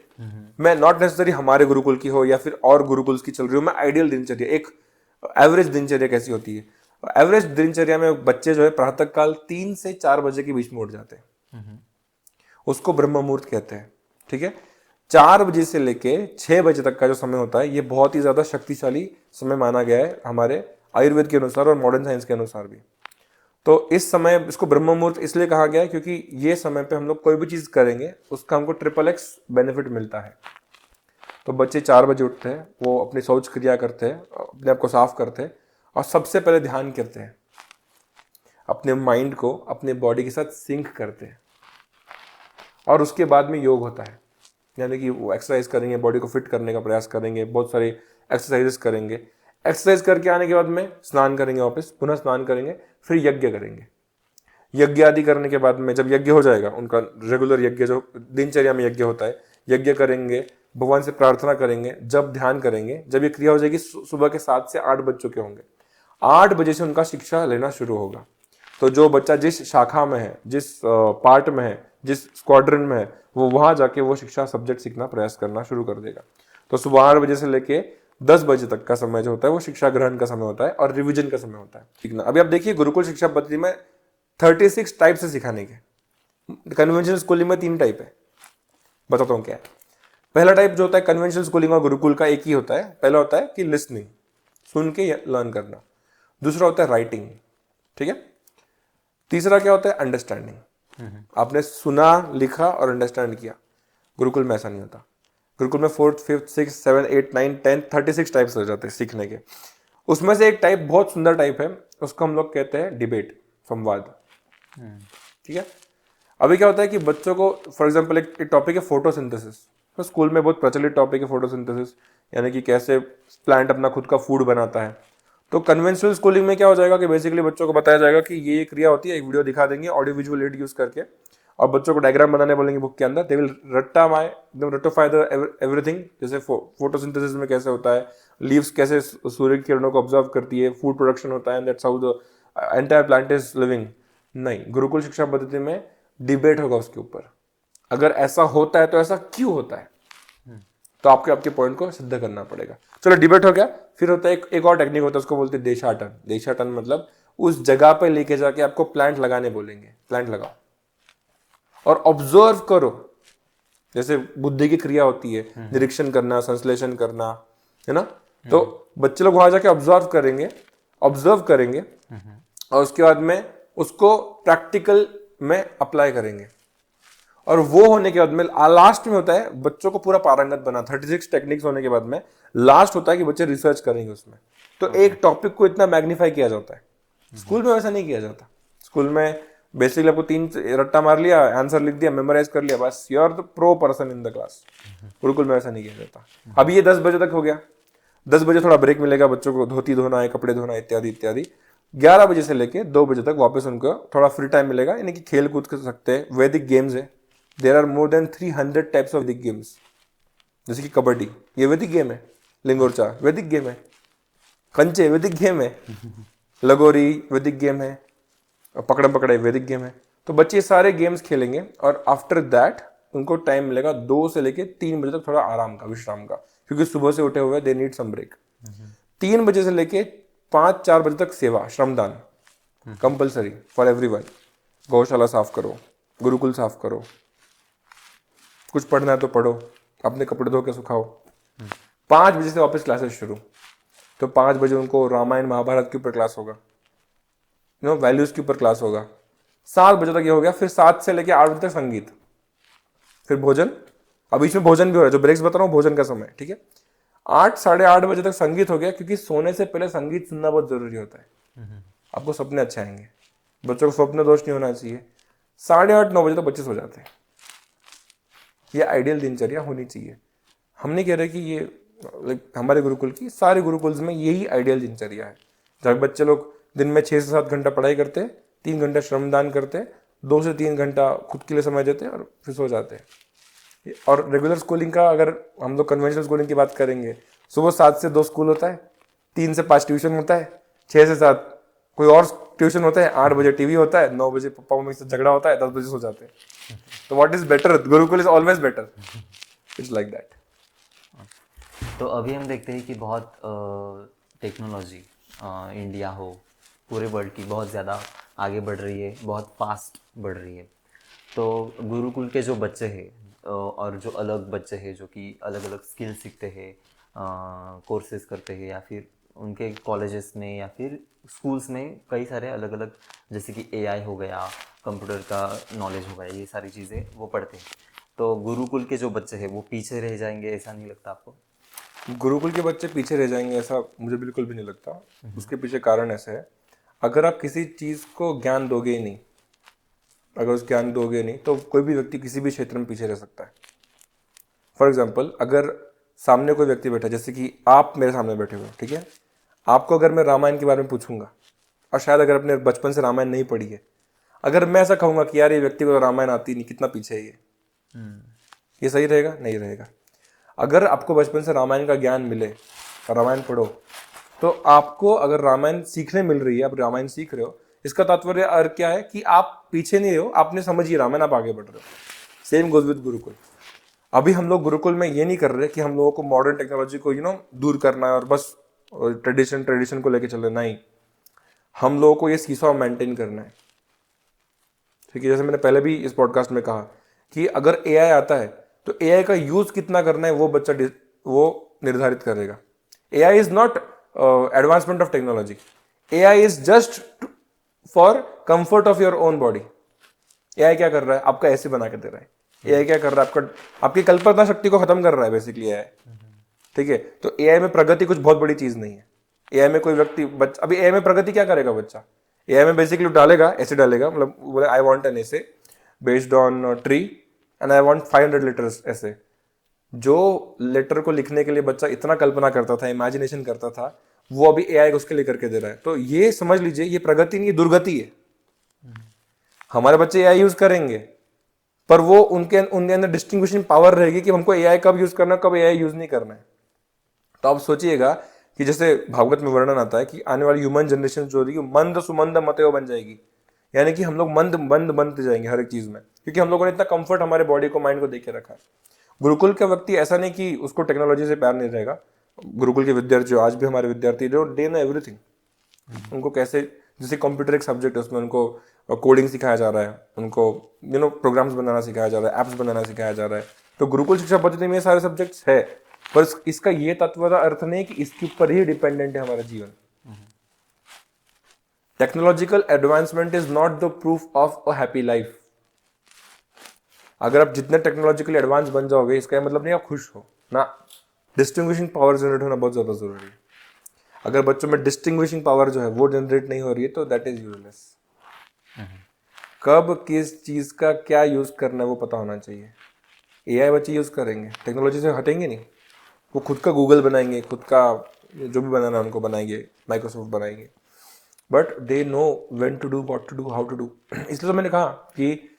मैं नॉट नेसेसरी हमारे गुरुकुल की हो या फिर और गुरुकुल की चल रही हो, मैं आइडियल दिनचर्या, एक एवरेज दिनचर्या कैसी होती है। एवरेज दिनचर्या में बच्चे जो है प्रातःकाल 3 से 4 बजे के बीच में उठ जाते हैं, उसको ब्रह्म मुहूर्त कहते हैं। ठीक है, 4 बजे से लेके 6 बजे तक का जो समय होता है, ये बहुत ही ज्यादा शक्तिशाली समय माना गया है हमारे आयुर्वेद के अनुसार और मॉडर्न साइंस के अनुसार भी। तो इस समय इसको ब्रह्म मुहूर्त इसलिए कहा गया है क्योंकि ये समय पे हम लोग कोई भी चीज करेंगे उसका हमको XXX बेनिफिट मिलता है। तो बच्चे 4 बजे उठते हैं, वो अपनी शौच क्रिया करते हैं, अपने आप को साफ करते हैं और सबसे पहले ध्यान करते हैं, अपने माइंड को अपने बॉडी के साथ सिंक करते हैं। और उसके बाद में योग होता है, यानी कि वो एक्सरसाइज करेंगे, बॉडी को फिट करने का प्रयास करेंगे, बहुत सारी एक्सरसाइजेस करेंगे। एक्सरसाइज करके आने के बाद में स्नान करेंगे, वापस पुनः स्नान करेंगे, फिर यज्ञ करेंगे। यज्ञ आदि करने के बाद में जब यज्ञ हो जाएगा, उनका रेगुलर यज्ञ जो दिनचर्या में यज्ञ होता है, यज्ञ करेंगे, भगवान से प्रार्थना करेंगे, जब ध्यान करेंगे, जब ये क्रिया हो जाएगी सुबह के 7 से 8 बज चुके होंगे। 8 बजे से उनका शिक्षा लेना शुरू होगा। तो जो बच्चा जिस शाखा में है, जिस पार्ट में है, जिस स्क्वाड्रन में है, वो वहां जाके वो शिक्षा सब्जेक्ट सीखना प्रयास करना शुरू कर देगा। तो सुबह 8 बजे से लेके 10 बजे तक का समय जो होता है वो शिक्षा ग्रहण का समय होता है और रिवीजन का समय होता है। ठीक ना? अभी आप देखिए गुरुकुल शिक्षा पद्धति में 36 टाइप से सिखाने के। कन्वेंशनल स्कूलिंग में 3 टाइप है, बताता हूँ क्या है। पहला टाइप जो होता है कन्वेंशनल स्कूलिंग और गुरुकुल का एक ही होता है। पहला होता है कि लिसनिंग, सुन के लर्न करना। दूसरा होता है राइटिंग, ठीक है। तीसरा क्या होता है अंडरस्टैंडिंग, आपने सुना, लिखा और अंडरस्टैंड किया। गुरुकुल में ऐसा नहीं होता। गुरुकुल में 4th, 5th, 6th, 7th, 8th, 9th, 10th 36 types हो जाते हैं सीखने के। उसमें से एक टाइप बहुत सुंदर टाइप है, उसको हम लोग कहते हैं डिबेट, संवाद। ठीक है। अभी क्या होता है कि बच्चों को फॉर एग्जांपल एक टॉपिक है फोटोसिंथेसिस। तो स्कूल में बहुत प्रचलित टॉपिक है फोटोसिंथेसिस, यानी कि कैसे प्लांट अपना खुद का फूड बनाता है। तो कन्वेंशनल स्कूलिंग में क्या हो जाएगा कि बेसिकली बच्चों को बताया जाएगा कि ये क्रिया होती है, एक वीडियो दिखा देंगे ऑडियो विजुअल एड यूज करके, और बच्चों को डायग्राम बनाने बोलेंगे बुक के अंदर। दे विल रट्टाफाई द एवरीथिंग, जैसे फोटोसिंथेसिस में कैसे होता है, लीव्स कैसे सूर्य की किरणों को ऑब्जर्व करती है, फूड प्रोडक्शन होता है, that's how the entire plant is living. नहीं, गुरुकुल शिक्षा पद्धति में डिबेट होगा उसके ऊपर। अगर ऐसा होता है तो ऐसा क्यों होता है, तो आपके पॉइंट को सिद्ध करना पड़ेगा। चलो डिबेट हो गया, फिर होता है एक और टेक्निक होता है, उसको बोलते हैं देशाटन। देशाटन मतलब उस जगह पे लेके जाके आपको प्लांट लगाने बोलेंगे, प्लांट लगाओ और ऑब्जर्व करो। जैसे बुद्धि की क्रिया होती है, निरीक्षण करना, संश्लेषण करना, है ना। तो बच्चे लोग वहां जाके ऑब्जर्व करेंगे और उसके बाद में उसको प्रैक्टिकल में अप्लाई करेंगे। और वो होने के बाद में लास्ट में होता है बच्चों को पूरा पारंगत बना, 36 टेक्निक्स होने के बाद में लास्ट होता है कि बच्चे रिसर्च करेंगे उसमें। तो एक टॉपिक को इतना मैग्नीफाई किया जाता है, स्कूल में वैसा नहीं किया जाता। स्कूल में बेसिकली आपको 3 रट्टा मार लिया, आंसर लिख दिया, मेमोराइज कर लिया, बस you are the pro person in the class. गुरुकुल में वैसा नहीं किया जाता। अभी ये 10 बजे तक हो गया, 10 बजे थोड़ा ब्रेक मिलेगा, बच्चों को धोती धोना है, कपड़े धोना इत्यादि इत्यादि। 11 बजे से लेके 2 बजे तक वापस उनको थोड़ा फ्री टाइम मिलेगा, यानी कि खेल कूद कर सकते हैं। वैदिक गेम्स है, there are more than 300 types of Vedic games. जैसे कि कबड्डी, ये वैदिक गेम है, लिंगोरचा वैदिक गेम है, कंचे वैदिक गेम है, लगोरी वैदिक गेम है, पकड़म पकड़ाई वैदिक गेम है। तो बच्चे सारे गेम्स खेलेंगे और आफ्टर दैट उनको टाइम मिलेगा 2 से लेके 3 बजे तक थोड़ा आराम का, विश्राम का, क्योंकि सुबह से उठे हुए दे नीड सम ब्रेक। 3 बजे से लेके 5-4 बजे तक सेवा, श्रमदान कंपलसरी फॉर एवरीवन। गौशाला साफ करो, गुरुकुल साफ करो, कुछ पढ़ना है तो पढ़ो, अपने कपड़े धो के सुखाओ। 5 बजे से वापस क्लासेस शुरू, तो 5 बजे उनको रामायण महाभारत के ऊपर क्लास होगा, वैल्यूज के ऊपर क्लास होगा। 7 बजे तक ये हो गया, फिर 7 से लेके 8 बजे तक संगीत, फिर भोजन। अब बीच में भोजन भी हो रहा है, जो ब्रेक्स बता रहा हूँ भोजन का समय, ठीक है। 8 साढ़े 8 बजे तक संगीत हो गया, क्योंकि सोने से पहले संगीत सुनना बहुत जरूरी होता है, आपको सपने अच्छे आएंगे, बच्चों को स्वप्न दोष नहीं होना चाहिए। 8:30-9 बजे तक बच्चे सो जाते हैं। ये आइडियल दिनचर्या होनी चाहिए। हम नहीं कह रहे कि ये हमारे गुरुकुल की, सारे गुरुकुल्स में यही आइडियल दिनचर्या है, जब बच्चे लोग दिन में 6 से 7 घंटा पढ़ाई करते, 3 घंटा श्रमदान करते, 2 से 3 घंटा खुद के लिए समय देते और फिर सो जाते हैं। और रेगुलर स्कूलिंग का अगर हम लोग कन्वेंशनल स्कूलिंग की बात करेंगे, सुबह 7 से 2 स्कूल होता है, 3 से 5 ट्यूशन होता है, 6 से 7 कोई और ट्यूशन होता है, 8 बजे टीवी होता है, 9 बजे पापा मम्मी से झगड़ा होता है, 10 बजे सो जाते हैं। तो what is better? Gurukul is always better, it's like that. तो अभी हम देखते हैं कि बहुत टेक्नोलॉजी इंडिया हो, पूरे वर्ल्ड की बहुत ज़्यादा आगे बढ़ रही है, बहुत फास्ट बढ़ रही है। तो गुरुकुल के जो बच्चे हैं और जो अलग बच्चे हैं जो कि अलग अलग स्किल सीखते हैं, कोर्सेज करते हैं, या फिर उनके कॉलेजेस में या फिर स्कूल्स में कई सारे अलग अलग, जैसे कि एआई हो गया, कंप्यूटर का नॉलेज हो गया, ये सारी चीज़ें वो पढ़ते हैं। तो गुरुकुल के जो बच्चे हैं वो पीछे रह जाएंगे, ऐसा नहीं लगता आपको? गुरुकुल के बच्चे पीछे रह जाएंगे ऐसा मुझे बिल्कुल भी नहीं लगता। उसके पीछे कारण ऐसे है, अगर आप किसी चीज़ को ज्ञान दोगे ही नहीं, अगर उस ज्ञान दोगे नहीं, तो कोई भी व्यक्ति किसी भी क्षेत्र में पीछे रह सकता है। फॉर एग्जाम्पल, अगर सामने कोई व्यक्ति बैठा, जैसे कि आप मेरे सामने बैठे हुए, ठीक है, आपको अगर मैं रामायण के बारे में पूछूंगा, और शायद अगर अपने बचपन से रामायण नहीं पढ़ी है, अगर मैं ऐसा कहूँगा कि यार ये व्यक्ति को रामायण आती नहीं, कितना पीछे है ये सही रहेगा? नहीं रहेगा। अगर आपको बचपन से रामायण का ज्ञान मिले और रामायण पढ़ो, तो आपको अगर रामायण सीखने मिल रही है, आप रामायण सीख रहे हो, इसका तात्पर्य अर्थ क्या है कि आप पीछे नहीं हो, आपने समझिए रामायण, आप आगे बढ़ रहे हो। Same goes with Gurukul. अभी हम लोग गुरुकुल में ये नहीं कर रहे कि हम लोगों को मॉडर्न टेक्नोलॉजी को दूर करना है और बस ट्रेडिशन को लेके चल रहे, नहीं, हम लोगों को ये सीसॉ मेंटेन करना है, ठीक है। जैसे मैंने पहले भी इस पॉडकास्ट में कहा कि अगर एआई आता है तो एआई का यूज कितना करना है वो बच्चा वो निर्धारित करेगा। AI is not advancement of technology, AI is just for comfort of your own body. AI क्या कर रहा है? आपका ऐसे बना के दे रहा है। एआई क्या कर रहा है? आपकी कल्पना शक्ति को खत्म कर रहा है बेसिकली एआई, ठीक है। तो एआई में प्रगति कुछ बहुत बड़ी चीज नहीं है। एआई में कोई व्यक्ति अभी एआई में प्रगति क्या करेगा बच्चा? एआई में बेसिकली डालेगा, ऐसे डालेगा, मतलब बोले आई वांट एन ऐसे based on tree and I want 500 letters ऐसे। जो लेटर को लिखने के लिए बच्चा इतना कल्पना करता था, इमेजिनेशन करता था, वो अभी एआई उसके लिए करके दे रहा है। तो ये समझ लीजिए, ये प्रगति नहीं, ये दुर्गति है। हमारे बच्चे एआई यूज करेंगे, पर वो उनके अंदर डिस्टिंग्विशिंग पावर रहेगी कि हमको एआई कब यूज करना है, कब एआई यूज नहीं करना है। तो आप सोचिएगा कि जैसे भागवत में वर्णन आता है कि आने वाली ह्यूमन जनरेशन जो होगी मंद सुमंद मतयो बन जाएगी, यानी कि हम लोग मंद मंद बनते जाएंगे हर एक चीज में, क्योंकि हम लोगों ने इतना कंफर्ट हमारे बॉडी को, माइंड को देके रखा है। गुरुकुल का व्यक्ति ऐसा नहीं कि उसको टेक्नोलॉजी से प्यार नहीं रहेगा। गुरुकुल के विद्यार्थी जो आज भी हमारे विद्यार्थी जो डे नो एवरीथिंग, उनको कैसे, जैसे कंप्यूटर एक सब्जेक्ट है, उसमें उनको कोडिंग सिखाया जा रहा है, उनको प्रोग्राम्स बनाना सिखाया जा रहा है, एप्स बनाना सिखाया जा रहा है। तो गुरुकुल शिक्षा पद्धति में ये सारे सब्जेक्ट्स है, पर इसका ये तत्वता अर्थ नहीं कि इसके ऊपर ही डिपेंडेंट है हमारा जीवन। Technological advancement is not the proof of a happy life. अगर आप जितने टेक्नोलॉजिकली एडवांस बन जाओगे, इसका मतलब नहीं आप खुश हो ना। डिस्टिंग्विशिंग पावर जनरेट होना बहुत ज्यादा जरूरी है। अगर बच्चों में डिस्टिंग्विशिंग पावर जो है वो जनरेट नहीं हो रही है तो दैट इज यूजलेस। कब किस चीज का क्या यूज करना है वो पता होना चाहिए। एआई बच्चे यूज करेंगे, टेक्नोलॉजी से हटेंगे नहीं। वो खुद का गूगल बनाएंगे, खुद का जो भी बनाना है उनको बनाएंगे, माइक्रोसॉफ्ट बनाएंगे, but they know when to do, what to do, how to do. इसलिए तो मैंने कहा कि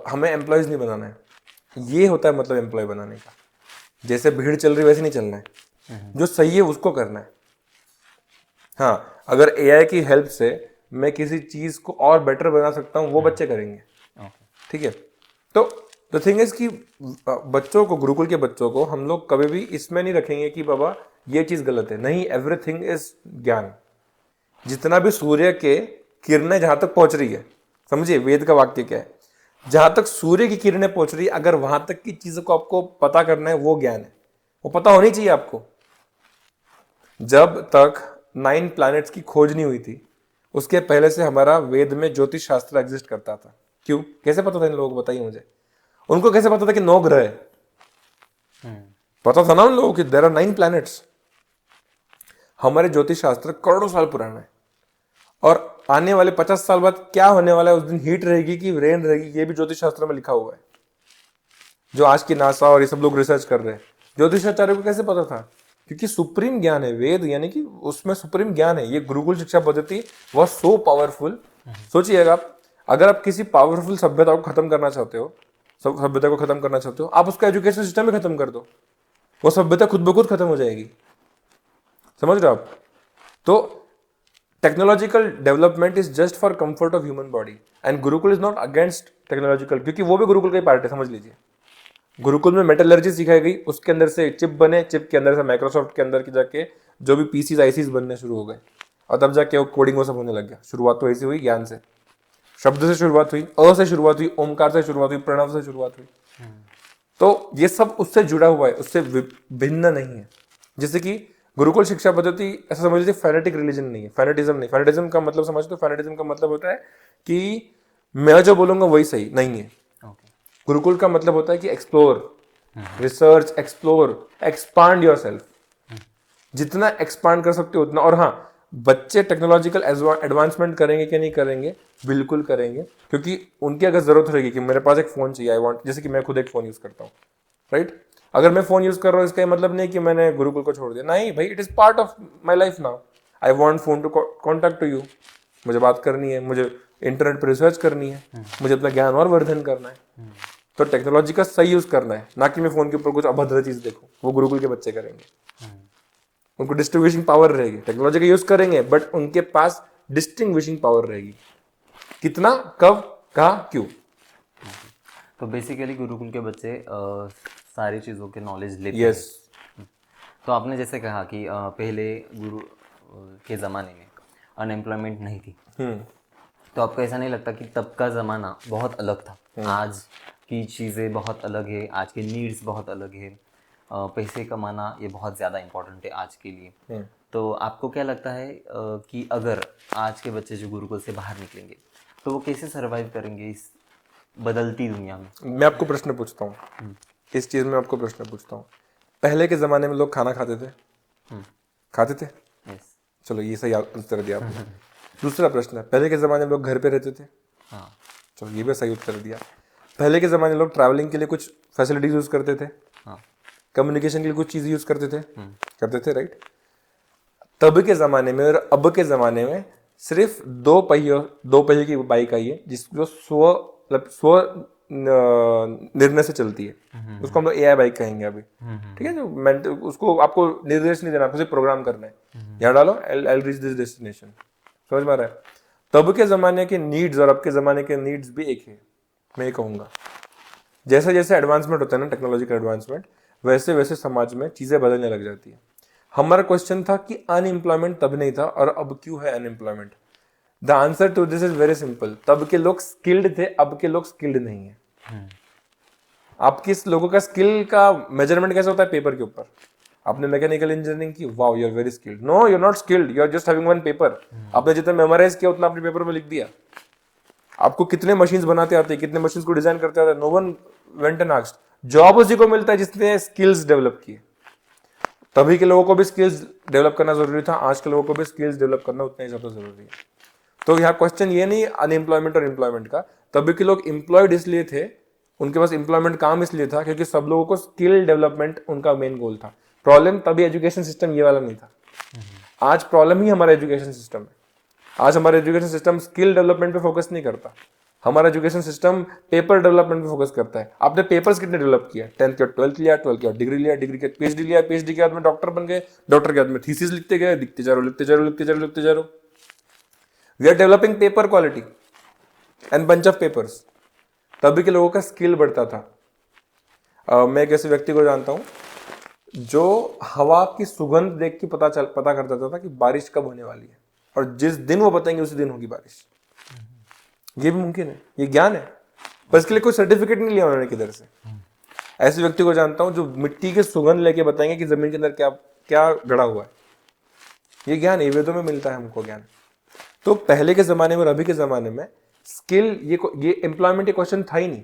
हमें एम्प्लॉयज नहीं बनाना है। ये होता है मतलब एम्प्लॉय बनाने का। जैसे भीड़ चल रही वैसे नहीं चलना है, जो सही है उसको करना है। हाँ, अगर एआई की हेल्प से मैं किसी चीज को और बेटर बना सकता हूँ, वो बच्चे करेंगे। ठीक है। तो द थिंग इज कि बच्चों को, गुरुकुल के बच्चों को हम लोग कभी भी इसमें नहीं रखेंगे कि बाबा ये चीज गलत है। नहीं, एवरीथिंग इज ज्ञान। जितना भी सूर्य के किरणें जहां तक पहुंच रही है, समझिए वेद का वाक्य क्या है, जहां तक सूर्य की किरणें पहुंच रही है, अगर वहां तक की चीजों को आपको पता करना है, वो ज्ञान है। वो पता होनी चाहिए आपको। जब तक 9 प्लैनेट्स की खोज नहीं हुई थी, उसके पहले से हमारा वेद में ज्योतिष शास्त्र एग्जिस्ट करता था। क्यों, कैसे पता था इन लोगों को, बताइए मुझे। उनको कैसे पता था कि 9 ग्रह है? पता था ना उन लोगों की देयर आर 9 प्लैनेट्स। हमारे ज्योतिष शास्त्र करोड़ों साल पुराना है, और आने वाले 50 साल बाद क्या होने वाला है, उस दिन हीट रहेगी कि रेन रहेगी, ये भी ज्योतिष शास्त्र में लिखा हुआ है। जो आज की नासा और ये सब लोग रिसर्च कर रहे हैं, ज्योतिषाचार्य को कैसे पता था? क्योंकि सुप्रीम ज्ञान है वेद, यानी कि उसमें सुप्रीम ज्ञान है। ये गुरुकुल शिक्षा पद्धति वॉज सो पावरफुल। सोचिएगा, अगर आप किसी पावरफुल सभ्यता को खत्म करना चाहते हो, सभ्यता को खत्म करना चाहते हो, आप उसका एजुकेशन सिस्टम भी खत्म कर दो, वो सभ्यता खुद ब खुद खत्म हो जाएगी। समझ रहे हो आप? तो technological development is just for comfort of human body, and Gurukul is not against technological, क्योंकि वो भी गुरुकुल का ही पार्ट है। समझ लीजिए, गुरुकुल में मेटलर्जी सिखाई गई, उसके अंदर से चिप बने, चिप के अंदर से माइक्रोसॉफ्ट के अंदर की जाके जो भी पीसीज आईसीज बनने शुरू हो गए, और तब जाके वो कोडिंग वो सब होने लग गया। शुरुआत तो ऐसी हुई ज्ञान से, शब्द से शुरुआत हुई, अ से शुरुआत हुई, ओमकार से शुरुआत हुई, प्रणव से शुरुआत हुई। तो ये सब उससे जुड़ा हुआ है, उससे भिन्न नहीं है। जैसे कि गुरुकुल शिक्षा पद्धति ऐसा समझ लीजिए फैनेटिक रिलीजन नहीं है, फैनेटिज्म नहीं। फैनेटिज्म का मतलब समझ दो, फैनेटिज्म का मतलब होता है कि मैं जो बोलूंगा वही सही नहीं है। गुरुकुल का मतलब होता है कि explore, research, explore, expand yourself. जितना एक्सपांड कर सकते हो उतना। और हाँ, बच्चे टेक्नोलॉजिकल एडवांसमेंट करेंगे कि नहीं करेंगे? बिल्कुल करेंगे, क्योंकि उनकी अगर जरूरत रहेगी कि मेरे पास एक फोन चाहिए, आई वांट, जैसे कि मैं खुद एक फोन यूज करता हूँ, राइट? अगर मैं फोन यूज कर रहा हूँ इसका मतलब नहीं कि मैंने गुरुकुल को छोड़ दिया। नहीं भाई, it is part of my life now. I want phone to contact to you, मुझे बात करनी है, मुझे इंटरनेट पर रिसर्च करनी है, मुझे अपना ज्ञान और वर्धन करना है। तो टेक्नोलॉजी का सही यूज करना है, ना कि मैं फोन के ऊपर कुछ अभद्र चीज देखूं। वो गुरुकुल के बच्चे करेंगे, उनको डिस्टिंग्विशिंग पावर रहेगी। टेक्नोलॉजी का यूज करेंगे, बट उनके पास डिस्टिंग्विशिंग पावर रहेगी। कितना, कब, कहाँ, क्यों। तो बेसिकली गुरुकुल के बच्चे सारी चीज़ों के नॉलेज लेते Yes. हैं। तो आपने जैसे कहा कि पहले गुरु के ज़माने में अनएम्प्लॉयमेंट नहीं थी, तो आपको ऐसा नहीं लगता कि तब का ज़माना बहुत अलग था? आज की चीज़ें बहुत अलग है, आज के नीड्स बहुत अलग है, पैसे कमाना ये बहुत ज़्यादा इम्पोर्टेंट है आज के लिए। तो आपको क्या लगता है कि अगर आज के बच्चे जो गुरुकुल से बाहर निकलेंगे तो वो कैसे सर्वाइव करेंगे इस बदलती दुनिया में? मैं आपको प्रश्न पूछता हूँ, इस चीज में आपको प्रश्न पूछता हूँ। पहले के जमाने में लोग खाना खाते थे? खाते थे? यस। चलो, ये सही उत्तर दिया आपने। दूसरा प्रश्न है, पहले के जमाने में लोग घर पे रहते थे? हाँ। चलो, ये भी सही उत्तर दिया। पहले के जमाने में लोग ट्रैवलिंग के लिए कुछ फैसिलिटीज यूज करते थे? हाँ। कम्युनिकेशन के लिए कुछ चीज यूज करते थे? करते थे, राइट? तब के ज़माने में और अब के ज़माने में सिर्फ दो पहिए की बाइक आई है जिसको स्व निर्णय से चलती है। उसको हम लोग एआई बाइक कहेंगे अभी। ठीक है, जो उसको आपको निर्देश नहीं देना, आपको सिर्फ प्रोग्राम करना है। यहाँ डालो आई रीच दिस डेस्टिनेशन। समझ में आ रहा है? तब के ज़माने के नीड्स और अब के ज़माने के नीड्स भी एक है, मैं ये कहूँगा। जैसे जैसे एडवांसमेंट होता है ना, टेक्नोलॉजिकल एडवांसमेंट, वैसे वैसे समाज में चीज़ें बदलने लग जाती है। हमारा क्वेश्चन था कि अनएम्प्लॉयमेंट तब नहीं था और अब क्यों है unemployment. The answer to this is very simple. तब के लोग स्किल्ड थे, अब के लोग स्किल्ड नहीं है। आपके लोगों का स्किल का मेजरमेंट कैसे होता है? पेपर के ऊपर। आपने मैकेनिकल इंजीनियरिंग की, wow you are very skilled. No, you are not skilled, you are just having one paper. आपने जितना मेमोराइज किया उतना अपने पेपर में लिख दिया। आपको कितने मशीन्स बनाते आते हैं, कितने मशीन्स को डिजाइन करते आते हैं, no one went and asked. Job उसी को मिलता है जिसने स्किल्स डेवलप किए। तभी के लोगों को भी स्किल्स डेवलप करना जरूरी था, आज के लोगों को भी स्किल्स डेवलप करना उतना ही ज्यादा जरूरी है। तो यहाँ क्वेश्चन ये नहीं अनएम्प्लॉयमेंट और एम्प्लॉयमेंट का। तभी के लोग एम्प्लॉयड इसलिए थे, उनके पास एम्प्लॉयमेंट काम इसलिए था क्योंकि सब लोगों को स्किल डेवलपमेंट उनका मेन गोल था। प्रॉब्लम तभी एजुकेशन सिस्टम ये वाला नहीं था। आज प्रॉब्लम ही हमारा एजुकेशन सिस्टम है। आज हमारा एजुकेशन सिस्टम स्किल डेवलपमेंट पे फोकस नहीं करता। हमारा एजुकेशन सिस्टम पेपर डेवलपमेंट पे फोकस करता है। आपने पेपर्स कितने डेवलप किया? 10th के 12th लिया, 12th के बाद डिग्री लिया, डिग्री के पीएचडी लिया, पीएचडी के बाद में डॉक्टर बन गए, डॉक्टर के बाद में थीसिस लिखते गए, लिखते जा रहे हो, लिखते जा रहे हो, लिखते जा रहे हो, लिखते जा रहे हो। We are developing paper quality and bunch of papers. तभी के लोगों का स्किल बढ़ता था। मैं एक ऐसे व्यक्ति को जानता हूँ जो हवा की सुगंध देख के पता कर था कि बारिश कब होने वाली है, और जिस दिन वो बताएंगे उसी दिन होगी बारिश। ये भी मुमकिन है, ये ज्ञान है, पर इसके लिए कोई सर्टिफिकेट नहीं लिया उन्होंने किधर से। ऐसे व्यक्ति को जानता हूं जो मिट्टी की सुगंध लेके बताएंगे कि जमीन के अंदर क्या क्या गड़ा हुआ है। ये ज्ञान है, वेदों में मिलता है हमको ज्ञान। तो पहले के जमाने में और अभी के जमाने में स्किल, ये एम्प्लॉयमेंट ये क्वेश्चन था ही नहीं।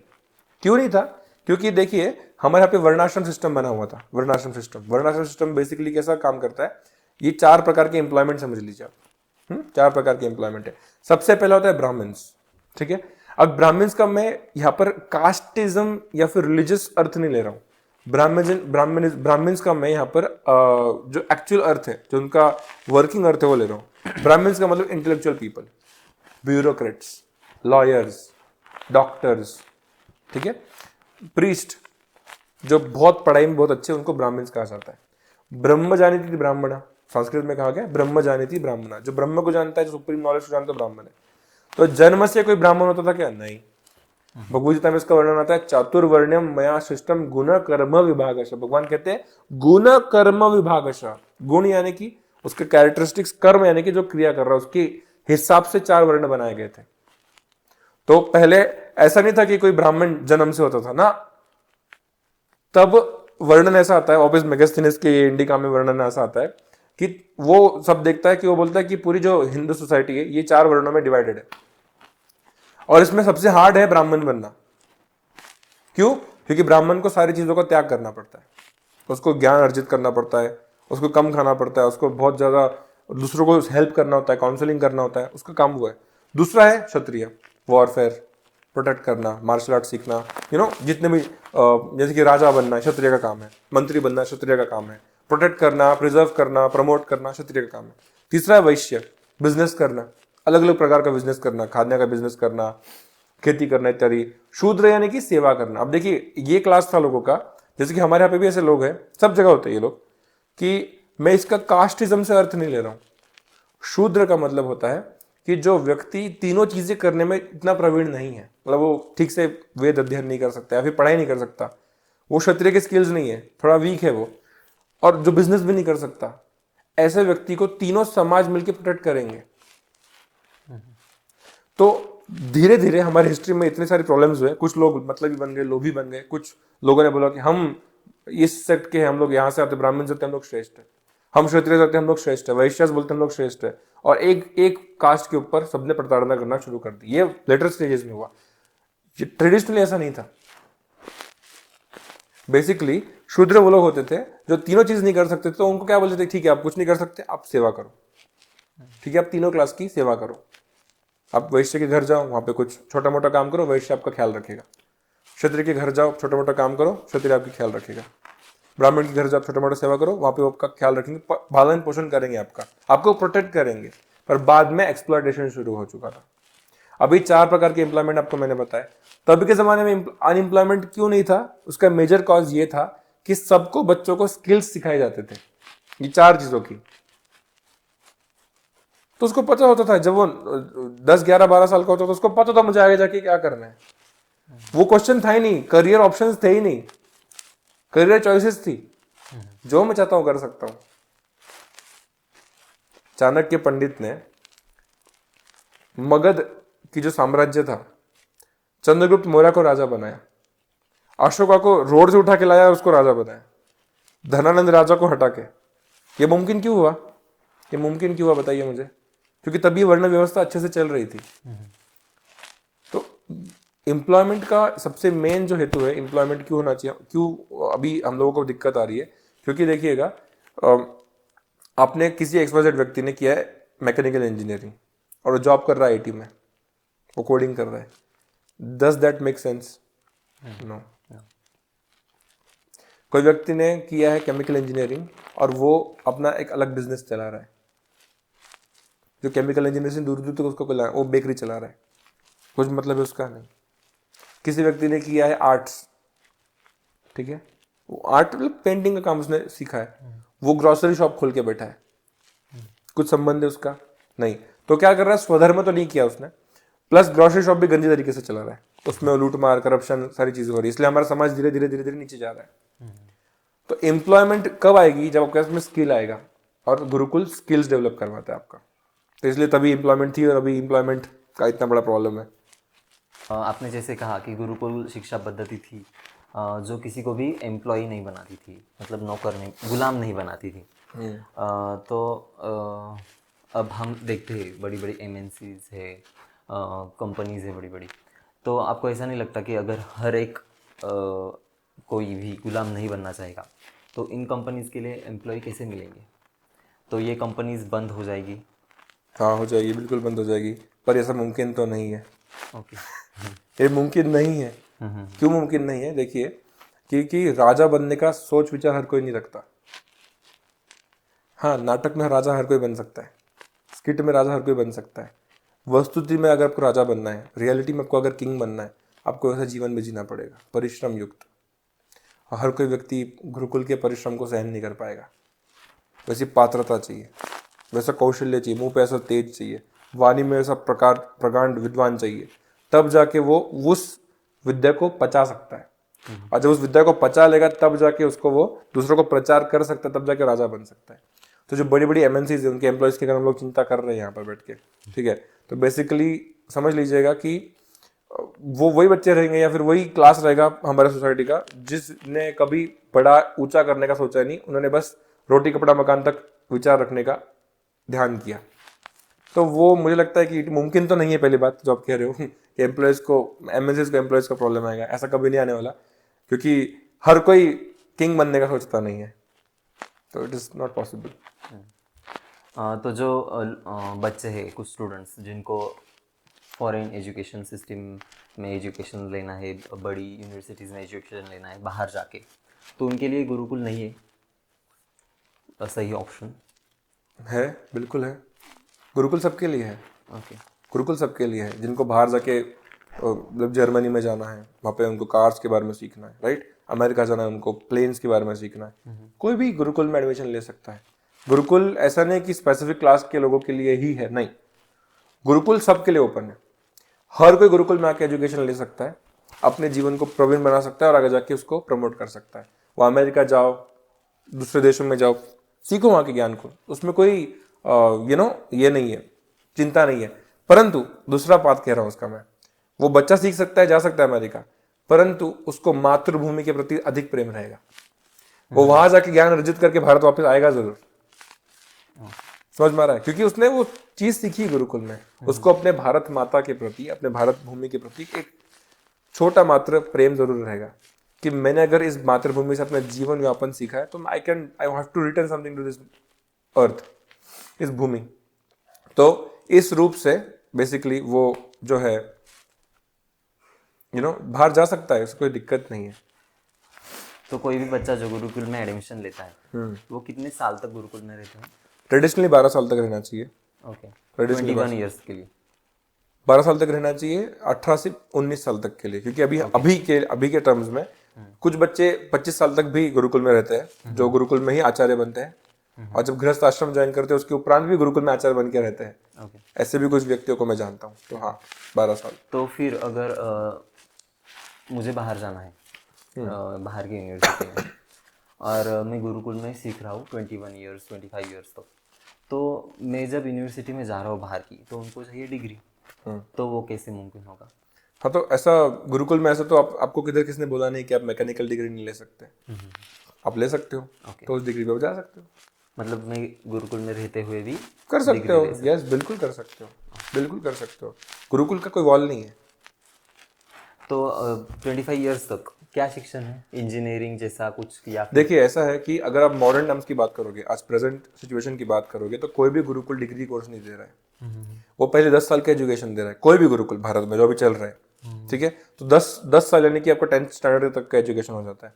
क्यों नहीं था? क्योंकि देखिए हमारे यहाँ पे वर्णाश्रम सिस्टम बना हुआ था। वर्णाश्रम सिस्टम बेसिकली कैसा काम करता है? ये 4 प्रकार के एम्प्लॉयमेंट समझ लीजिए आप। 4 प्रकार के एम्प्लॉयमेंट है। सबसे पहला होता है ब्राह्मण्स। ठीक है, अब ब्राह्मण्स का मैं यहाँ पर कास्टिज्म या फिर रिलीजियस अर्थ नहीं ले रहा हूँ। ब्राह्मण्स का मैं यहाँ पर जो एक्चुअल अर्थ है, जो उनका वर्किंग अर्थ है वो ले रहा हूँ। ब्राह्मण्स का मतलब intellectual people, bureaucrats, lawyers, doctors, ठीक है, प्रीस्ट, जो बहुत पढ़ाई में बहुत अच्छे, उनको ब्राह्मण्स कहा जाता है। ब्रह्म जानीति ब्राह्मणा, संस्कृत में कहा गया ब्रह्म जानीति ब्राह्मणा। जो ब्रह्म को जानता है, जो सुप्रीम नॉलेज को जानता है, ब्राह्मण है। तो जन्म से कोई ब्राह्मण होता था क्या? नहीं। भगवद गीता में इसका वर्णन आता है, चातुर्वर्ण्यम मया सृष्टम गुण कर्म विभागश। भगवान कहते हैं गुण कर्म विभागश। गुण यानी कि उसके कैरेक्टरिस्टिक्स, कर्म यानी कि जो क्रिया कर रहा है उसके हिसाब से 4 वर्ण बनाए गए थे। तो पहले ऐसा नहीं था कि कोई ब्राह्मण जन्म से होता था ना, तब वर्णन ऐसा आता है, ऑफिस मेगास्थनीज के इंडिका में वर्णन ऐसा आता है कि वो सब देखता है कि वो बोलता है कि पूरी जो हिंदू सोसाइटी है ये 4 वर्णों में डिवाइडेड है, और इसमें सबसे हार्ड है ब्राह्मण बनना। क्यों? क्योंकि ब्राह्मण को सारी चीजों का त्याग करना पड़ता है, उसको ज्ञान अर्जित करना पड़ता है, उसको कम खाना पड़ता है, उसको बहुत ज्यादा दूसरों को हेल्प करना होता है, काउंसलिंग करना होता है, उसका काम हुआ है। दूसरा है क्षत्रिय, वॉरफेयर, प्रोटेक्ट करना, मार्शल आर्ट सीखना, जितने भी जैसे कि राजा बनना क्षत्रिय का काम है, मंत्री बनना क्षत्रिय का काम है, प्रोटेक्ट करना, प्रिजर्व करना, प्रमोट करना क्षत्रिय का काम है। तीसरा है वैश्य, बिजनेस करना, अलग अलग प्रकार का बिजनेस करना, खाने का बिजनेस करना, खेती करना इत्यादि। शूद्र यानी कि सेवा करना। अब देखिए ये क्लास था लोगों का, जैसे कि हमारे यहाँ पे भी ऐसे लोग हैं, सब जगह होते हैं ये लोग, कि मैं इसका कास्टिज्म से अर्थ नहीं ले रहा हूँ। शूद्र का मतलब होता है कि जो व्यक्ति तीनों चीजें करने में इतना प्रवीण नहीं है, मतलब वो ठीक से वेद अध्ययन नहीं कर सकता या फिर पढ़ाई नहीं कर सकता, वो क्षत्रिय के स्किल्स नहीं है, थोड़ा वीक है वो, और जो बिजनेस भी नहीं कर सकता, ऐसे व्यक्ति को तीनों समाज मिलकर प्रोटेक्ट करेंगे। तो धीरे धीरे हमारी हिस्ट्री में इतने सारे प्रॉब्लम्स हुए, कुछ लोग मतलब भी बन गए, लोभी बन गए, कुछ लोगों ने बोला कि हम इस सेक्ट के हैं, हम लोग यहाँ से आते, ब्राह्मण से आते हम लोग श्रेष्ठ है, हम क्षत्रिय से आते हम लोग श्रेष्ठ है, वैश्यास बोलते हम लोग श्रेष्ठ है, और एक कास्ट के ऊपर सबने प्रताड़ना करना शुरू कर दी। ये लेटर स्टेजेस में हुआ, ये ट्रेडिशनली ऐसा नहीं था। बेसिकली शूद्र वो लोग होते थे जो तीनों चीज नहीं कर सकते, तो उनको क्या बोलते थे, ठीक है आप कुछ नहीं कर सकते, आप सेवा करो, ठीक है आप तीनों क्लास की सेवा करो, आप वैश्य के घर जाओ, वहां पे कुछ छोटा मोटा काम करो, वैश्य आपका ख्याल रखेगा। क्षत्रिय के घर जाओ, छोटा मोटा काम करो, क्षत्रिय आपकी ख्याल रखेगा। ब्राह्मण के घर जब छोटा मोटा सेवा करो, वहां पे वो आपका ख्याल रखेंगे, पालन पोषण करेंगे, आपको प्रोटेक्ट करेंगे। पर बाद में एक्सप्लॉयटेशन शुरू हो चुका था। अभी 4 प्रकार के एम्प्लॉयमेंट आपको मैंने बताया। तभी के जमाने में अनएम्प्लॉयमेंट क्यों नहीं था, उसका मेजर कॉज ये था कि सबको बच्चों को स्किल्स सिखाए जाते थे, ये 4 चीजों की। तो उसको पता होता था, जब वो 10, 11, 12 साल का होता था, उसको पता था मुझे आगे जाके क्या करना है। वो क्वेश्चन था ही नहीं, करियर ऑप्शंस थे ही नहीं, करियर चॉइसेस थी, जो मैं चाहता हूं कर सकता हूं। चाणक्य पंडित ने मगध की जो साम्राज्य था, चंद्रगुप्त मौर्य को राजा बनाया, अशोका को रोड से उठा के लाया और उसको राजा बनाया, धनानंद राजा को हटा के। ये मुमकिन क्यों हुआ? ये मुमकिन क्यों हुआ बताइए मुझे? क्योंकि तभी वर्ण व्यवस्था अच्छे से चल रही थी। तो एम्प्लॉयमेंट का सबसे मेन जो हेतु है, एम्प्लॉयमेंट क्यों होना चाहिए, क्यों अभी हम लोगों को दिक्कत आ रही है? क्योंकि देखिएगा, आपने किसी XYZ व्यक्ति ने किया है मैकेनिकल इंजीनियरिंग और वो जॉब कर रहा है IT में, वो कोडिंग कर रहा है। Does that make sense? No. कोई व्यक्ति ने किया है केमिकल इंजीनियरिंग और वो अपना एक अलग बिजनेस चला रहा है, जो केमिकल इंजीनियर से दूर दूर तक उसको वो बेकरी चला रहा है, कुछ मतलब है उसका नहीं। किसी व्यक्ति ने किया है आर्ट्स, ठीक है, वो आर्ट मतलब पेंटिंग का काम उसने सीखा है, वो ग्रोसरी शॉप खोल के बैठा है, कुछ संबंध है उसका नहीं। तो क्या कर रहा है? स्वधर्म तो नहीं किया उसने, प्लस ग्रोसरी शॉप भी गंदी तरीके से चला रहा है, उसमें लूट मार, करप्शन, सारी चीजें हो रही है, इसलिए हमारा समाज धीरे धीरे धीरे धीरे नीचे जा रहा है। तो एम्प्लॉयमेंट कब आएगी? जब आपके पास में स्किल आएगा, और गुरुकुल स्किल्स डेवलप करवाता है आपका। तो इसलिए तभी एम्प्लॉयमेंट थी, और अभी एम्प्लॉयमेंट का इतना बड़ा प्रॉब्लम है। आपने जैसे कहा कि गुरुकुल शिक्षा पद्धति थी जो किसी को भी एम्प्लॉय नहीं बनाती थी, मतलब नौकर नहीं, गुलाम नहीं बनाती थी। अब हम देखते हैं बड़ी बड़ी MNCs है, कंपनीज है बड़ी बड़ी। तो आपको ऐसा नहीं लगता कि अगर हर एक कोई भी गुलाम नहीं बनना चाहेगा तो इन कंपनीज के लिए एम्प्लॉय कैसे मिलेंगे? तो ये कंपनीज बंद हो जाएगी। हाँ, हो जाएगी, बिल्कुल बंद हो जाएगी, पर ऐसा मुमकिन तो नहीं है। ओके। ये मुमकिन नहीं है। क्यों मुमकिन नहीं है? देखिए, क्योंकि राजा बनने का सोच विचार हर कोई नहीं रखता। हाँ, नाटक में राजा हर कोई बन सकता है, स्किट में राजा हर कोई बन सकता है, वस्तुति में अगर आपको राजा बनना है, रियलिटी में आपको अगर किंग बनना है, आपको वैसा जीवन में जीना पड़ेगा, परिश्रम युक्त। हर कोई व्यक्ति गुरुकुल के परिश्रम को सहन नहीं कर पाएगा। वैसी पात्रता चाहिए, वैसा कौशल्य चाहिए, मुंह पे ऐसा तेज चाहिए, वाणी में ऐसा प्रकांड विद्वान चाहिए, तब जाके वो उस विद्या को पचा सकता है। और जब उस विद्या को पचा लेगा, तब जाके उसको वो दूसरों को प्रचार कर सकता है, तब जाके राजा बन सकता है। तो जो बड़ी बड़ी MNCs है, उनके एम्प्लॉयज की अगर हम लोग चिंता कर रहे हैं यहाँ पर बैठ के, ठीक है, तो बेसिकली समझ लीजिएगा कि वो वही बच्चे रहेंगे या फिर वही क्लास रहेगा हमारे सोसाइटी का, जिसने कभी बड़ा ऊंचा करने का सोचा नहीं, उन्होंने बस रोटी कपड़ा मकान तक विचार रखने का ध्यान किया। तो वो मुझे लगता है कि मुमकिन तो नहीं है। पहली बात जो आप कह रहे हो कि एम्प्लॉयज को, MNCs को एम्प्लॉयज का प्रॉब्लम आएगा, ऐसा कभी नहीं आने वाला, क्योंकि हर कोई किंग बनने का सोचता नहीं है, तो इट इज़ नॉट पॉसिबल। तो जो बच्चे हैं, कुछ स्टूडेंट्स जिनको फॉरेन एजुकेशन सिस्टम में एजुकेशन लेना है, बड़ी यूनिवर्सिटीज़ में एजुकेशन लेना है बाहर जाके, तो उनके लिए गुरुकुल नहीं है सही ऑप्शन? है, बिल्कुल है। गुरुकुल सबके लिए है। ओके। गुरुकुल सबके लिए है, जिनको बाहर जाके मतलब जर्मनी में जाना है, वहाँ पे उनको कार्स के बारे में सीखना है, राइट, अमेरिका जाना है, उनको प्लेन्स के बारे में सीखना है, कोई भी गुरुकुल में एडमिशन ले सकता है। गुरुकुल ऐसा नहीं कि स्पेसिफिक क्लास के लोगों के लिए ही है, नहीं, गुरुकुल सबके लिए ओपन है। हर कोई गुरुकुल में आके एजुकेशन ले सकता है, अपने जीवन को प्रवीण बना सकता है और आगे जाके उसको प्रमोट कर सकता है। वो अमेरिका जाओ, दूसरे देशों में जाओ, सीखो वहाँ के ज्ञान को, उसमें कोई ये नहीं है, चिंता नहीं है। परंतु दूसरा बात कह रहा हूँ उसका मैं, वो बच्चा सीख सकता है, जा सकता है अमेरिका, परंतु उसको मातृभूमि के प्रति अधिक प्रेम रहेगा। वो वहां जाके ज्ञान अर्जित करके भारत वापस आएगा जरूर। समझ में आ रहा है? क्योंकि उसने वो चीज सीखी गुरुकुल में, उसको अपने भारत माता के प्रति, अपने भारत भूमि के प्रति एक छोटा मात्र प्रेम जरूर रहेगा कि मैंने अगर इस मातृभूमि से अपना जीवन व्यापन सीखा है, तो I have to return something to this earth, इस भूमि। तो इस रूप से बेसिकली वो जो है बाहर जा सकता है, इसको कोई दिक्कत नहीं है। तो कोई भी बच्चा जो गुरुकुल में एडमिशन लेता है वो कितने साल तक गुरुकुल में रहते हैं? ट्रेडिशनली 12 साल तक रहना चाहिए। ओके, Traditionally 21 ईयर्स के लिए। 12 साल तक रहना चाहिए, 18 से 19 साल तक के लिए, क्योंकि अभी के टर्म्स में कुछ बच्चे 25 साल तक भी गुरुकुल में रहते हैं, जो गुरुकुल में ही आचार्य बनते हैं, और जब गृहस्थ आश्रम ज्वाइन करते हैं उसके उपरांत भी गुरुकुल में आचार्य बन के रहते हैं। ओके, ऐसे भी कुछ व्यक्तियों को मैं जानता हूँ। तो हाँ, 12 साल। तो फिर अगर मुझे बाहर जाना है, बाहर की यूनिवर्सिटी में, और मैं गुरुकुल में सीख रहा हूँ 21 ईयर्स 25 ईयर्स तक, तो मैं जब यूनिवर्सिटी में जा रहा हूँ बाहर की, तो उनको चाहिए डिग्री, तो वो कैसे मुमकिन होगा? हाँ, तो ऐसा गुरुकुल में ऐसा तो आपको किधर किसने बोला नहीं कि आप मैकेनिकल डिग्री नहीं ले सकते? आप ले सकते हो। तो उस डिग्री पे आप जा सकते हो। मतलब मैं गुरुकुल में रहते हुए भी कर सकते हो। यस, बिल्कुल कर सकते हो, बिल्कुल कर सकते हो। गुरुकुल का कोई वॉल नहीं है। तो 25 ईयर्स तक क्या शिक्षण है? इंजीनियरिंग जैसा कुछ, या फिर देखिए, ऐसा है कि अगर आप मॉडर्न टर्म्स की बात करोगे, आज प्रेजेंट सिचुएशन की बात करोगे, तो कोई भी गुरुकुल डिग्री कोर्स नहीं दे रहा है। वो पहले 10 साल का एजुकेशन दे रहा है, कोई भी गुरुकुल भारत में जो भी चल रहा है। ठीक है, तो 10 साल यानी कि आपको 10th स्टैंडर्ड तक का एजुकेशन हो जाता है,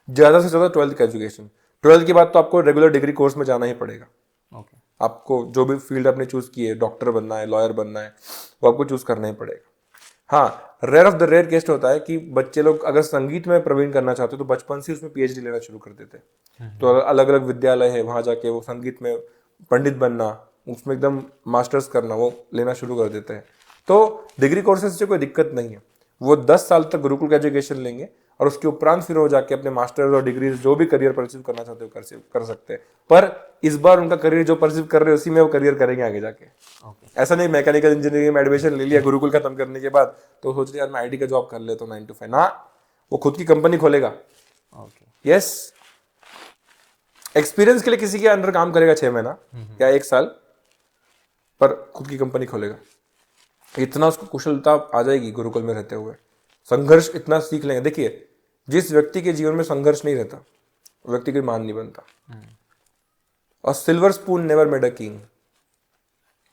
ज़्यादा से ज़्यादा 12th का एजुकेशन। 12th के बाद तो आपको रेगुलर डिग्री कोर्स में जाना ही पड़ेगा। ओके, आपको जो भी फील्ड आपने चूज की है, डॉक्टर बनना है, लॉयर बनना है, वो आपको चूज करना ही पड़ेगा। हाँ, rare of the rare case होता है कि बच्चे लोग अगर संगीत में प्रवीण करना चाहते हो तो बचपन से उसमें पीएचडी लेना शुरू कर देते हैं। तो अलग अलग विद्यालय है, वहां जाके वो संगीत में पंडित बनना, उसमें एकदम मास्टर्स करना, वो लेना शुरू कर देते हैं। तो डिग्री कोर्सेज से कोई दिक्कत नहीं है। वो 10 साल तक गुरुकुल का एजुकेशन लेंगे और उसके उपरांत फिर वो जाके अपने मास्टर्स और डिग्रीज जो भी करियर परस्यू करना चाहते हो कर सकते हैं। पर इस बार उनका करियर जो परस्यू कर रहे हैं उसी में वो करियर करेंगे आगे जाके। ऐसा नहीं मैकेनिकल इंजीनियरिंग में एडमिशन ले लिया गुरुकुल खत्म करने के बाद तो सोच लिया यार मैं आईटी का जॉब कर लेता हूँ 9 to 5 ना, वो खुद की कंपनी खोलेगा। यस, एक्सपीरियंस के लिए किसी के अंडर काम करेगा 6 महीना या 1 साल, पर खुद की कंपनी खोलेगा। इतना उसको कुशलता आ जाएगी गुरुकुल में रहते हुए, संघर्ष इतना सीख लेंगे। देखिए, जिस व्यक्ति के जीवन में संघर्ष नहीं रहता वो व्यक्ति कोई मान नहीं बनता। और silver spoon never made a king,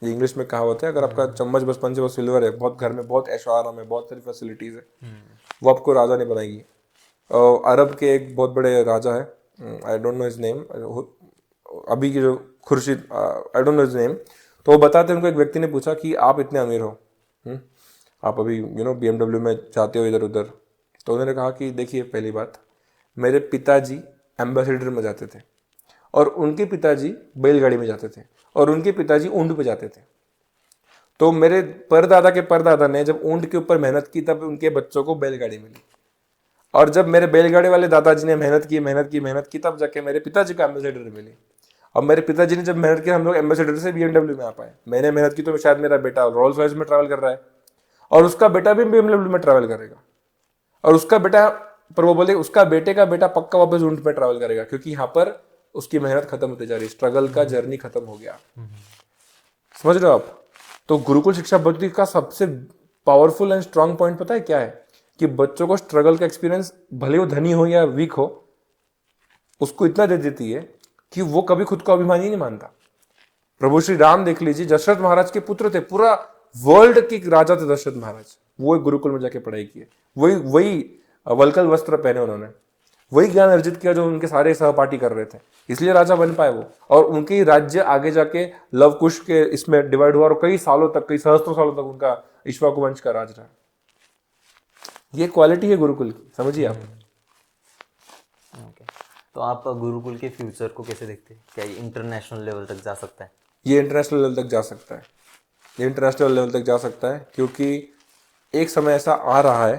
ये इंग्लिश में कहावत है। अगर आपका चम्मच बचपन से वो सिल्वर है, बहुत घर में बहुत ऐशो आराम है, बहुत सारी फैसिलिटीज है, वो आपको राजा नहीं बनाएगी। अरब के एक बहुत बड़े राजा है, I don't know his name, अभी के जो Khurshid, I don't know his name. तो वो बताते हैं, उनको एक व्यक्ति ने पूछा कि आप इतने अमीर हो, आप अभी BMW में जाते हो इधर उधर। तो उन्होंने कहा कि देखिए, पहली बात, मेरे पिताजी एम्बेसडर में जाते थे, और उनके पिताजी बैलगाड़ी में जाते थे, और उनके पिताजी ऊंट पे जाते थे। तो मेरे परदादा के परदादा ने जब ऊंट के ऊपर मेहनत की तब उनके बच्चों को बैलगाड़ी मिली, और जब मेरे बैलगाड़ी वाले दादाजी ने मेहनत की तब जाके मेरे पिताजी को एम्बेसडर मिली। और मेरे पिताजी ने जब मेहनत की, हम लोग एम्बेसडर से BMW में आ पाए। मैंने मेहनत की तो शायद मेरा बेटा रोल्स रॉयस में ट्रैवल कर रहा है, और उसका बेटा भी BMW में ट्रैवल करेगा, और उसका बेटा, पर वो बोले उसका बेटे का बेटा पक्का वापस ऊंट में ट्रैवल करेगा, क्योंकि यहाँ पर उसकी मेहनत खत्म होती जा रही, स्ट्रगल का जर्नी खत्म हो गया। समझ रहे हो आप? तो गुरुकुल शिक्षा पद्धति का सबसे पावरफुल एंड स्ट्रांग पॉइंट पता है क्या है? कि बच्चों को स्ट्रगल का एक्सपीरियंस, भले वो धनी हो या वीक हो, उसको इतना दे देती है कि वो कभी खुद को अभिमानी नहीं मानता। प्रभु श्री राम देख लीजिए, दशरथ महाराज के पुत्र थे, पूरा वर्ल्ड के राजा थे दशरथ महाराज। वो एक गुरुकुल में जाके पढ़ाई की है, वही वल्कल वस्त्र पहने उन्होंने, वही ज्ञान अर्जित किया जो उनके सारे सहपाठी कर रहे थे, इसलिए राजा बन पाए वो। और उनके ही राज्य आगे जाके लव कुश के इसमें डिवाइड हुआ, और कई सालों तक, कई सहस्त्रों सालों तक उनका इक्ष्वाकु वंश का राज रहा। ये क्वालिटी है गुरुकुल की, समझिए आप। तो आप गुरुकुल के फ्यूचर को कैसे देखते हैं? क्या ये इंटरनेशनल लेवल तक जा सकता है? ये इंटरनेशनल लेवल तक जा सकता है, ये इंटरनेशनल लेवल तक जा सकता है, क्योंकि एक समय ऐसा आ रहा है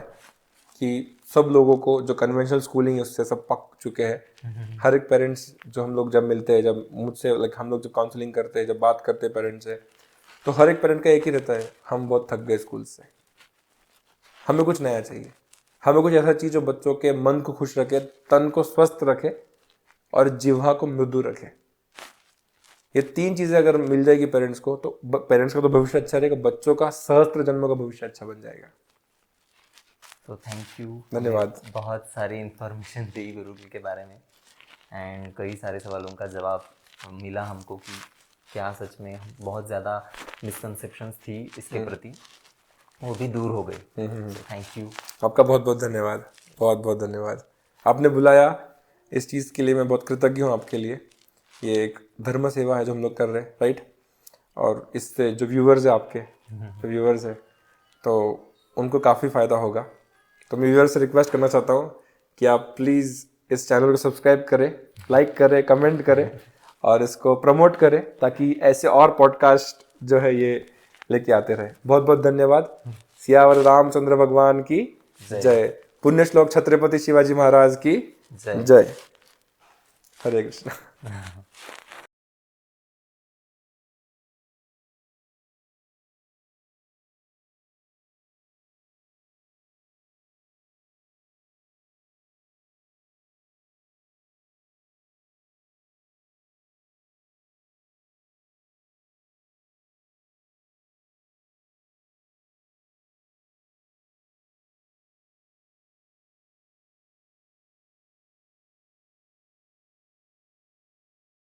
कि सब लोगों को जो कन्वेंशनल स्कूलिंग है उससे सब पक चुके हैं। हर एक पेरेंट्स जो हम लोग जब मिलते हैं, जब मुझसे हम लोग जब काउंसलिंग करते हैं, जब बात करते हैं पेरेंट्स से, तो हर एक पेरेंट का एक ही रहता है, हम बहुत थक गए स्कूल से, हमें कुछ नया चाहिए, हमें कुछ ऐसा चीज़ जो बच्चों के मन को खुश रखे, तन को स्वस्थ रखे और जिह्वा को मृदु रखे। ये 3 चीज़ें अगर मिल जाएगी पेरेंट्स को, तो पेरेंट्स का तो भविष्य अच्छा रहेगा, बच्चों का सहस्त्र जन्मों का भविष्य अच्छा बन जाएगा। तो थैंक यू, धन्यवाद। बहुत सारी इन्फॉर्मेशन दी गुरुकुल के बारे में, एंड कई सारे सवालों का जवाब मिला हमको कि क्या सच में बहुत ज़्यादा मिसकंसेप्शंस थी इसके प्रति, वो भी दूर हो गई। Thank you. आपका बहुत बहुत धन्यवाद, बहुत बहुत धन्यवाद। आपने बुलाया, इस चीज़ के लिए मैं बहुत कृतज्ञ हूँ आपके लिए। ये एक धर्म सेवा है जो हम लोग कर रहे हैं, राइट। और इससे जो व्यूवर्स है आपके, जो व्यूवर्स है, तो उनको काफ़ी फ़ायदा होगा। तो मैं व्यूवर्स से रिक्वेस्ट करना चाहता हूँ कि आप प्लीज़ इस चैनल को सब्सक्राइब करें, लाइक करें, कमेंट करें और इसको प्रमोट करें, ताकि ऐसे और पॉडकास्ट जो है ये लेके आते रहे। बहुत बहुत धन्यवाद। सियावर रामचंद्र भगवान की जय। पुण्य श्लोक छत्रपति शिवाजी महाराज की जय। जय। हरे कृष्ण।